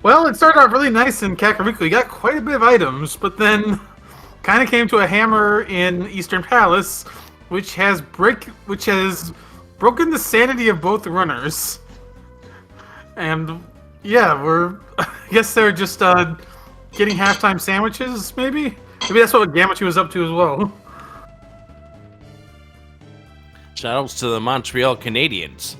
Well, it started out really nice in Kakariko. You got quite a bit of items, but then kind of came to a hammer in Eastern Palace, which has broken the sanity of both runners. And yeah, I guess they're just getting halftime sandwiches, maybe? Maybe that's what Gamachu was up to as well. Shoutouts to the Montreal Canadiens.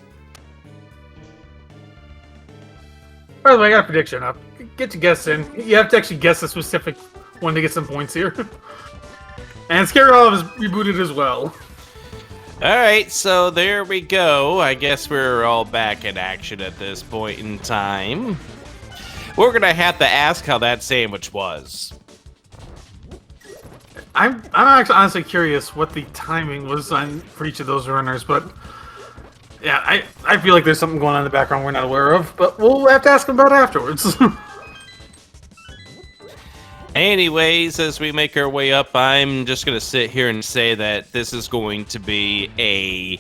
By the way, I got a prediction up. Get your guess in. You have to actually guess a specific one to get some points here. And Scary Olive is rebooted as well. Alright, so there we go. I guess we're all back in action at this point in time. We're gonna have to ask how that sandwich was. I'm actually honestly curious what the timing was for each of those runners, but yeah, I feel like there's something going on in the background we're not aware of, but we'll have to ask them about it afterwards. Anyways, as we make our way up, I'm just going to sit here and say that this is going to be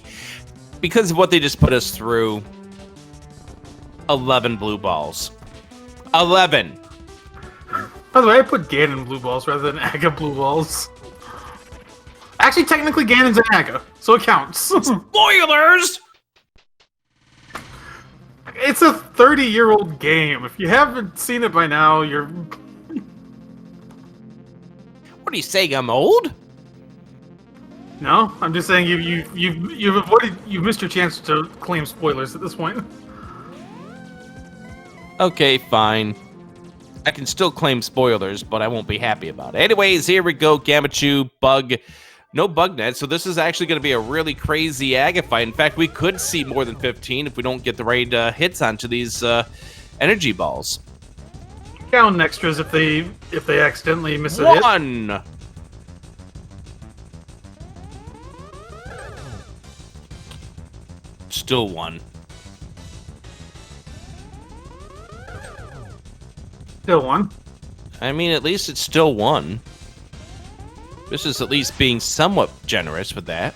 because of what they just put us through, 11 blue balls. 11! By the way, I put Ganon blue balls rather than Aga blue balls. Actually, technically Ganon's an Aga, so it counts. Spoilers! It's a 30-year-old game. If you haven't seen it by now, you're... What are you saying, I'm old? No, I'm just saying you've missed your chance to claim spoilers at this point. Okay, fine. I can still claim spoilers, but I won't be happy about it. Anyways, here we go. Gamachu, Bug. No bug net, so this is actually going to be a really crazy Aga fight. In fact, we could see more than 15 if we don't get the right hits onto these energy balls. Count extras if they accidentally miss a hit. 1! Still 1. Still 1. I mean, at least it's still 1. This is at least being somewhat generous with that.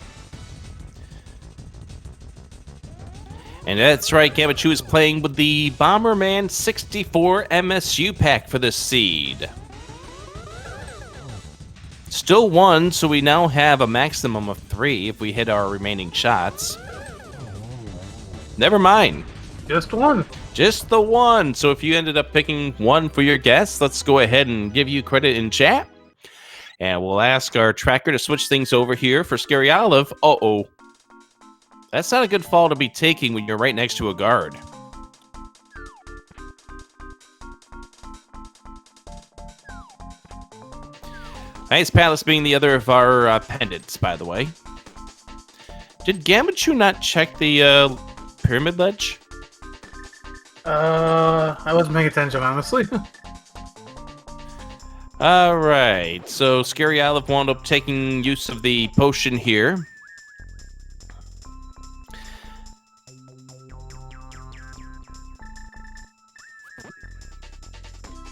And that's right, Gamachu is playing with the Bomberman 64 MSU pack for this seed. Still 1, so we now have a maximum of 3 if we hit our remaining shots. Never mind. Just 1. Just the 1. So if you ended up picking 1 for your guess, let's go ahead and give you credit in chat. And we'll ask our tracker to switch things over here for Scary Olive. Uh-oh. That's not a good fall to be taking when you're right next to a guard. Nice Palace being the other of our pendants, by the way. Did Gamachu not check the pyramid ledge? I wasn't paying attention, honestly. Alright, so Scary Olive wound up taking use of the potion here.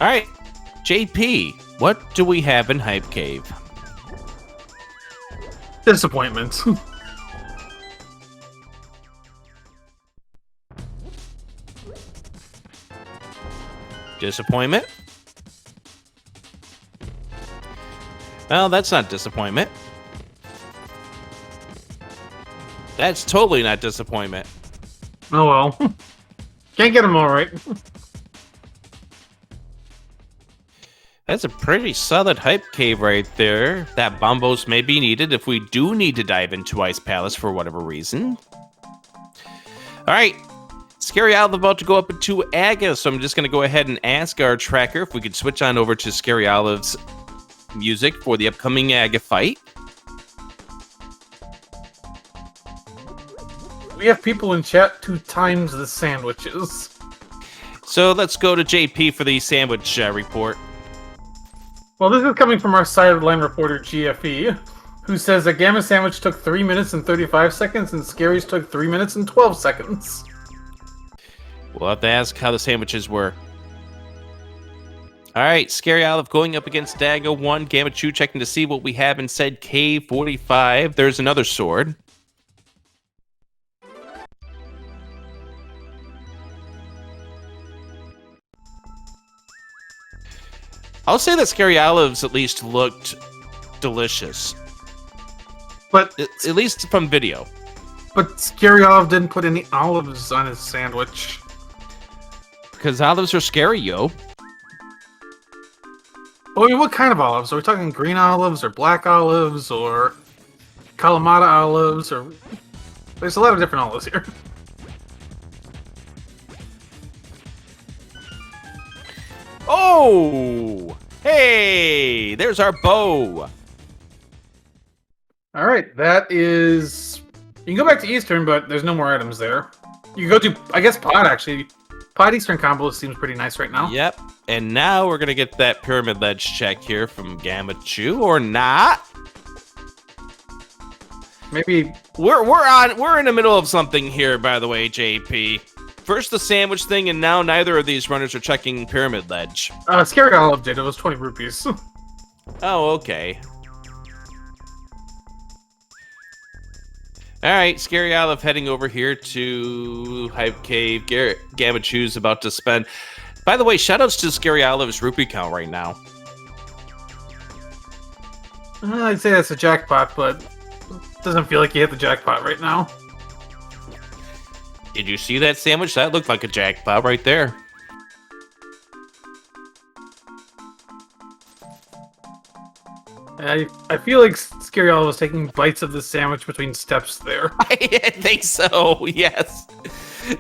All right, JP, what do we have in Hype Cave? Disappointment. Disappointment? Well, that's not disappointment. That's totally not disappointment. Oh well. Can't get them all right. That's a pretty solid Hype Cave right there. That bombos may be needed if we do need to dive into Ice Palace for whatever reason. All right. Scary Olive about to go up into Aga, so I'm just going to go ahead and ask our tracker if we could switch on over to Scary Olive's music for the upcoming Aga fight. We have people in chat 2 times the sandwiches. So let's go to JP for the sandwich report. Well, this is coming from our side of the line reporter GFE, who says that Gamma Sandwich took 3 minutes and 35 seconds and Scary's took 3 minutes and 12 seconds. We'll have to ask how the sandwiches were. All right, Scary Olive going up against Daga 1. Gamma Chew checking to see what we have in said K45. There's another sword. I'll say that Scary Olives at least looked delicious. But At least from video. But Scary Olive didn't put any olives on his sandwich. Because olives are scary, yo. Oh, I mean, what kind of olives? Are we talking green olives or black olives or Kalamata olives? Or there's a lot of different olives here. Oh! Hey! There's our bow! Alright, that is... You can go back to Eastern, but there's no more items there. You can go to, I guess, Pod, actually. Pod Eastern combo seems pretty nice right now. Yep. And now we're going to get that Pyramid Ledge check here from Gamma Chew, or not. Maybe... We're in the middle of something here, by the way, JP. First the sandwich thing, and now neither of these runners are checking Pyramid Ledge. Scary Olive did. It was 20 rupees. Oh, okay. All right, Scary Olive heading over here to Hype Cave. Gamma Chew's about to spend. By the way, shoutouts to Scary Olive's rupee count right now. I'd say that's a jackpot, but it doesn't feel like you hit the jackpot right now. Did you see that sandwich? That looked like a jackpot right there. I feel like Scary Olive was taking bites of the sandwich between steps there. I think so, yes.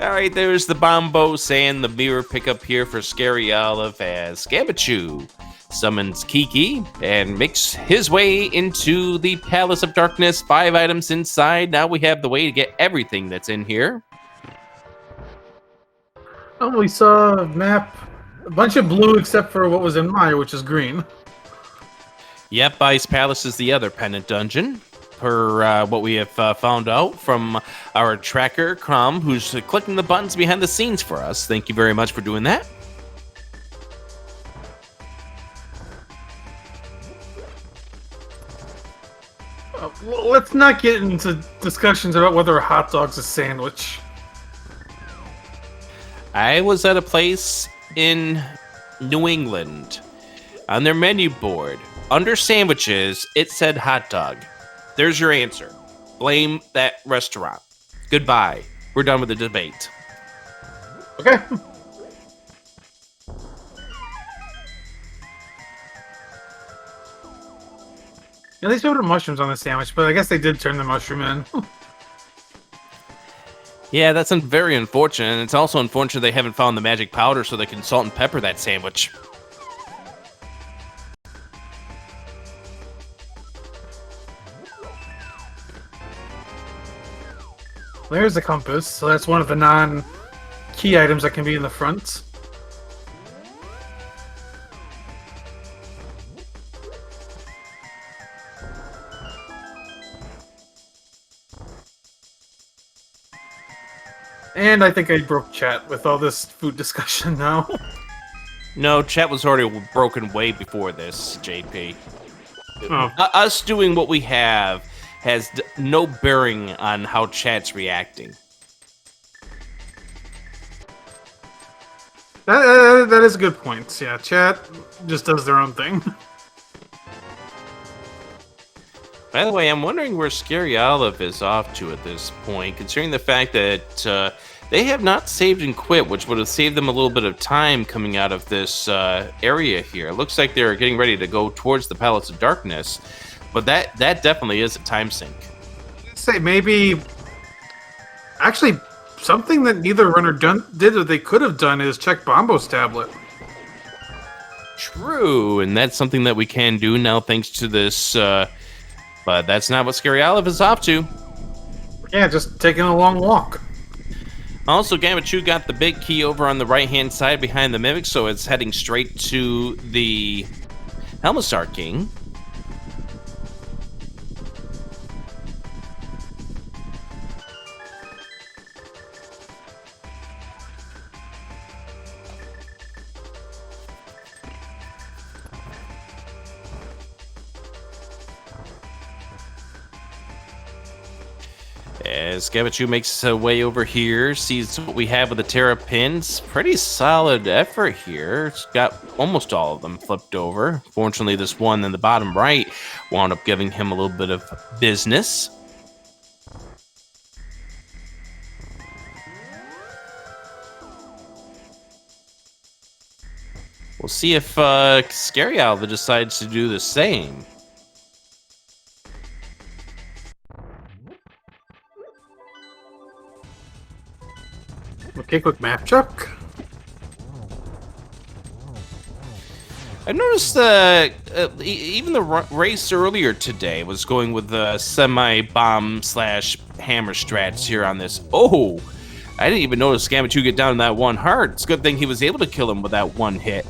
All right, there's the Bombos and the mirror pickup here for Scary Olive as Gamma Chew summons Kiki and makes his way into the Palace of Darkness. 5 items inside. Now we have the way to get everything that's in here. Oh, we saw a map, a bunch of blue except for what was in Maya, which is green. Yep, Ice Palace is the other pendant dungeon, per what we have found out from our tracker, Crom, who's clicking the buttons behind the scenes for us. Thank you very much for doing that. Let's not get into discussions about whether a hot dog's a sandwich. I was at a place in New England. On their menu board, under sandwiches, it said hot dog. There's your answer. Blame that restaurant. Goodbye. We're done with the debate. Okay. At least they put mushrooms on the sandwich, but I guess they did turn the mushroom in. Yeah, that's very unfortunate, and it's also unfortunate they haven't found the magic powder so they can salt and pepper that sandwich. There's the compass, so that's one of the non-key items that can be in the front. And I think I broke chat with all this food discussion now. No, chat was already broken way before this, JP. Oh. Us doing what we have has no bearing on how chat's reacting. That is a good point. Yeah, chat just does their own thing. By the way, I'm wondering where Scary Olive is off to at this point, considering the fact that they have not saved and quit, which would have saved them a little bit of time coming out of this area here. It looks like they're getting ready to go towards the Palace of Darkness, but that definitely is a time sink. Say maybe... Actually, something that neither runner did or they could have done is check Bombo's tablet. True, and that's something that we can do now thanks to this, but that's not what Scary Olive is off to. Yeah, just taking a long walk. Also, Gamachu got the big key over on the right-hand side behind the Mimic, so it's heading straight to the Helmistar King. As Gamachu makes his way over here, sees what we have with the Terrapins. Pretty solid effort here. It's got almost all of them flipped over. Fortunately, this one in the bottom right wound up giving him a little bit of business. We'll see if Scary Olive decides to do the same. Okay, quick map check. I noticed even the race earlier today was going with the semi-bomb / hammer strats here on this. Oh, I didn't even notice Gamachu get down to that one heart. It's a good thing he was able to kill him with that one hit.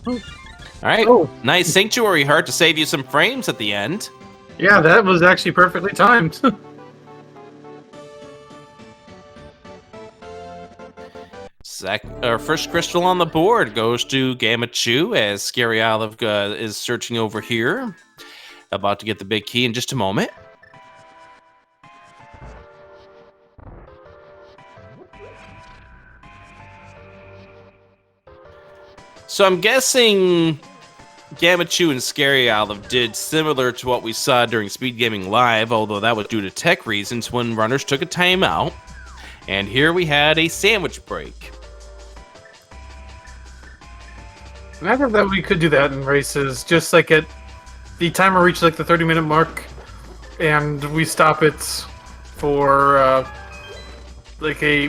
Oh. All right, Oh. Nice Sanctuary heart to save you some frames at the end. Yeah, that was actually perfectly timed. Our first crystal on the board goes to Gamachu as Scary Olive is searching over here. About to get the big key in just a moment. So I'm guessing Gamachu and Scary Olive did similar to what we saw during SpeedGaming Live, although that was due to tech reasons when runners took a timeout. And here we had a sandwich break. Imagine that we could do that in races, just like at the timer reaches like the 30-minute mark, and we stop it for like a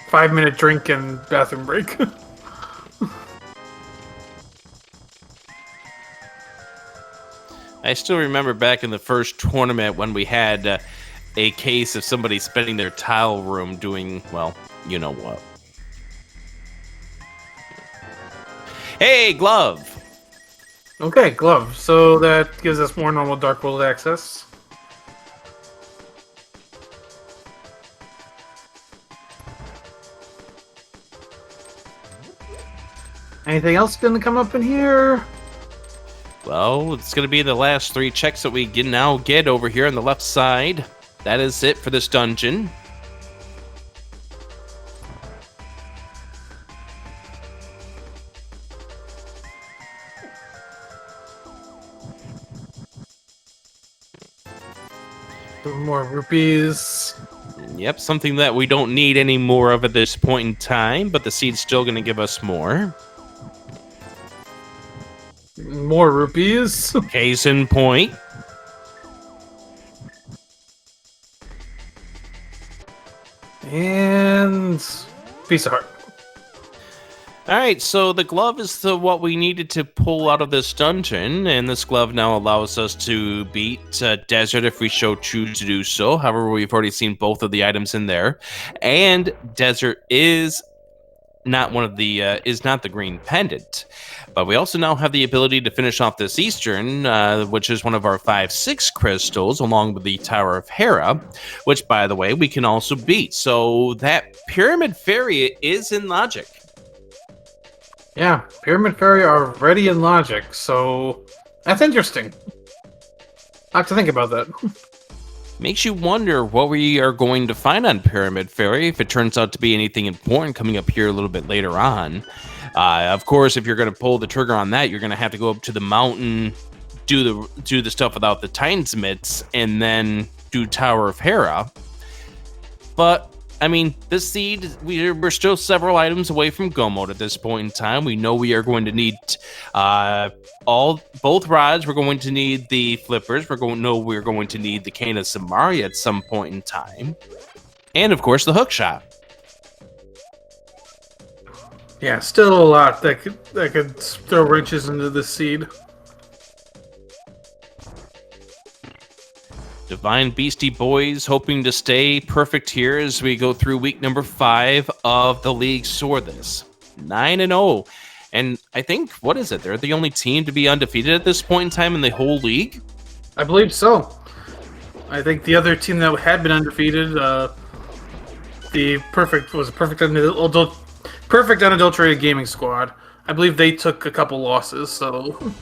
5-minute drink and bathroom break. I still remember back in the first tournament when we had a case of somebody spending their tile room doing, well, you know what. Hey, glove! Okay, glove. So that gives us more normal Dark World access. Anything else going to come up in here? Well, it's going to be the last 3 checks that we can now get over here on the left side. That is it for this dungeon. More rupees. Yep, something that we don't need any more of at this point in time, but the seed's still going to give us more. More rupees. Case in point. And piece of heart. All right, so the glove is what we needed to pull out of this dungeon, and this glove now allows us to beat Desert if we choose to do so. However, we've already seen both of the items in there, and Desert is not one of the is not the green pendant. But we also now have the ability to finish off this Eastern, which is one of our 5-6 crystals, along with the Tower of Hera, which, by the way, we can also beat. So that Pyramid Fairy is in Logic. Yeah, Pyramid Fairy are ready in Logic, so that's interesting. I have to think about that. Makes you wonder what we are going to find on Pyramid Fairy if it turns out to be anything important coming up here a little bit later on. Of course, if you're going to pull the trigger on that, you're going to have to go up to the mountain, do the stuff without the Titan's mitts, and then do Tower of Hera. But I mean, this seed, we're still several items away from go mode at this point in time. We know we are going to need both rods. We're going to need the flippers. We're going to need the Cane of Samaria at some point in time, and of course the hook shot. Yeah, still a lot that could throw wrenches into this seed. Divine Beastie Boys hoping to stay perfect here as we go through week number 5 of the league Swordless. 9-0. And I think, what is it? They're the only team to be undefeated at this point in time in the whole league? I believe so. I think the other team that had been undefeated, the perfect unadulterated gaming squad. I believe they took a couple losses, so...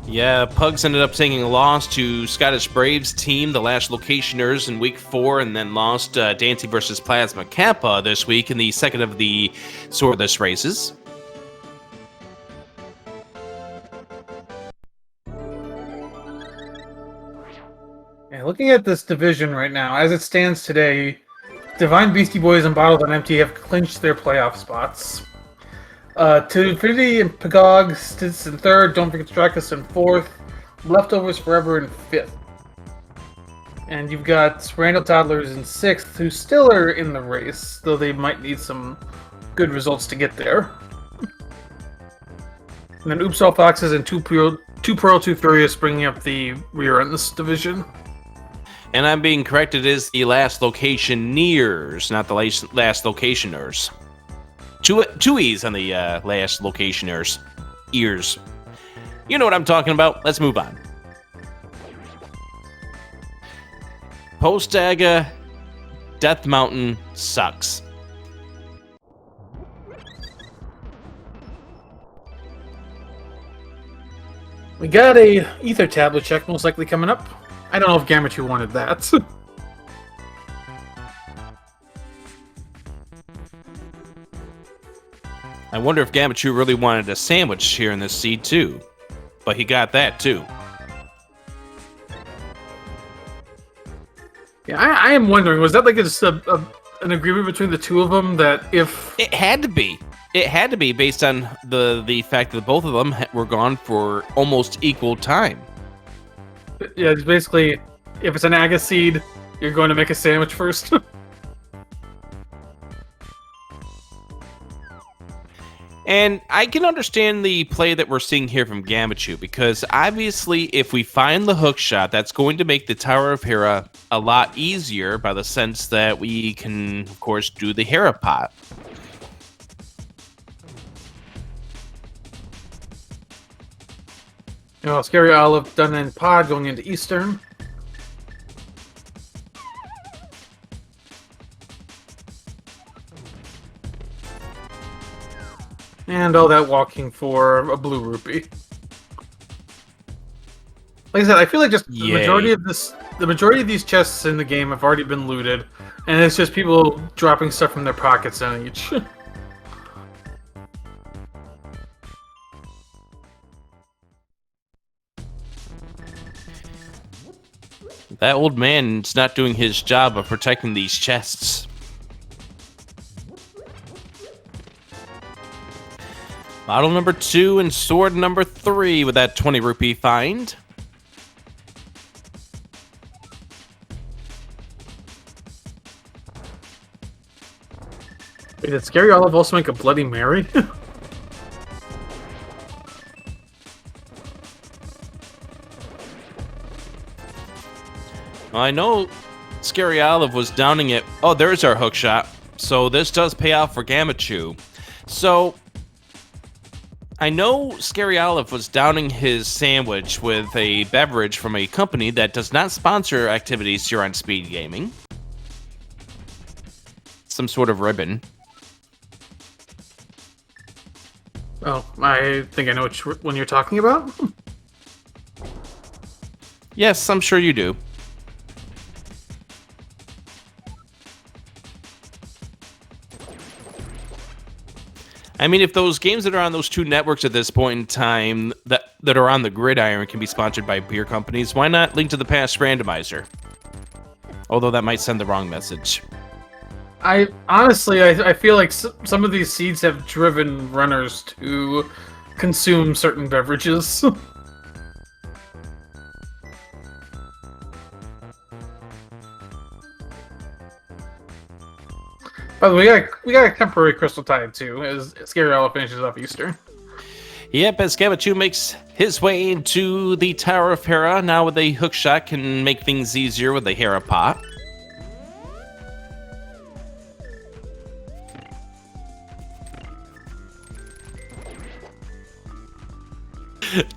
Yeah, Pugs ended up taking a loss to Scottish Braves team, the last locationers in week 4, and then lost Dante versus Plasma Kappa this week in the second of the Swordless races. Yeah, looking at this division right now, as it stands today, Divine Beastie Boys and Bottled on Empty have clinched their playoff spots. To Infinity and Pagog sits in 3rd, Don't Forget to Track Us in 4th, Leftovers Forever in 5th. And you've got Randall Toddlers in 6th, who still are in the race, though they might need some good results to get there. And then Oops All Foxes and 2 Pearl 2 Furious bringing up the rear in this division. And I'm being corrected, it is the last locationeers, not the last locationers. Two E's on the last locationers. Ears. You know what I'm talking about. Let's move on. Postaga Death Mountain sucks. We got a Ether tablet check most likely coming up. I don't know if Gamma 2 wanted that. I wonder if Gamachu really wanted a sandwich here in this seed too. But he got that too. Yeah, I am wondering, was that like just an agreement between the two of them that if... It had to be. It had to be based on the fact that both of them were gone for almost equal time. Yeah, it's basically, if it's an Aga seed, you're going to make a sandwich first. And I can understand the play that we're seeing here from Gamachu, because obviously if we find the hook shot, that's going to make the Tower of Hera a lot easier by the sense that we can, of course, do the Hera pot. You know, Scary Olive done in pod going into Eastern. And all that walking for a blue rupee. Like I said, I feel like just the majority of these chests in the game have already been looted, and it's just people dropping stuff from their pockets in each. That old man's not doing his job of protecting these chests. Bottle number 2 and sword number 3 with that 20 rupee find. Wait, did Scary Olive also make a Bloody Mary? I know Scary Olive was downing it. Oh, there's our hook shot. So this does pay off for Gamachu. So I know Scary Olive was downing his sandwich with a beverage from a company that does not sponsor activities here on Speed Gaming. Some sort of ribbon. Oh, I think I know which one you're talking about. Yes, I'm sure you do. I mean, if those games that are on those two networks at this point in time that are on the gridiron can be sponsored by beer companies, why not Link to the Past Randomizer? Although that might send the wrong message. I honestly feel like some of these seeds have driven runners to consume certain beverages. By the way, we got a temporary Crystal Tide too, as Scary Olive finishes off Easter. Yep, as Gamachu makes his way into the Tower of Hera, now with a hook shot can make things easier with the Hera pot.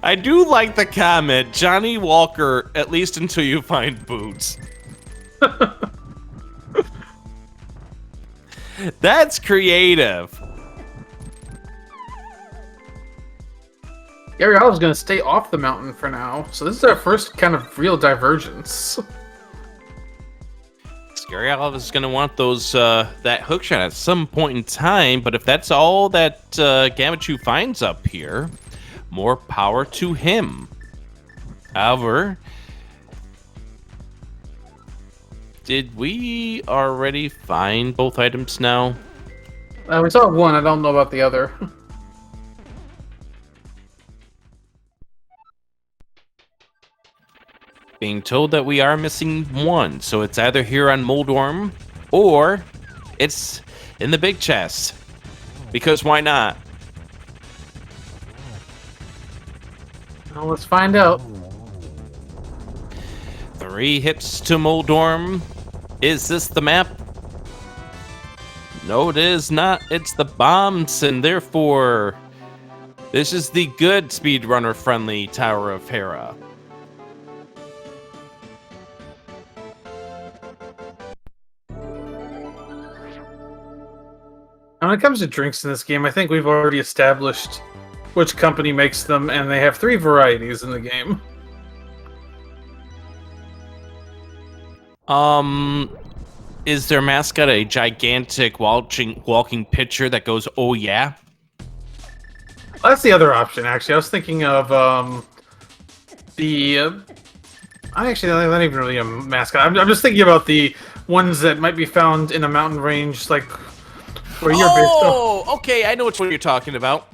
I do like the comment, Johnny Walker, at least until you find boots. That's creative. Scary Olive's gonna stay off the mountain for now, so this is our first kind of real divergence. Scary Olive is going to want those that hook shot at some point in time, but if that's all that Gamachu finds up here, more power to him. However, did we already find both items now? We saw one, I don't know about the other. Being told that we are missing one, so it's either here on Moldorm or it's in the big chest. Because why not? Well, let's find out. 3 hips to Moldorm. Is this the map? No, it is not. It's the bombs, and therefore, this is the good speedrunner-friendly Tower of Hera. When it comes to drinks in this game, I think we've already established which company makes them, and they have 3 varieties in the game. Is their mascot a gigantic walking pitcher that goes, oh yeah? Well, that's the other option, actually. I was thinking of, actually, not even really a mascot. I'm just thinking about the ones that might be found in a mountain range, like, where you're based off. Oh, okay, I know which one you're talking about.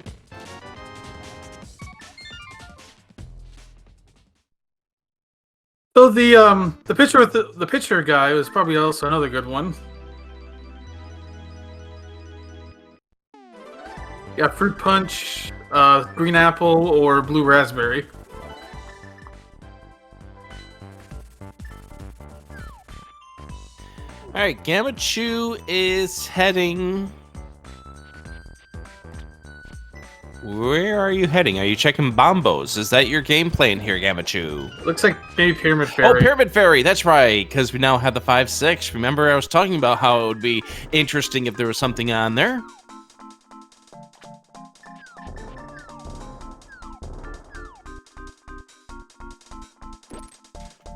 So the pitcher with the pitcher guy was probably also another good one. Yeah, fruit punch, green apple, or blue raspberry. All right, Gamachu is heading. Where are you heading? Are you checking Bombos? Is that your game plan here, Gamachu? Looks like maybe Pyramid Fairy. Oh, Pyramid Fairy, that's right, because we now have the 5-6. Remember, I was talking about how it would be interesting if there was something on there?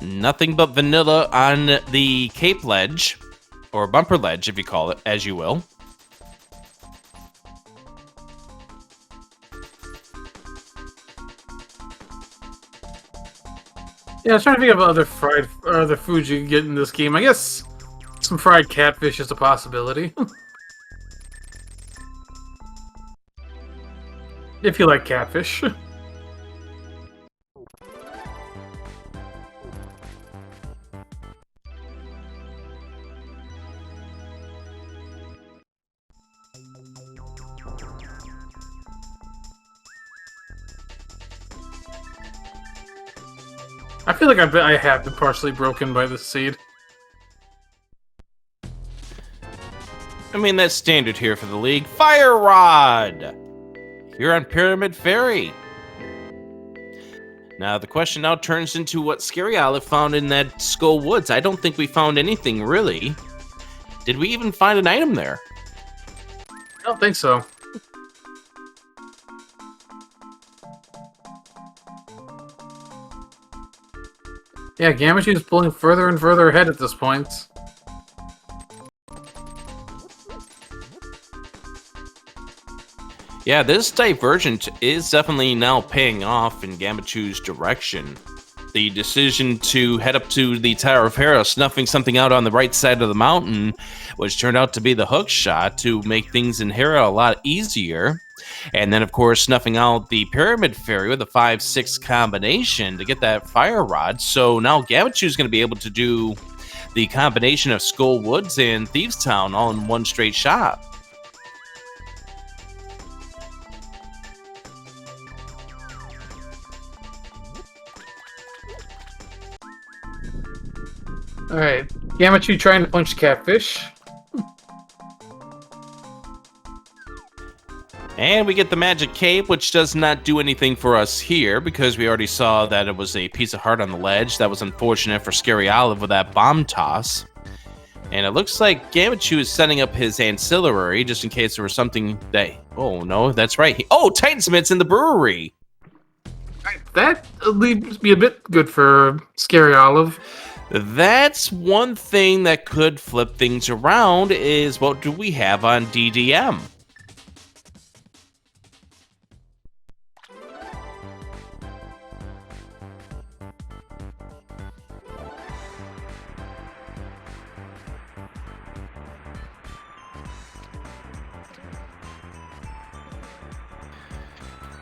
Nothing but vanilla on the Cape Ledge, or Bumper Ledge, if you call it, as you will. Yeah, I was trying to think of other foods you can get in this game. I guess some fried catfish is a possibility. If you like catfish. I feel like I have been partially broken by this seed. I mean, that's standard here for the league. Fire Rod! Here on Pyramid Ferry. Now, the question now turns into what Scary Olive found in that Skull Woods. I don't think we found anything, really. Did we even find an item there? I don't think so. Yeah, Gamachu is pulling further and further ahead at this point. Yeah, this divergent is definitely now paying off in Gamachu's direction. The decision to head up to the Tower of Hera, snuffing something out on the right side of the mountain, which turned out to be the hook shot to make things in Hera a lot easier. And then, of course, snuffing out the Pyramid Ferry with a 5-6 combination to get that Fire Rod. So now Gamachu's going to be able to do the combination of Skull Woods and Thieves Town all in one straight shot. Alright, Gamachu trying to punch Catfish. And we get the Magic Cape, which does not do anything for us here, because we already saw that it was a piece of heart on the ledge. That was unfortunate for Scary Olive with that bomb toss. And it looks like Gamachu is setting up his ancillary, just in case there was something that... Oh, no, that's right. Oh, Titans in the brewery! That leaves me a bit good for Scary Olive. That's one thing that could flip things around, is what do we have on DDM?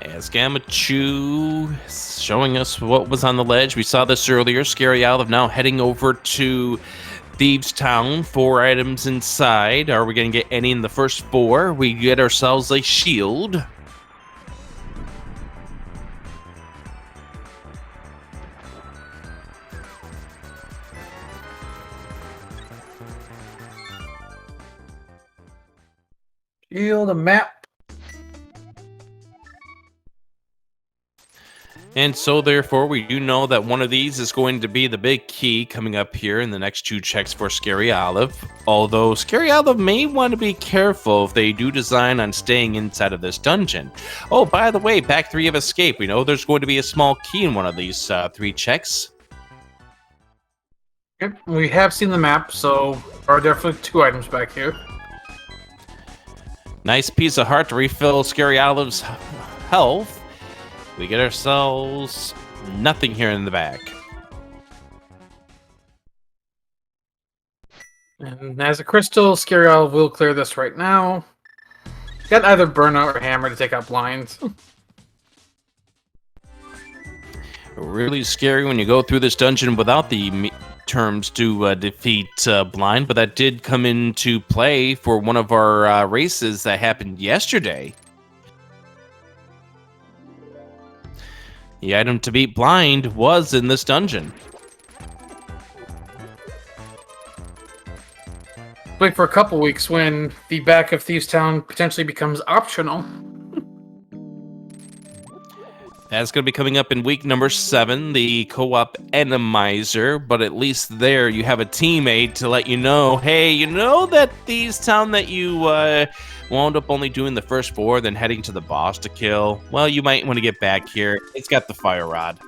As Gamachu showing us what was on the ledge. We saw this earlier. Scary Olive now heading over to Thieves Town. 4 items inside. Are we going to get any in the first 4? We get ourselves a shield. Shield, a map. And so, therefore, we do know that one of these is going to be the big key coming up here in the next 2 checks for Scary Olive. Although, Scary Olive may want to be careful if they do design on staying inside of this dungeon. Oh, by the way, back 3 of Escape. We know there's going to be a small key in one of these 3 checks. Yep, we have seen the map, so there are definitely 2 items back here. Nice piece of heart to refill Scary Olive's health. We get ourselves nothing here in the back. And as a crystal, Scary Olive will clear this right now. Got either Burnout or Hammer to take out blinds. Really scary when you go through this dungeon without the terms to defeat blind, but that did come into play for one of our races that happened yesterday. The item to beat blind was in this dungeon. Wait for a couple weeks when the back of Thieves Town potentially becomes optional. That's going to be coming up in week number 7, the co-op Randomizer, but at least there you have a teammate to let you know, hey, you know that Thieves Town that you wound up only doing the first 4, then heading to the boss to kill? Well, you might want to get back here. It's got the Fire Rod.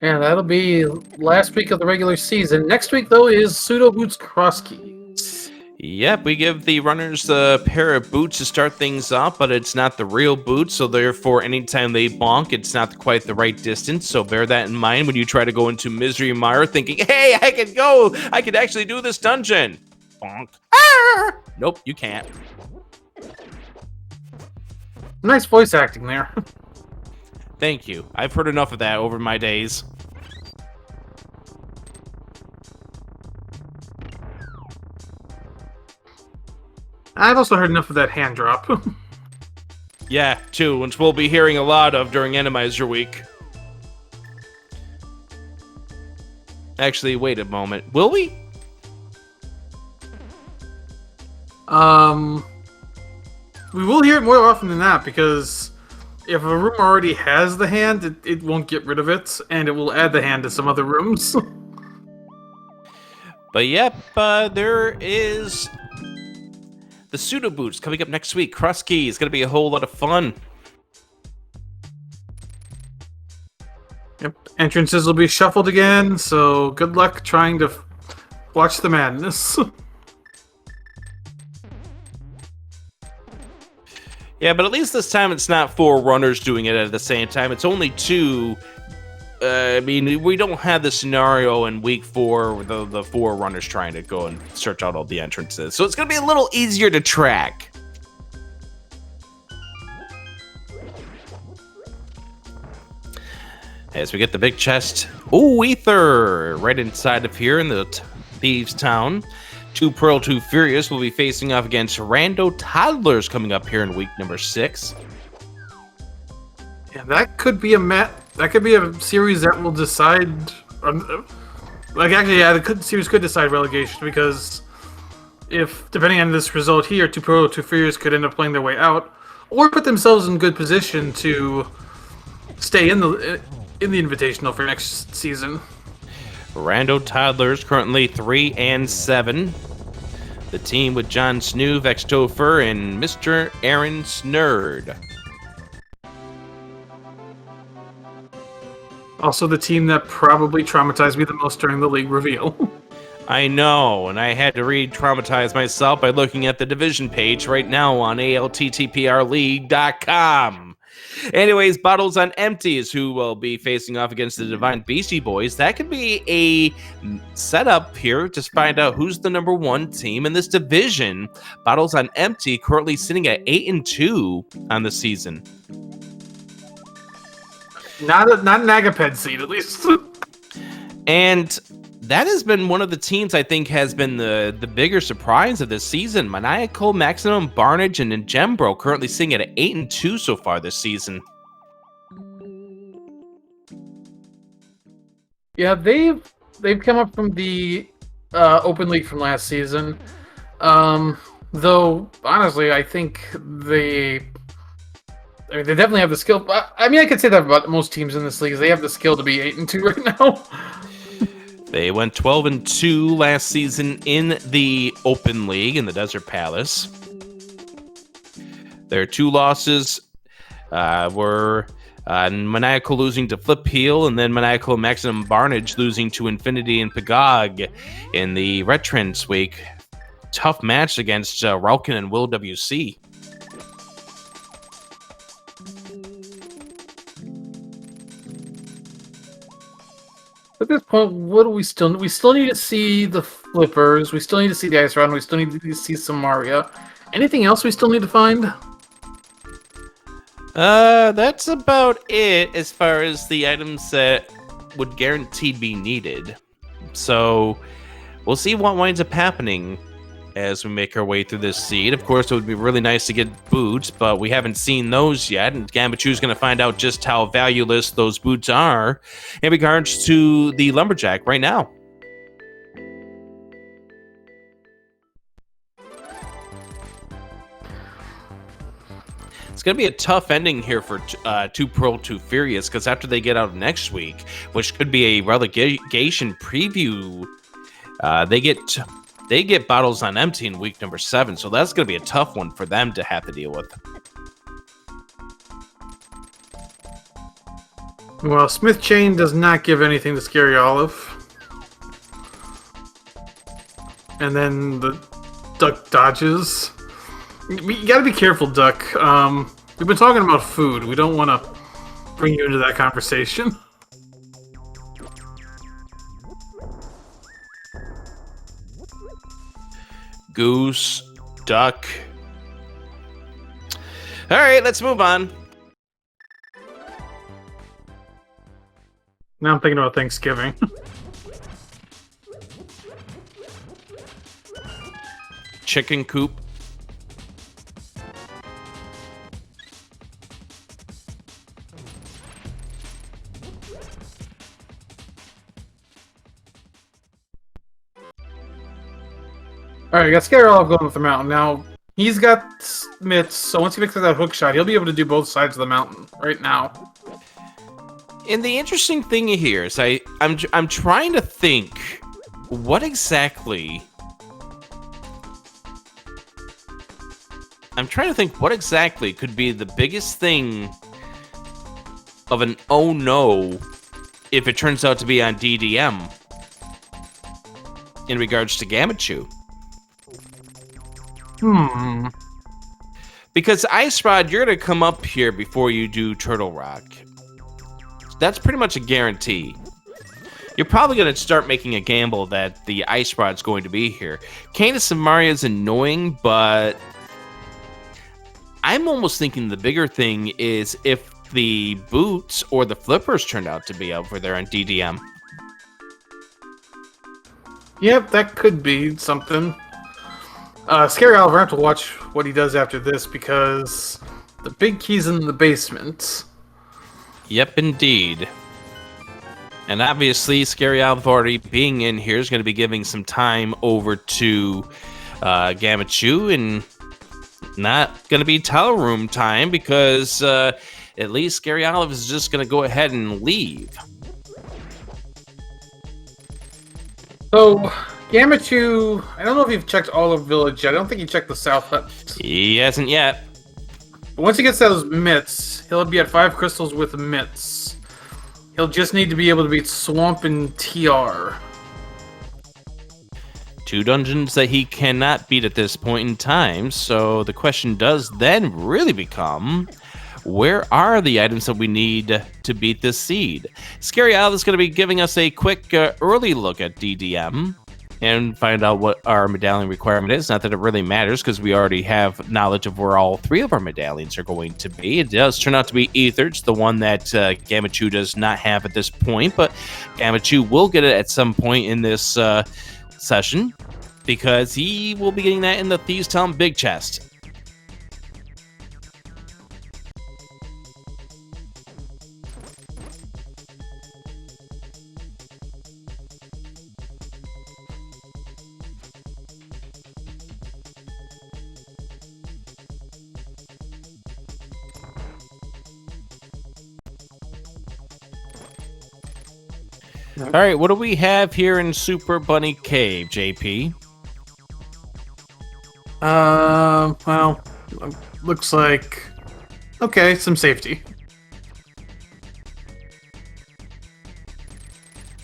Yeah, that'll be last week of the regular season. Next week, though, is Pseudo Boots Cross Keys. Yep, we give the runners a pair of boots to start things off, but it's not the real boots, so therefore anytime they bonk, it's not quite the right distance, so bear that in mind when you try to go into Misery Mire thinking, hey, I could actually do this dungeon. Bonk. Ah! Nope, you can't. Nice voice acting there. Thank you. I've heard enough of that over my days. I've also heard enough of that hand drop. Yeah, too, which we'll be hearing a lot of during Randomizer week. Actually, wait a moment. Will we? We will hear it more often than that, because if a room already has the hand, it won't get rid of it, and it will add the hand to some other rooms. But yep, there is the pseudo boots coming up next week. Krusky is going to be a whole lot of fun. Yep, entrances will be shuffled again, so good luck trying to watch the madness. Yeah, but at least this time it's not 4 runners doing it at the same time. It's only 2. I mean, we don't have the scenario in week 4 with the 4 runners trying to go and search out all the entrances. So it's going to be a little easier to track. As we get the big chest. Oh, Ether! Right inside of here in the Thieves' Town. 2 Pearl, 2 Furious will be facing off against Rando Toddlers coming up here in week number 6. Yeah, that could be that could be a series that will decide. The series could decide relegation, because if, depending on this result here, 2 Pro, 2 Furious could end up playing their way out, or put themselves in good position to stay in the Invitational for next season. Rando Toddlers currently 3-7. The team with John Snoo, Vex Topher, and Mr. Aaron Snurd. Also the team that probably traumatized me the most during the league reveal. I know, and I had to re-traumatize myself by looking at the division page right now on ALTTPRleague.com. Anyways, Bottles on Empty is who will be facing off against the Divine Beastie Boys. That could be a setup here to find out who's the number 1 team in this division. Bottles on Empty currently sitting at 8-2 on the season. Not an Agaped seed, at least. And that has been one of the teams I think has been the bigger surprise of this season. Maniacal, Maximum, Barnage, and Gembro currently sitting at 8-2 so far this season. Yeah, they've come up from the Open League from last season. Though honestly, I think they definitely have the skill. I mean, I could say that about most teams in this league. They have the skill to be 8-2 right now. They went 12-2 last season in the Open League in the Desert Palace. Their 2 losses were Maniacal losing to Flip Heel, and then Maniacal and Maximum Barnage losing to Infinity and Pagog in the Retrans week. Tough match against Ralkin and Will WC. At this point, what do we still need? We still need to see the Flippers. We still need to see the Ice Round. We still need to see some Maria. Anything else we still need to find? That's about it as far as the items that would guaranteed be needed. So we'll see what winds up happening as we make our way through this seed. Of course, it would be really nice to get boots, but we haven't seen those yet, and Gambachu's going to find out just how valueless those boots are in regards to the Lumberjack right now. It's going to be a tough ending here for 2 Pearl, 2 Furious, because after they get out next week, which could be a relegation preview, they get Bottles on Empty in week number 7, so that's going to be a tough one for them to have to deal with. Well, Smith Chain does not give anything to Scary Olive. And then the Duck dodges. You gotta be careful, Duck. We've been talking about food. We don't want to bring you into that conversation. Goose, Duck. All right, let's move on. Now I'm thinking about Thanksgiving. Chicken coop. Alright, we got Scarab going with the mountain. Now, he's got mitts, so once he fixes that hook shot, he'll be able to do both sides of the mountain right now. And the interesting thing here is I'm trying to think what exactly could be the biggest thing of an oh no if it turns out to be on DDM in regards to Gamachu. Because Ice Rod, you're going to come up here before you do Turtle Rock. That's pretty much a guarantee. You're probably going to start making a gamble that the Ice Rod's going to be here. Canis and Maria's annoying, but I'm almost thinking the bigger thing is if the boots or the flippers turned out to be over there on DDM. Yep, that could be something. Scary Oliver, I have to watch what he does after this because the big key's in the basement. Yep, indeed. And obviously, Scary Olive already being in here is going to be giving some time over to Gamachu, and not going to be towel room time because at least Scary Olive is just going to go ahead and leave. So, Gamachu, I don't know if you've checked all of Village yet. I don't think he checked the South Hut. He hasn't yet. But once he gets those mitts, he'll be at 5 crystals with mitts. He'll just need to be able to beat Swamp and TR. 2 dungeons that he cannot beat at this point in time, so the question does then really become, where are the items that we need to beat this seed? Scary Olive is going to be giving us a quick early look at DDM and find out what our medallion requirement is. Not that it really matters because we already have knowledge of where all 3 of our medallions are going to be. It does turn out to be Ether's, the one that Gamachu does not have at this point, but Gamachu will get it at some point in this session because he will be getting that in the Thieves' Town Big Chest. All right, what do we have here in Super Bunny Cave, JP? Well, looks like... Okay, some safety.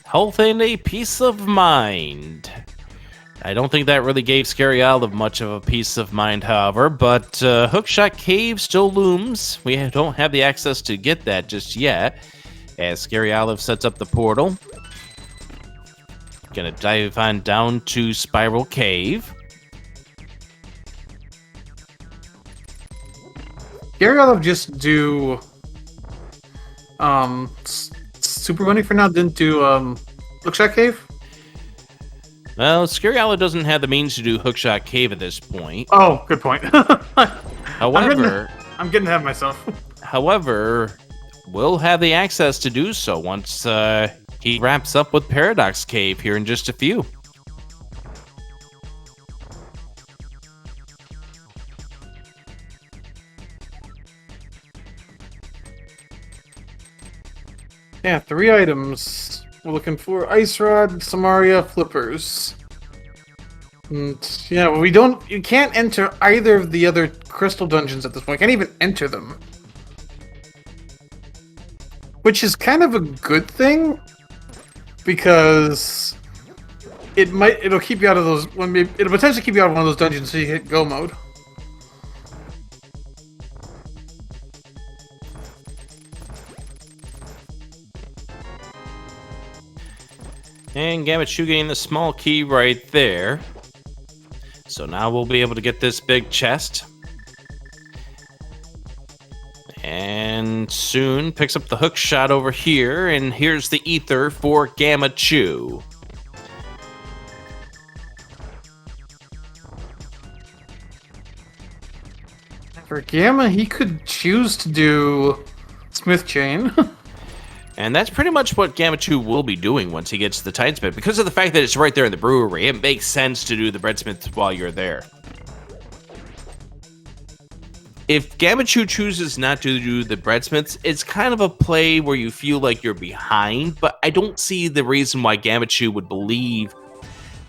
Health and a peace of mind. I don't think that really gave Scary Olive much of a peace of mind, however, but Hookshot Cave still looms. We don't have the access to get that just yet, as Scary Olive sets up the portal. Gonna dive on down to Spiral Cave. Gary Olive just do Super Bunny for now, didn't do Hookshot Cave? Well, Scary Olive doesn't have the means to do Hookshot Cave at this point. Oh, good point. However, I'm getting ahead of myself. However, we'll have the access to do so once he wraps up with Paradox Cave here in just a few. Yeah, 3 items. We're looking for Ice Rod, Samaria, Flippers. And yeah, you can't enter either of the other crystal dungeons at this point. You can't even enter them. Which is kind of a good thing, because it'll keep you out of those it'll potentially keep you out of one of those dungeons so you hit go mode. And Gamachu getting the small key right there. So now we'll be able to get this big chest. And soon picks up the hook shot over here, and here's the ether for Gamachu. For Gamma, he could choose to do Smith Chain. And that's pretty much what Gamachu will be doing once he gets to the Tidesmith. Because of the fact that it's right there in the brewery, it makes sense to do the breadsmith while you're there. If Gamachu chooses not to do the breadsmiths, it's kind of a play where you feel like you're behind, but I don't see the reason why Gamachu would believe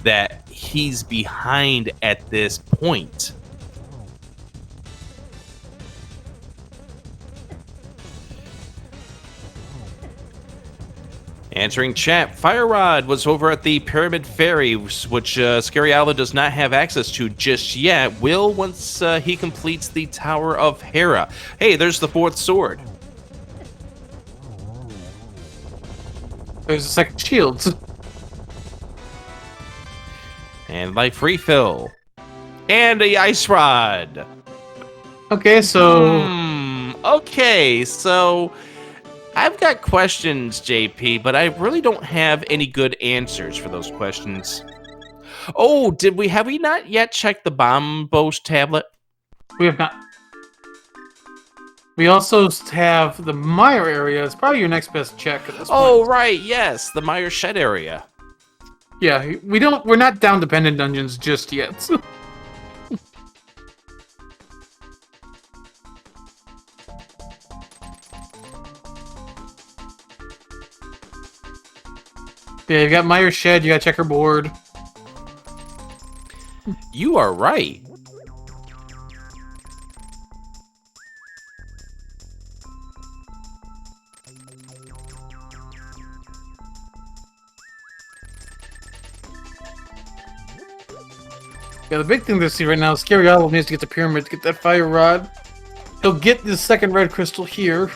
that he's behind at this point. Answering chat, Fire Rod was over at the Pyramid Ferry, which Scary Owl does not have access to just yet. Will once he completes the Tower of Hera. Hey, there's the fourth sword. There's a second shield. And life refill. And a ice rod. Okay, so... Okay, so... I've got questions, JP, but I really don't have any good answers for those questions. Oh, have we not yet checked the Bombos tablet? We have not. We also have the Mire area. It's probably your next best check at this point. Oh, right, yes, the Mire Shed area. Yeah, we're not down dependent dungeons just yet. Yeah, you got Mire Shed, you got Checkerboard. You are right. Yeah, the big thing to see right now is Scary Owl needs to get the pyramid to get that fire rod. He'll get the second red crystal here.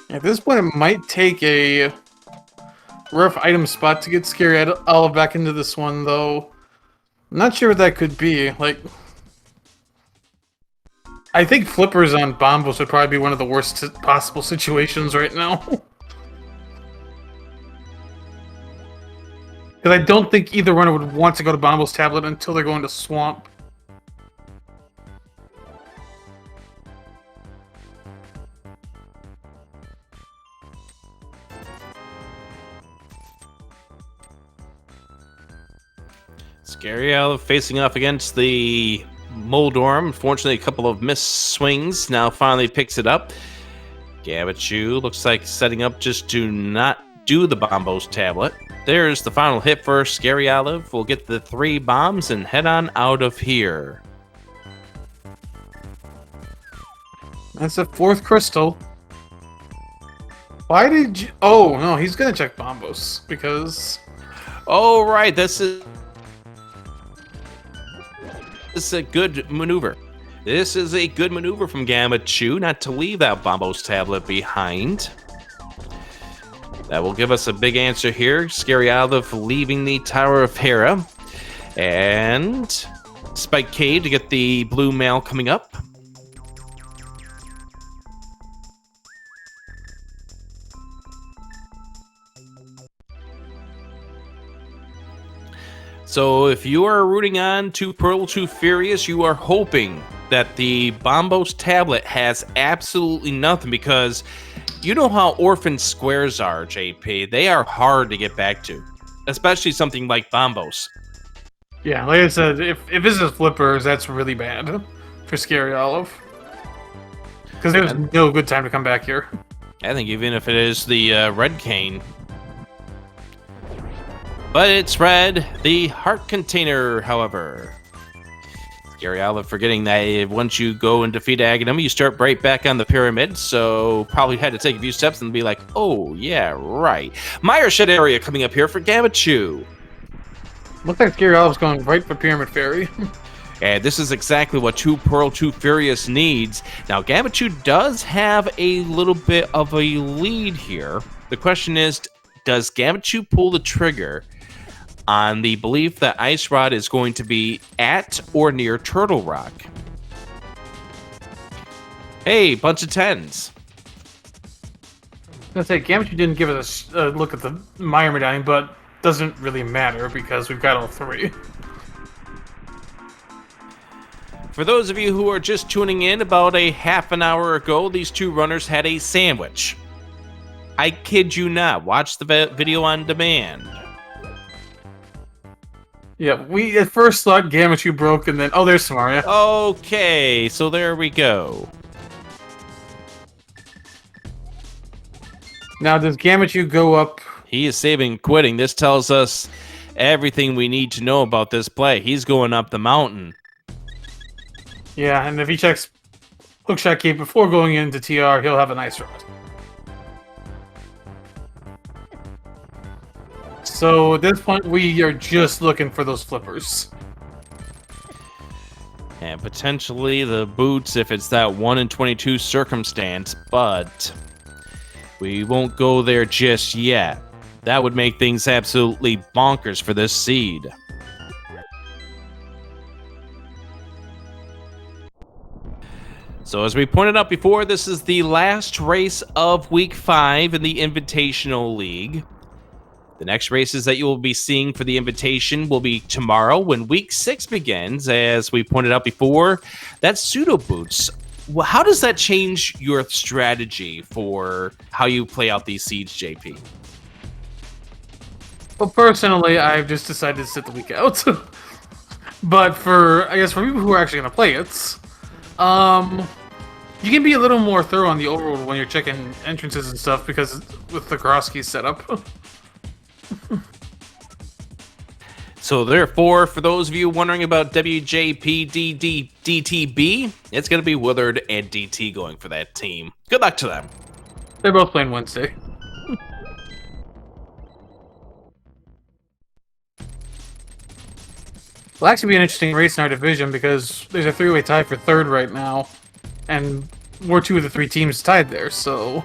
At this point, it might take a rough item spot to get Scary Owl back into this one, though. I'm not sure what that could be. Like, I think flippers on Bombos would probably be one of the worst possible situations right now. Because I don't think either runner would want to go to Bombos tablet until they're going to Swamp. Scary Owl facing off against the Moldorm. Unfortunately, a couple of missed swings. Now finally picks it up. Gamachu looks like setting up just to not do the Bombos tablet. There's the final hit for Scary Olive. We'll get the 3 bombs and head on out of here. That's the 4th crystal. Why did you... Oh, no, he's going to check Bombos, because... Oh, right, this is a good maneuver. This is a good maneuver from Gamachu, not to leave that Bombos tablet behind. That will give us a big answer here. Scary Olive leaving the Tower of Hera. And Spike Cave to get the blue mail coming up. So if you are rooting on to Pearl 2 Furious, you are hoping that the Bombos tablet has absolutely nothing, because you know how orphan squares are, JP. They are hard to get back to, especially something like Bombos. Yeah, like I said, if this is flippers, that's really bad for Scary Olive. Because there's no good time to come back here. I think even if it is the red cane. But it's red. The heart container, however. Scary Olive forgetting that once you go and defeat Aghanim, you start right back on the pyramid, so probably had to take a few steps and be like, oh, yeah, right. Mire Shed area coming up here for Gamachu. Looks like Scary Olive's going right for Pyramid Fairy. And this is exactly what Pearl 2 Furious needs. Now, Gamachu does have a little bit of a lead here. The question is, does Gamachu pull the trigger on the belief that Ice Rod is going to be at or near Turtle Rock? Hey, bunch of 10s. I was gonna say, Gamachu didn't give us a look at the Mire medallion, but doesn't really matter because we've got all 3. For those of you who are just tuning in, about a half an hour ago, these two runners had a sandwich. I kid you not. Watch the video on demand. Yeah, we at first thought Gamachu broke, and then there's Samaria. Okay, so there we go. Now does Gamachu go up? He is saving quitting. This tells us everything we need to know about this play. He's going up the mountain. Yeah, and if he checks hookshot key before going into TR, he'll have a nice run. So at this point, we are just looking for those flippers. And potentially the boots if it's that 1 in 22 circumstance, but we won't go there just yet. That would make things absolutely bonkers for this seed. So as we pointed out before, this is the last race of Week 5 in the Invitational League. The next races that you will be seeing for the invitation will be tomorrow when Week 6 begins. As we pointed out before, that's pseudo boots. Well, how does that change your strategy for how you play out these seeds, JP? Well, personally, I've just decided to sit the week out. But for people who are actually going to play it, you can be a little more thorough on the overworld when you're checking entrances and stuff because with the Grosky setup. So therefore, for those of you wondering about WJPDDTB, it's going to be Willard and DT going for that team. Good luck to them. They're both playing Wednesday. It'll actually be an interesting race in our division because there's a three-way tie for third right now, and we're two of the three teams tied there, so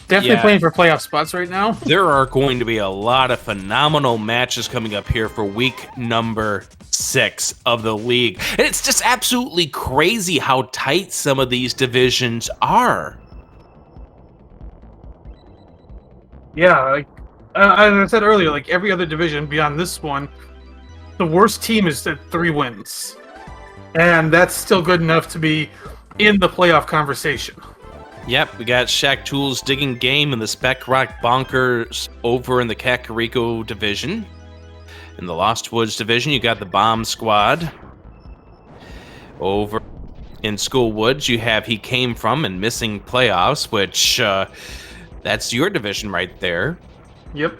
definitely playing for playoff spots right now. There are going to be a lot of phenomenal matches coming up here for week number 6 of the league. And it's just absolutely crazy how tight some of these divisions are. Yeah, like as I said earlier, like every other division beyond this one, the worst team is at 3 wins. And that's still good enough to be in the playoff conversation. Yep, we got Shaq Tools digging game in the Spec Rock Bonkers over in the Kakariko division. In the Lost Woods division, you got the Bomb Squad. Over in School Woods, you have He Came From and Missing Playoffs, which that's your division right there. Yep.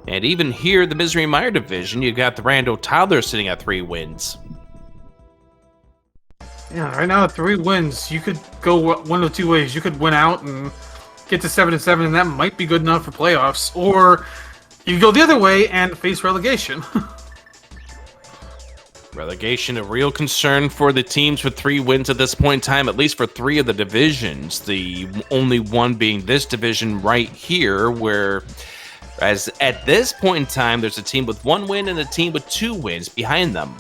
And even here, the Misery Mire division, you got the Rando Toddler sitting at 3 wins. Yeah, right now at 3 wins, you could go one of 2 ways. You could win out and get to 7-7, and that might be good enough for playoffs. Or you could go the other way and face relegation. Relegation, a real concern for the teams with 3 wins at this point in time, at least for 3 of the divisions. The only one being this division right here, where as at this point in time, there's a team with 1 win and a team with 2 wins behind them.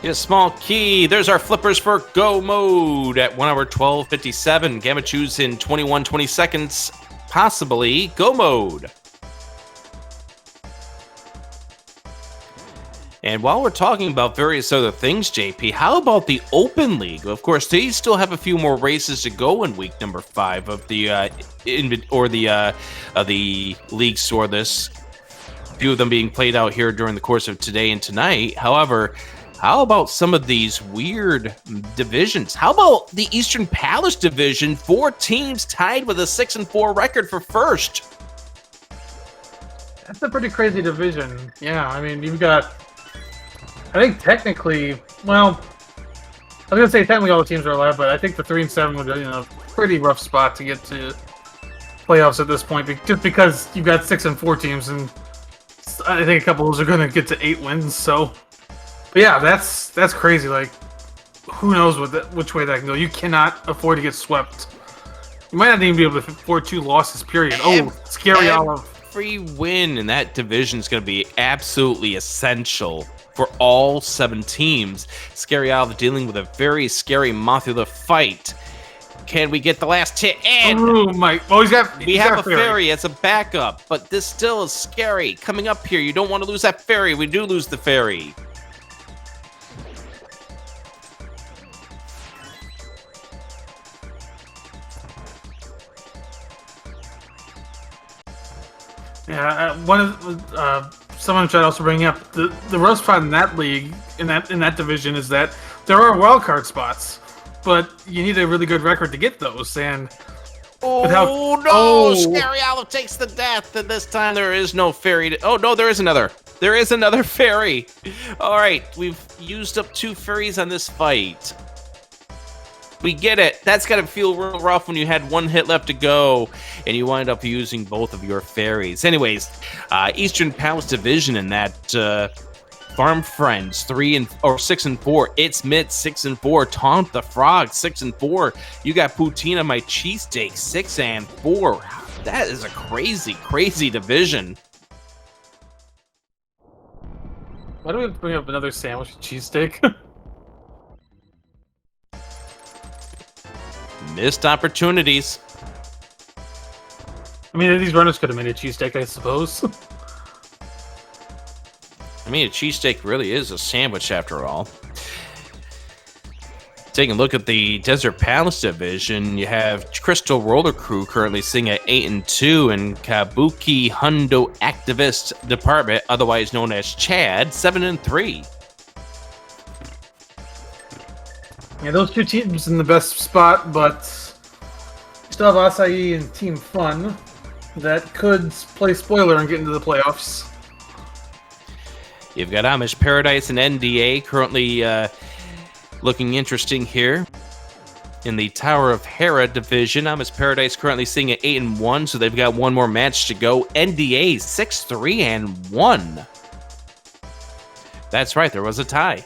Get a small key. There's our flippers for go mode at 1 hour 12:57. Gamachu's in 21-20 seconds. Possibly go mode. And while we're talking about various other things, JP, how about the Open League? Of course, they still have a few more races to go in week number 5 of the league soreless. A few of them being played out here during the course of today and tonight. However, how about some of these weird divisions? How about the Eastern Palace division? 4 teams tied with a 6-4 record for first. That's a pretty crazy division. Yeah, I mean, you've got, I think technically, well, I was going to say technically all the teams are alive, but I think the 3 and 7 would be in a pretty rough spot to get to playoffs at this point, just because you've got 6 and 4 teams, and I think a couple of those are going to get to 8 wins, so. But yeah, that's crazy. Like, who knows which way that can go? You cannot afford to get swept. You might not even be able to afford 2 losses, period. Oh, Scary Olive. Every win in that division is going to be absolutely essential for all 7 teams. Scary Olive dealing with a very scary Mothula fight. Can we get the last hit? And Oh my! Oh, we have a fairy as a backup, but this still is scary. Coming up here, you don't want to lose that fairy. We do lose the fairy. Yeah, someone should also bring up the rough spot in that league, in that division, is that there are wildcard spots, but you need a really good record to get those. And Scary Olive takes the death, and this time there is no fairy. Oh no, there is another. There is another fairy. All right, we've used up 2 fairies on this fight. We get it. That's got to feel real rough when you had 1 hit left to go, and you wind up using both of your fairies. Anyways, Eastern Palace Division in that Farm Friends 6 and 4. It's Mitt 6 and 4. Taunt the Frog 6 and 4. You got Poutine My Cheesesteak 6 and 4. That is a crazy, crazy division. why do we have to bring up another sandwich and cheesesteak? Missed opportunities. I mean, these runners could have made a cheesesteak, I suppose. I mean, a cheesesteak really is a sandwich after all. Taking a look at the Desert Palace division, you have Crystal Roller Crew currently sitting at 8 and 2, and Kabuki Hundo Activist Department, otherwise known as Chad, 7 and 3. Yeah, those 2 teams in the best spot, but you still have Acai and Team Fun that could play spoiler and get into the playoffs. You've got Amish Paradise and NDA currently looking interesting here. In the Tower of Hera division, Amish Paradise currently sitting at 8 and 1, so they've got 1 more match to go. NDA 6-3 and 1. That's right, there was a tie.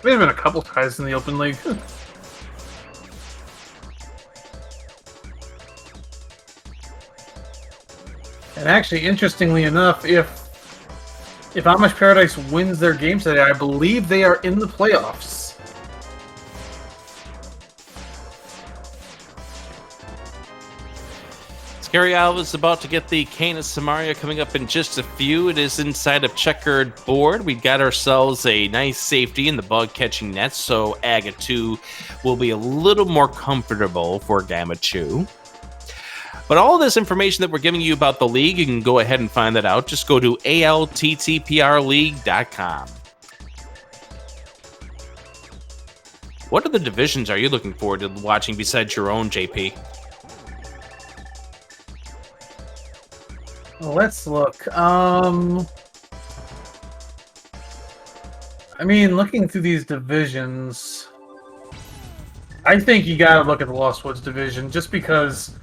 There have been a couple ties in the Open League. And actually, interestingly enough, if Amish Paradise wins their game today, I believe they are in the playoffs. Scary Owl is about to get the Cane of Samaria coming up in just a few. It is inside of checkered board. We got ourselves a nice safety in the bug catching net, so Aga 2 will be a little more comfortable for Gamma 2. But all this information that we're giving you about the league, you can go ahead and find that out. Just go to ALTTPRleague.com. What other divisions are you looking forward to watching besides your own, JP? Let's look. I mean, looking through these divisions, I think you gotta look at the Lost Woods division, just because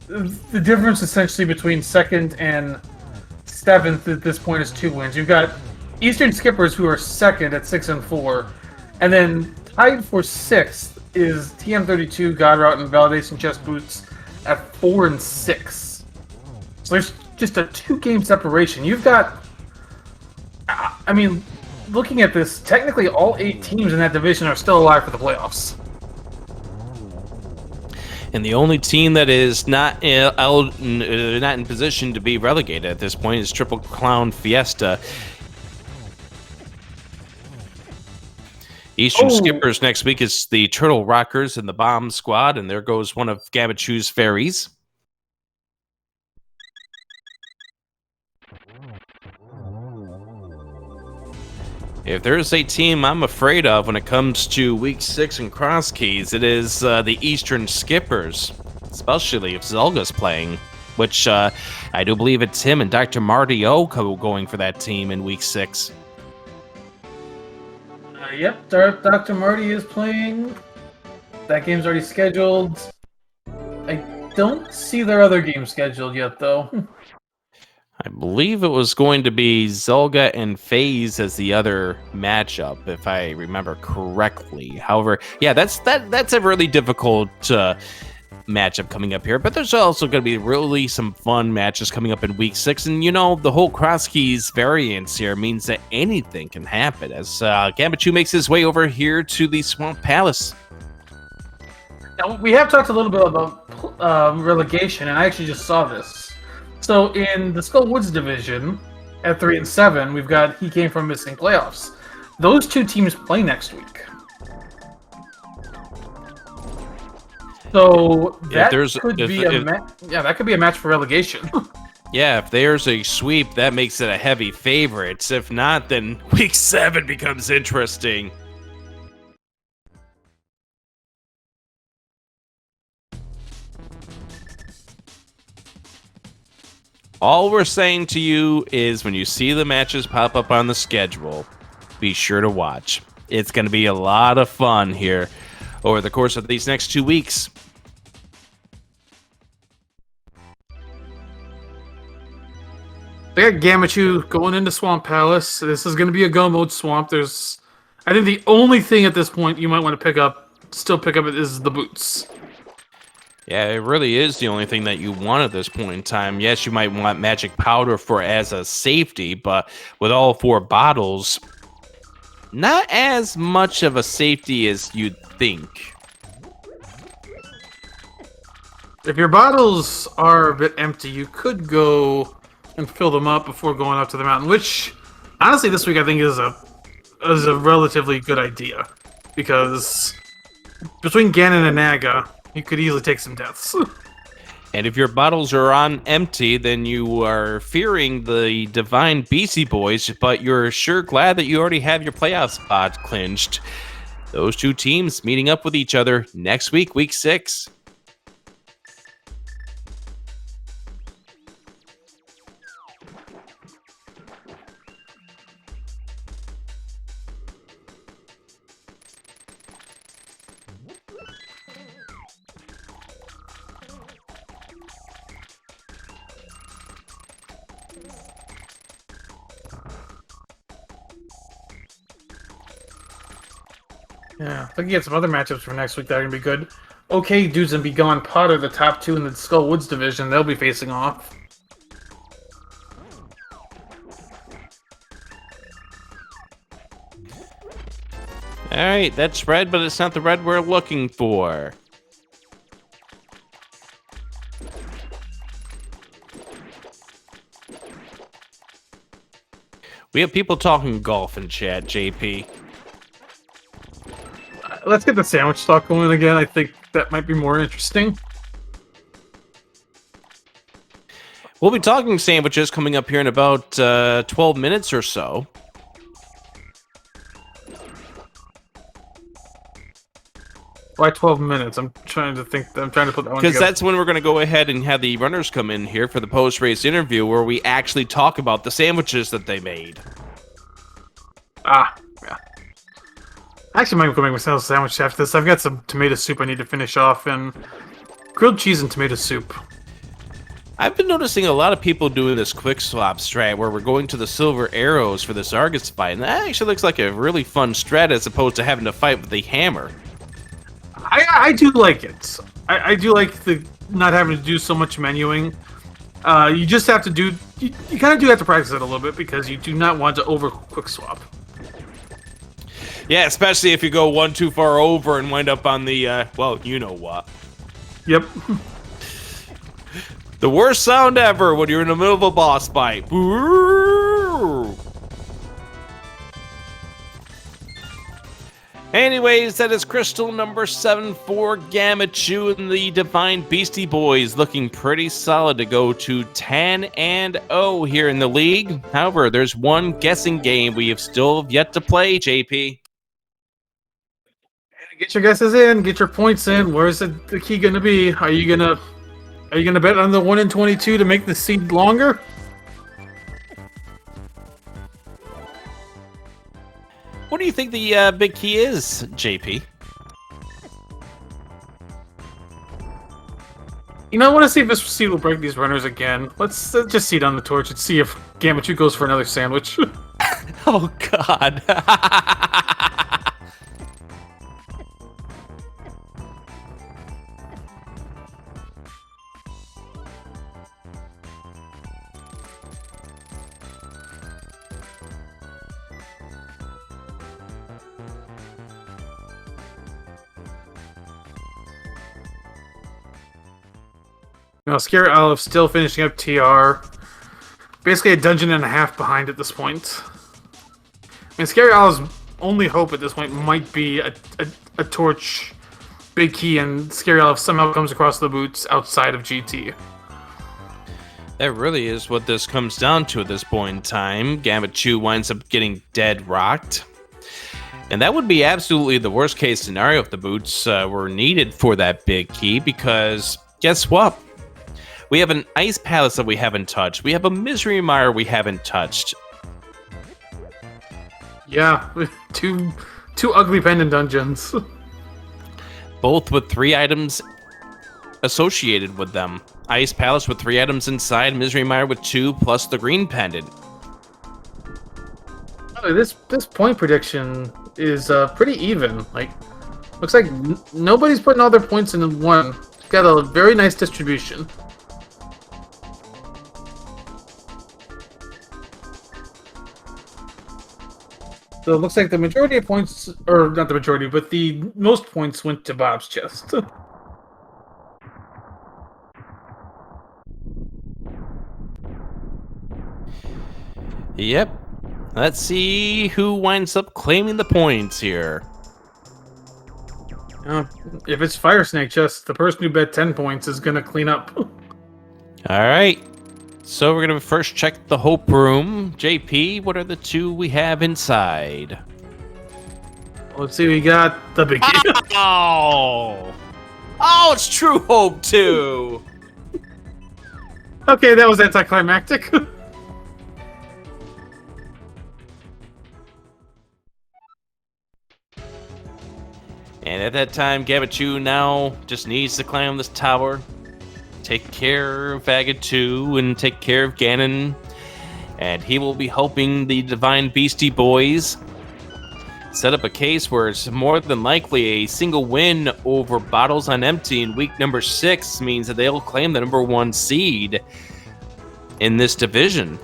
the difference essentially between 2nd and 7th at this point is 2 wins. You've got Eastern Skippers, who are 2nd at 6 and 4, and then tied for 6th is TM32, Godrout, and Validation Chest Boots at 4 and 6. So there's just a 2-game separation. You've got, I mean, looking at this, technically all 8 teams in that division are still alive for the playoffs. And the only team that is not in position to be relegated at this point is Triple Clown Fiesta. Eastern Skippers next week is the Turtle Rockers and the Bomb Squad, and there goes one of Gabachu's fairies. If there's a team I'm afraid of when it comes to Week 6 and Cross Keys, it is the Eastern Skippers, especially if Zelga's playing, which I do believe it's him and Dr. Marty O going for that team in Week 6. Yep, Dr. Marty is playing. That game's already scheduled. I don't see their other game scheduled yet, though. I believe it was going to be Zelga and FaZe as the other matchup, if I remember correctly. However, yeah, that's a really difficult matchup coming up here. But there's also going to be really some fun matches coming up in Week 6. And, you know, the whole Cross Keys variance here means that anything can happen as Gambachu makes his way over here to the Swamp Palace. Now, we have talked a little bit about relegation, and I actually just saw this. So in the Skull Woods division, at 3 and 7, we've got He Came From Missing playoffs. Those two teams play next week. So that could be a match for relegation. Yeah, if there's a sweep, that makes it a heavy favorite. If not, then week 7 becomes interesting. All we're saying to you is when you see the matches pop up on the schedule, be sure to watch. It's going to be a lot of fun here over the course of these next 2 weeks. They got Gamachu going into Swamp Palace. This is going to be a go mode swamp. I think the only thing at this point you might want to still pick up is the boots. Yeah, it really is the only thing that you want at this point in time. Yes, you might want magic powder as a safety, but with all 4 bottles, not as much of a safety as you'd think. If your bottles are a bit empty, you could go and fill them up before going up to the mountain, which honestly this week I think is a relatively good idea, because between Ganon and Naga, you could easily take some deaths. And if your bottles are on empty, then you are fearing the Divine Beastie Boys, but you're sure glad that you already have your playoff spot clinched. Those two teams meeting up with each other next week, week 6. Yeah, looking at some other matchups for next week that are going to be good. Okay, Dudes and Be Gone Pot are the top 2 in the Skull Woods division. They'll be facing off. Alright, that's red, but it's not the red we're looking for. We have people talking golf in chat, JP. Let's get the sandwich talk going again. I think that might be more interesting. We'll be talking sandwiches coming up here in about 12 minutes or so. Why 12 minutes? I'm trying to put that one together. Because that's when we're going to go ahead and have the runners come in here for the post-race interview where we actually talk about the sandwiches that they made. Yeah. I actually might go make myself a sandwich after this. I've got some tomato soup I need to finish off, and grilled cheese and tomato soup. I've been noticing a lot of people doing this quick swap strat where we're going to the silver arrows for this Argus fight, and that actually looks like a really fun strat as opposed to having to fight with the hammer. I do like it. I do like the not having to do so much menuing. You just have to do... You kind of do have to practice it a little bit because you do not want to over quick swap. Yeah, especially if you go one too far over and wind up on the, well, you know what. Yep. The worst sound ever when you're in the middle of a boss fight. Anyways, that is crystal number 7 for Gamachu and the Divine Beastie Boys, looking pretty solid to go to 10-0 here in the league. However, there's one guessing game we have still yet to play, JP. Get your guesses in, get your points in. Where's the key gonna be? Are you gonna bet on the 1 in 22 to make the seed longer? What do you think the big key is, JP? You know, I want to see if this seed will break these runners again. Let's just seed on the torch and see if Gamachu goes for another sandwich. Oh, God. Scary Olive still finishing up TR. Basically a dungeon and a half behind at this point. Scary Olive's only hope at this point might be a torch big key, and Scary Olive somehow comes across the boots outside of GT. That really is what this comes down to at this point in time. Gambit Chew winds up getting dead rocked. And that would be absolutely the worst case scenario if the boots were needed for that big key, because guess what? We have an Ice Palace that we haven't touched. We have a Misery Mire we haven't touched. Yeah, two ugly pendant dungeons. Both with 3 items associated with them. Ice Palace with 3 items inside, Misery Mire with 2, plus the green pendant. This point prediction is pretty even. Looks like nobody's putting all their points in one. Got a very nice distribution. So it looks like the majority of points, or not the majority, but the most points went to Bob's chest. Yep. Let's see who winds up claiming the points here. If it's Fire Snake chest, the person who bet 10 points is going to clean up. All right. So we're going to first check the Hope Room. JP, what are the 2 we have inside? Let's see, we got the big key. Oh, it's True Hope too. Okay, that was anticlimactic. And at that time, Gabachu now just needs to climb this tower, take care of Vaga 2, and take care of Ganon. And he will be helping the Divine Beastie Boys set up a case where it's more than likely a single win over Bottles on Empty in week number 6 means that they'll claim the number 1 seed in this division.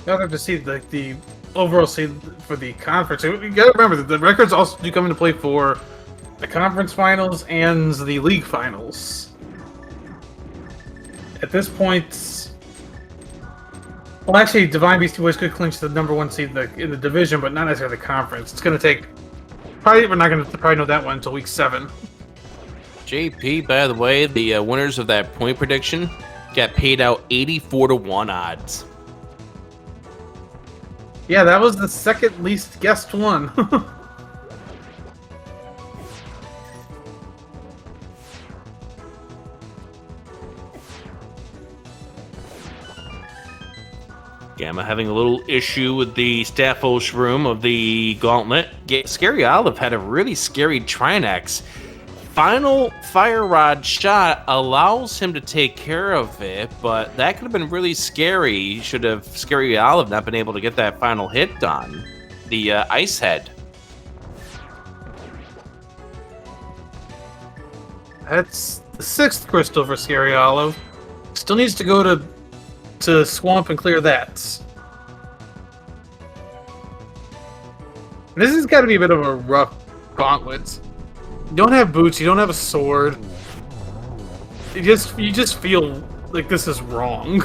You'll have to see the overall seed for the conference. You gotta remember that the records also do come into play for the conference finals and the league finals. At this point, well, actually, Divine Beastie Boys could clinch the number 1 seed in the division, but not necessarily the conference. It's gonna take we're not gonna probably know that one until week 7. JP, by the way, the winners of that point prediction got paid out 84-1 odds. Yeah, that was the second least guessed one. Gamma having a little issue with the Staphos room of the gauntlet. Scary Olive had a really scary Trinex. Final Fire Rod shot allows him to take care of it, but that could have been really scary should have Scary Olive not been able to get that final hit done. The Ice Head. That's the 6th crystal for Scary Olive. Still needs to go to Swamp and clear that. This has got to be a bit of a rough gauntlet. You don't have boots, you don't have a sword. You just feel like this is wrong.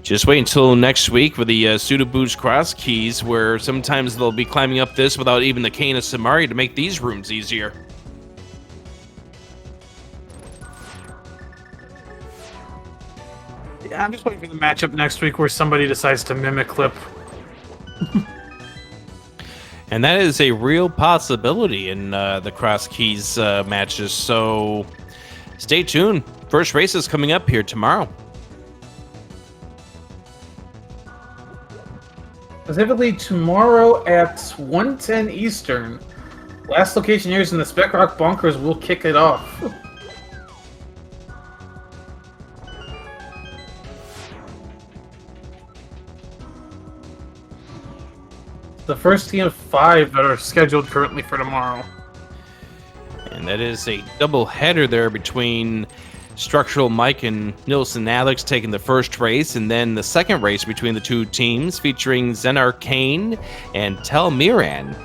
Just wait until next week with the Pseudo Boots Cross Keys, where sometimes they'll be climbing up this without even the Cane of Samari to make these rooms easier. Yeah, I'm just waiting for the matchup next week where somebody decides to mimic Clip. And that is a real possibility in the Cross Keys matches, so stay tuned. First race is coming up here tomorrow. Specifically tomorrow at 1:10 Eastern. Last location here is in the Spec Rock Bunkers. We'll kick it off. The first team of 5 that are scheduled currently for tomorrow. And that is a double header there between Structural Mike and Nilson Alex taking the first race, and then the second race between the two teams featuring Zen Arcane and Tel Miran.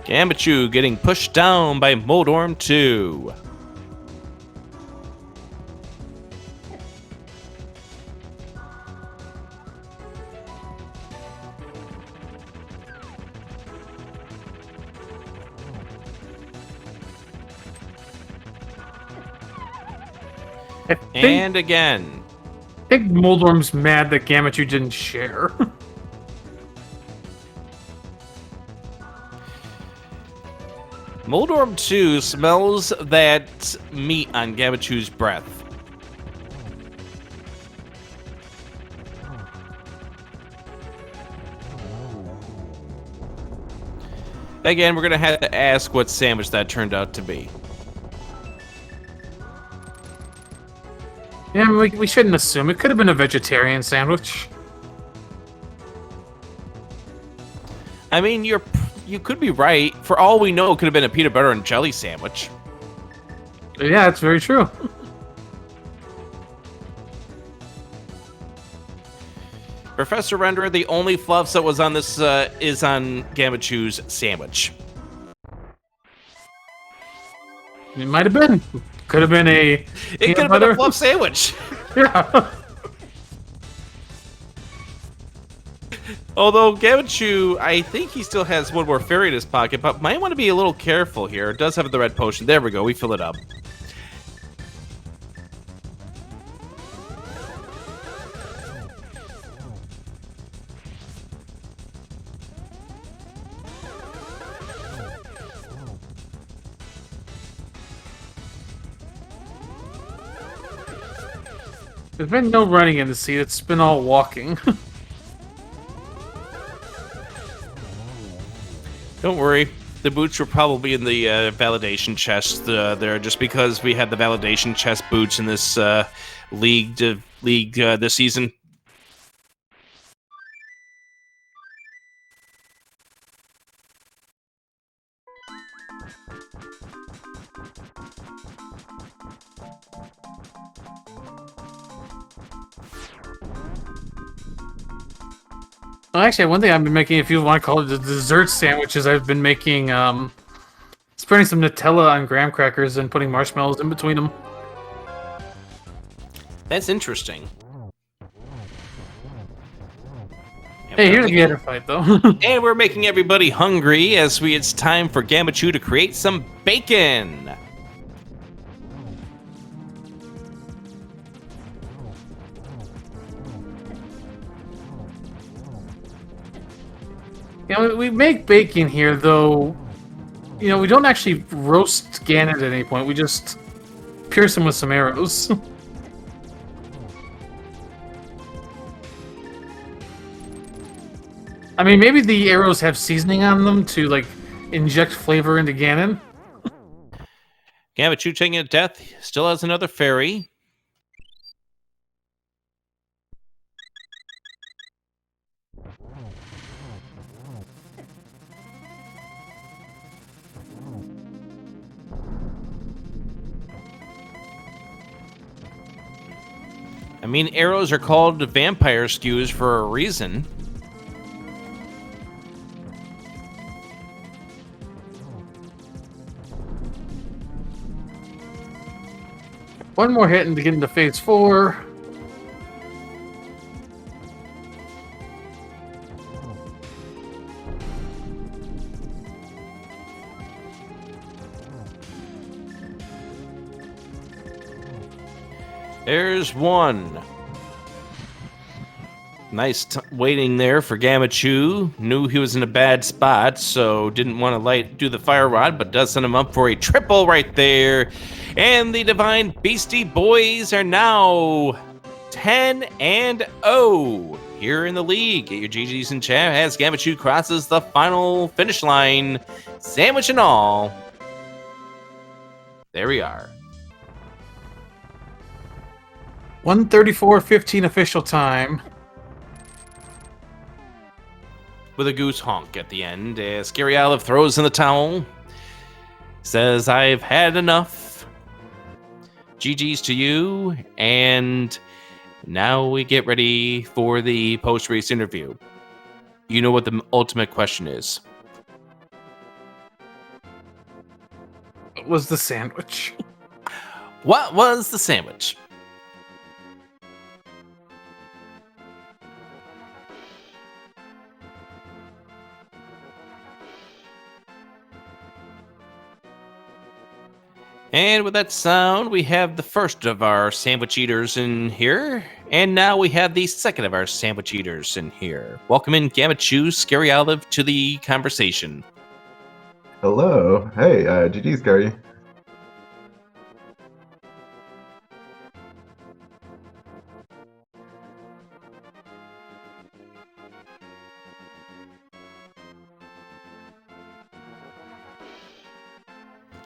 Gamachu getting pushed down by Moldorm 2. And again. I think Moldorm's mad that Gamachu didn't share. Moldorm 2 smells that meat on Gamachu's breath. Again, we're going to have to ask what sandwich that turned out to be. Yeah, we shouldn't assume. It could have been a vegetarian sandwich. I mean, you could be right. For all we know, it could have been a peanut butter and jelly sandwich. Yeah, that's very true. Professor Renderer, the only fluff that was on this is on Gamachu's sandwich. It might have been. Could have been a. It could have been a fluff sandwich. Yeah. Although Gamachu, I think he still has one more fairy in his pocket, but might want to be a little careful here. It does have the red potion. There we go. We fill it up. There's been no running in the seat. It's been all walking. Don't worry. The boots were probably in the validation chest there, just because we had the validation chest boots in this league this season. Well, actually, one thing I've been making, if you want to call it the dessert sandwiches, I've been making spreading some Nutella on graham crackers and putting marshmallows in between them. That's interesting. Hey, here's a gator fight, though. And we're making everybody hungry as it's time for Gamachu to create some bacon. Yeah, we make bacon here, though. You know, we don't actually roast Ganon at any point. We just pierce him with some arrows. I mean, maybe the arrows have seasoning on them to, like, inject flavor into Ganon. Gamachu taking a death. Still has another fairy. I mean, arrows are called vampire skews for a reason. One more hit and to get into phase 4. There's one. Nice waiting there for Gamachu. Knew he was in a bad spot, so didn't want to do the fire rod, but does send him up for a triple right there. And the Divine Beastie Boys are now 10-0 here in the league. Get your GGs in chat as Gamachu crosses the final finish line, sandwich and all. There we are. 1:34:15 official time. With a goose honk at the end, as Scary Olive throws in the towel, says, "I've had enough. GG's to you," and now we get ready for the post-race interview. You know what the ultimate question is. What was the sandwich? What was the sandwich? And with that sound, we have the first of our sandwich eaters in here. And now we have the second of our sandwich eaters in here. Welcome in Gamut Chew, Scary Olive, to the conversation. Hello. Hey, GG's, Scary.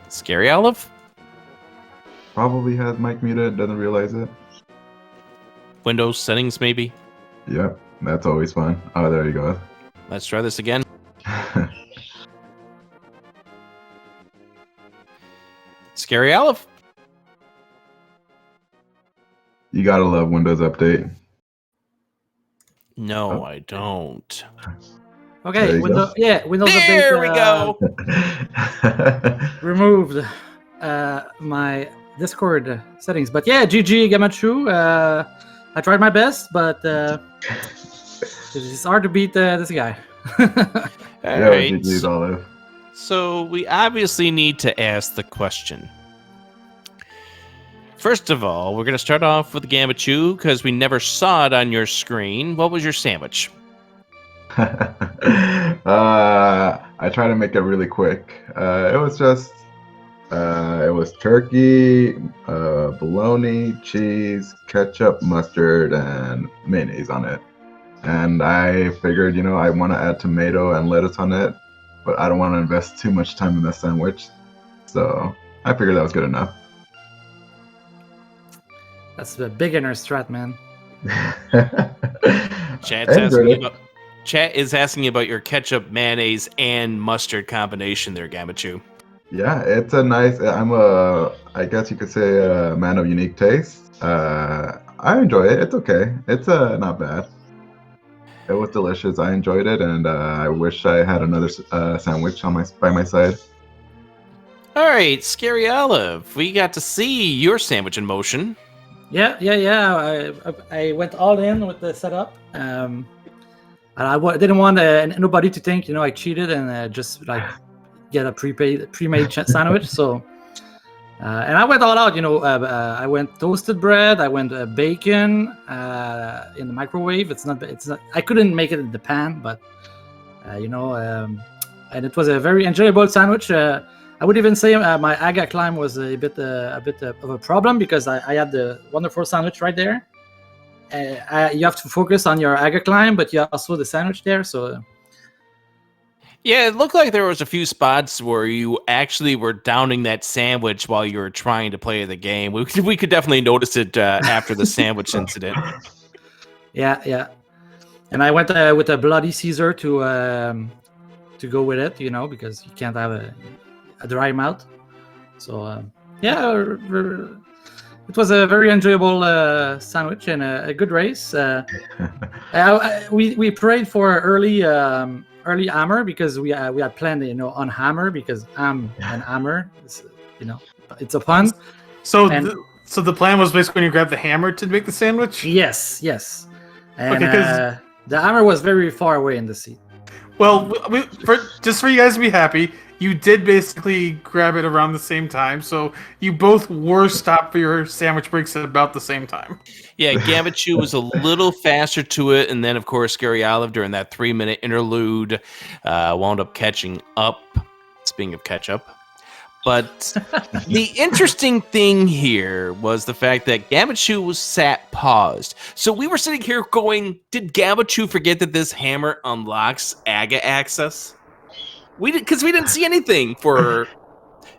Scary Olive? Probably has mic muted, doesn't realize it. Windows settings, maybe? Yep, that's always fun. Oh, there you go. Let's try this again. Scary Olive? You gotta love Windows Update. No, Oh. I don't. There Okay, you Windows. go. Yeah, Windows There Update. we go. Removed my Discord settings, but yeah, GG Gamachu. I tried my best, but it's hard to beat this guy. All Yeah, right. GG's, Olive. So we obviously need to ask the question. First of all, we're going to start off with Gamachu because we never saw it on your screen. What was your sandwich? I try to make it really quick. It was just, it was turkey, bologna, cheese, ketchup, mustard, and mayonnaise on it. And I figured, I want to add tomato and lettuce on it, but I don't want to invest too much time in the sandwich. So I figured that was good enough. That's the beginner strat, man. Chat is asking about your ketchup, mayonnaise, and mustard combination there, Gamachu. Yeah, it's a nice. I guess you could say, a man of unique taste. I enjoy it. It's okay. It's not bad. It was delicious. I enjoyed it, and I wish I had another sandwich by my side. All right, Scary Olive, we got to see your sandwich in motion. Yeah. I went all in with the setup. And I didn't want nobody to think, I cheated and just like get a pre-made sandwich. So, and I went all out. I went toasted bread. I went bacon in the microwave. It's not. I couldn't make it in the pan, but and it was a very enjoyable sandwich. I would even say my AGA climb was a bit of a problem because I had the wonderful sandwich right there. You have to focus on your AGA climb, but you also the sandwich there. So yeah, it looked like there was a few spots where you actually were downing that sandwich while you were trying to play the game. We could definitely notice it after the sandwich incident. Yeah. And I went with a bloody Caesar to go with it, because you can't have a dry mouth. So it was a very enjoyable sandwich and a good race. We prayed for early hammer because we had planned, on hammer because I'm an hammer. It's a pun. So the plan was basically when you grab the hammer to make the sandwich? Yes. And Okay, the hammer was very far away in the seat. Well, just for you guys to be happy, you did basically grab it around the same time, so you both were stopped for your sandwich breaks at about the same time. Yeah, Gamachu was a little faster to it, and then, of course, Scary Olive, during that 3-minute interlude, wound up catching up. Speaking of catch up. But the interesting thing here was the fact that Gamachu was paused. So we were sitting here going, did Gamachu forget that this hammer unlocks AGA access? Because we didn't see anything for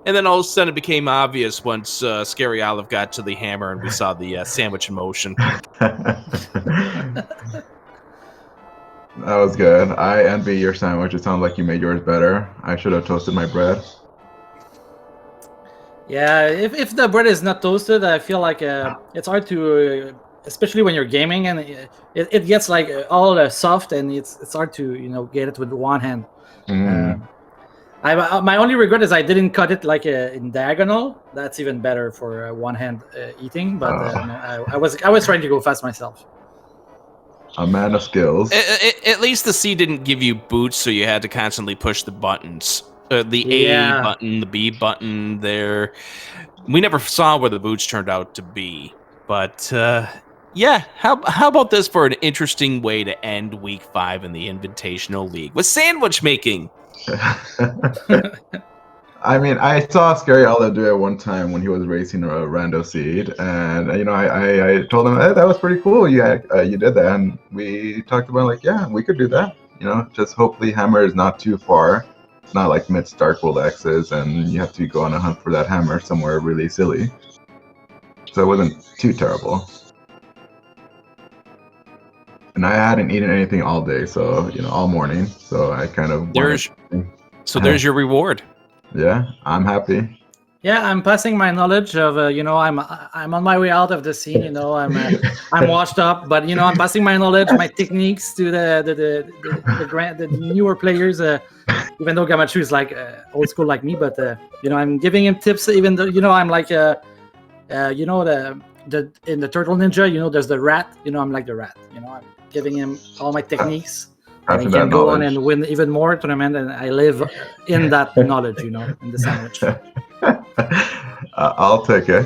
And then all of a sudden it became obvious once Scary Olive got to the hammer and we saw the sandwich in motion. That was good. I envy your sandwich. It sounds like you made yours better. I should have toasted my bread. Yeah, if the bread is not toasted, I feel like it's hard to, especially when you're gaming, and it gets like all soft, and it's hard to get it with one hand. My only regret is I didn't cut it like in diagonal. That's even better for one hand eating. But no, I was trying to go fast myself. A man of skills. At least the C didn't give you boots, so you had to constantly push the buttons. The A button, the B button there. We never saw where the boots turned out to be. But, yeah, how about this for an interesting way to end Week 5 in the Invitational League? With sandwich making! I mean, I saw Scary Olive do it one time when he was racing a rando seed, and I told him, hey, that was pretty cool. You did that, and we talked about like, yeah, we could do that. Just hopefully hammer is not too far. It's not like Mitch Darkworld X's, and you have to go on a hunt for that hammer somewhere really silly. So it wasn't too terrible. And I hadn't eaten anything all day, so all morning. So I kind of there's your reward. Yeah, I'm happy. Yeah, I'm passing my knowledge of I'm on my way out of the scene. I'm washed up, but I'm passing my knowledge, my techniques to the newer players. Even though Gamachu is like old school like me, but I'm giving him tips. Even though I'm like in the Turtle Ninja, there's the rat. I'm like the rat. I'm giving him all my techniques. And he can go on and win even more tournament, and I live in that knowledge, in the sandwich. I'll take it.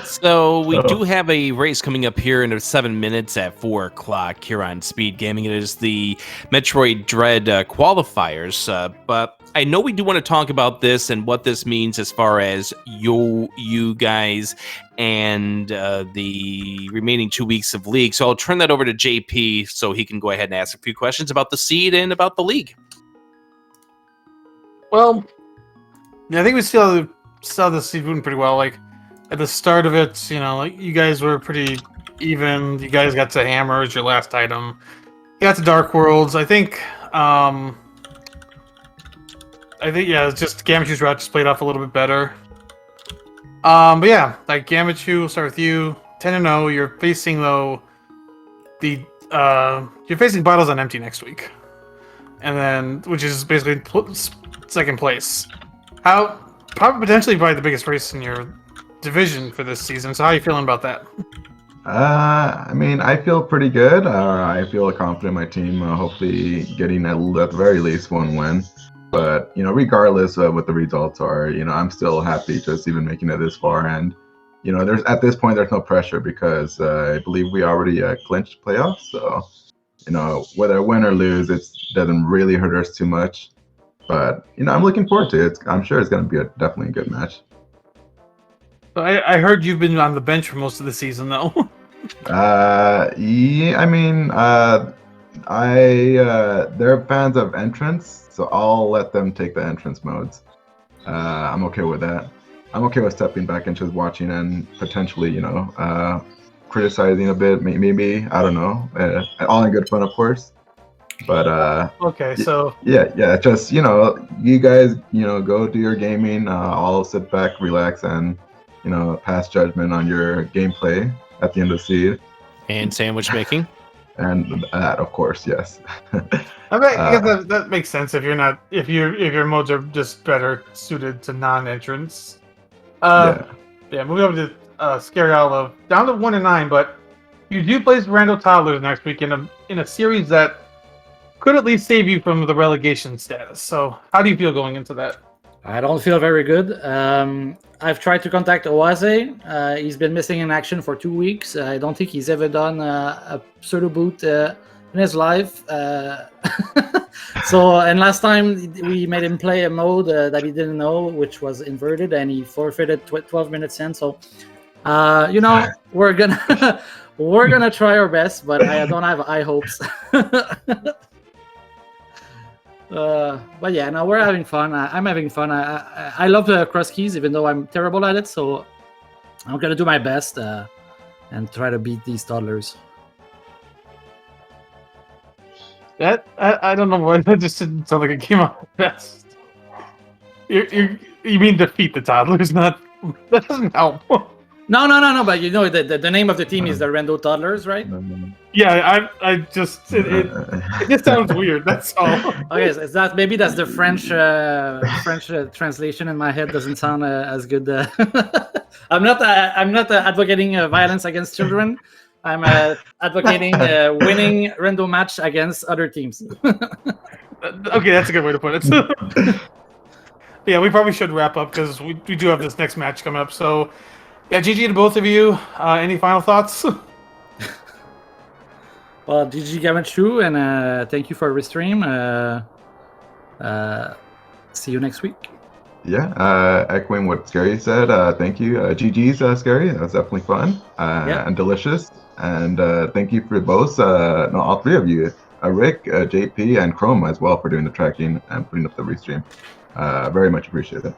So we do have a race coming up here in 7 minutes at 4 o'clock here on SpeedGaming. It is the Metroid Dread qualifiers, but I know we do want to talk about this and what this means as far as you guys and the remaining 2 weeks of league. So I'll turn that over to JP so he can go ahead and ask a few questions about the seed and about the league. Well, yeah, I think we saw the seed moving pretty well. Like at the start of it, like you guys were pretty even. You guys got to hammer as your last item. You got to Dark Worlds. I think it's just Gamachu's route just played off a little bit better. But yeah, like Gamachu, we'll start with you. 10-0. You're facing you're facing Bottles on Empty next week, and then which is basically second place. Probably potentially the biggest race in your division for this season. So how are you feeling about that? I mean, I feel pretty good. I feel confident in my team. Hopefully, getting at the very least one win. But regardless of what the results are, I'm still happy just even making it this far. And there's at this point there's no pressure because I believe we already clinched playoffs. So whether win or lose, it doesn't really hurt us too much. But I'm looking forward to it. I'm sure it's going to be definitely a good match. I heard you've been on the bench for most of the season, though. Yeah, I mean, they're fans of entrance, so I'll let them take the entrance modes. I'm okay with that. I'm okay with stepping back and just watching and potentially, criticizing a bit. Maybe I don't know. All in good fun, of course. But okay, so yeah, just you guys, go do your gaming. I'll sit back, relax, and pass judgment on your gameplay at the end of the seed. And sandwich making. And that, of course, yes. I guess that makes sense if your modes are just better suited to non-entrants. Yeah, moving over to Scary Olive, down to 1-9, but you do place Rando Toddlers next week in a series that could at least save you from the relegation status. So how do you feel going into that? I don't feel very good. I've tried to contact Oase. He's been missing in action for 2 weeks. I don't think he's ever done a pseudo boot in his life. And last time we made him play a mode that he didn't know, which was inverted, and he forfeited 12 minutes in. So, we're gonna try our best, but I don't have high hopes. But yeah, no, we're having fun. I'm having fun. I love cross keys, even though I'm terrible at it. So I'm gonna do my best and try to beat these toddlers. That I don't know why that just didn't sound like it came out best. You mean defeat the toddlers? Not that doesn't help. No. But you know the name of the team is the Rando Toddlers, right? Yeah, I just it just sounds weird. That's all. Okay, so that's the French translation in my head doesn't sound as good. I'm not advocating violence against children. I'm advocating winning random match against other teams. Okay, that's a good way to put it. Yeah, we probably should wrap up because we do have this next match coming up. So, yeah, GG to both of you. Any final thoughts? Well, GG Gamanchu, and thank you for the stream. See you next week. Yeah, echoing what Scary said, thank you. GG's, Scary. That was definitely fun and delicious. And thank you for both, all three of you, Rick, JP, and Chrome as well for doing the tracking and putting up the restream. Very much appreciated.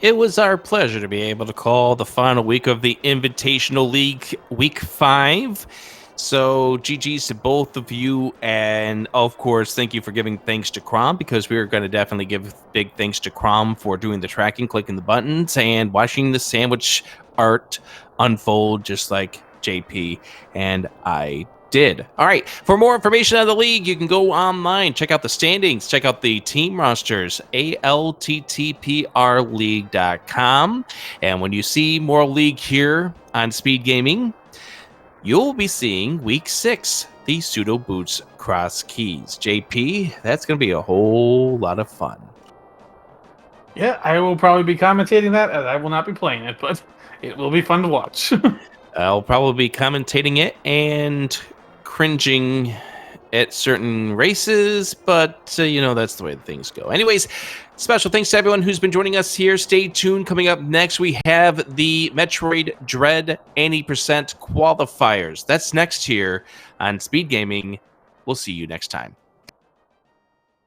It was our pleasure to be able to call the final week of the Invitational League, Week 5. So GG's to both of you, and of course, thank you for giving thanks to Crom, because we are going to definitely give big thanks to Crom for doing the tracking, clicking the buttons, and watching the sandwich art unfold just like JP and I did. All right, for more information on the league, you can go online, check out the standings, check out the team rosters, ALTTPRleague.com. And when you see more league here on Speed Gaming, you'll be seeing Week 6, the Pseudo Boots Cross Keys. JP, that's going to be a whole lot of fun. Yeah, I will probably be commentating that, as I will not be playing it, but it will be fun to watch. I'll probably be commentating it and cringing at certain races, but that's the way things go. Anyways, special thanks to everyone who's been joining us here. Stay tuned. Coming up next, we have the Metroid Dread 80% qualifiers. That's next here on Speed Gaming. We'll see you next time.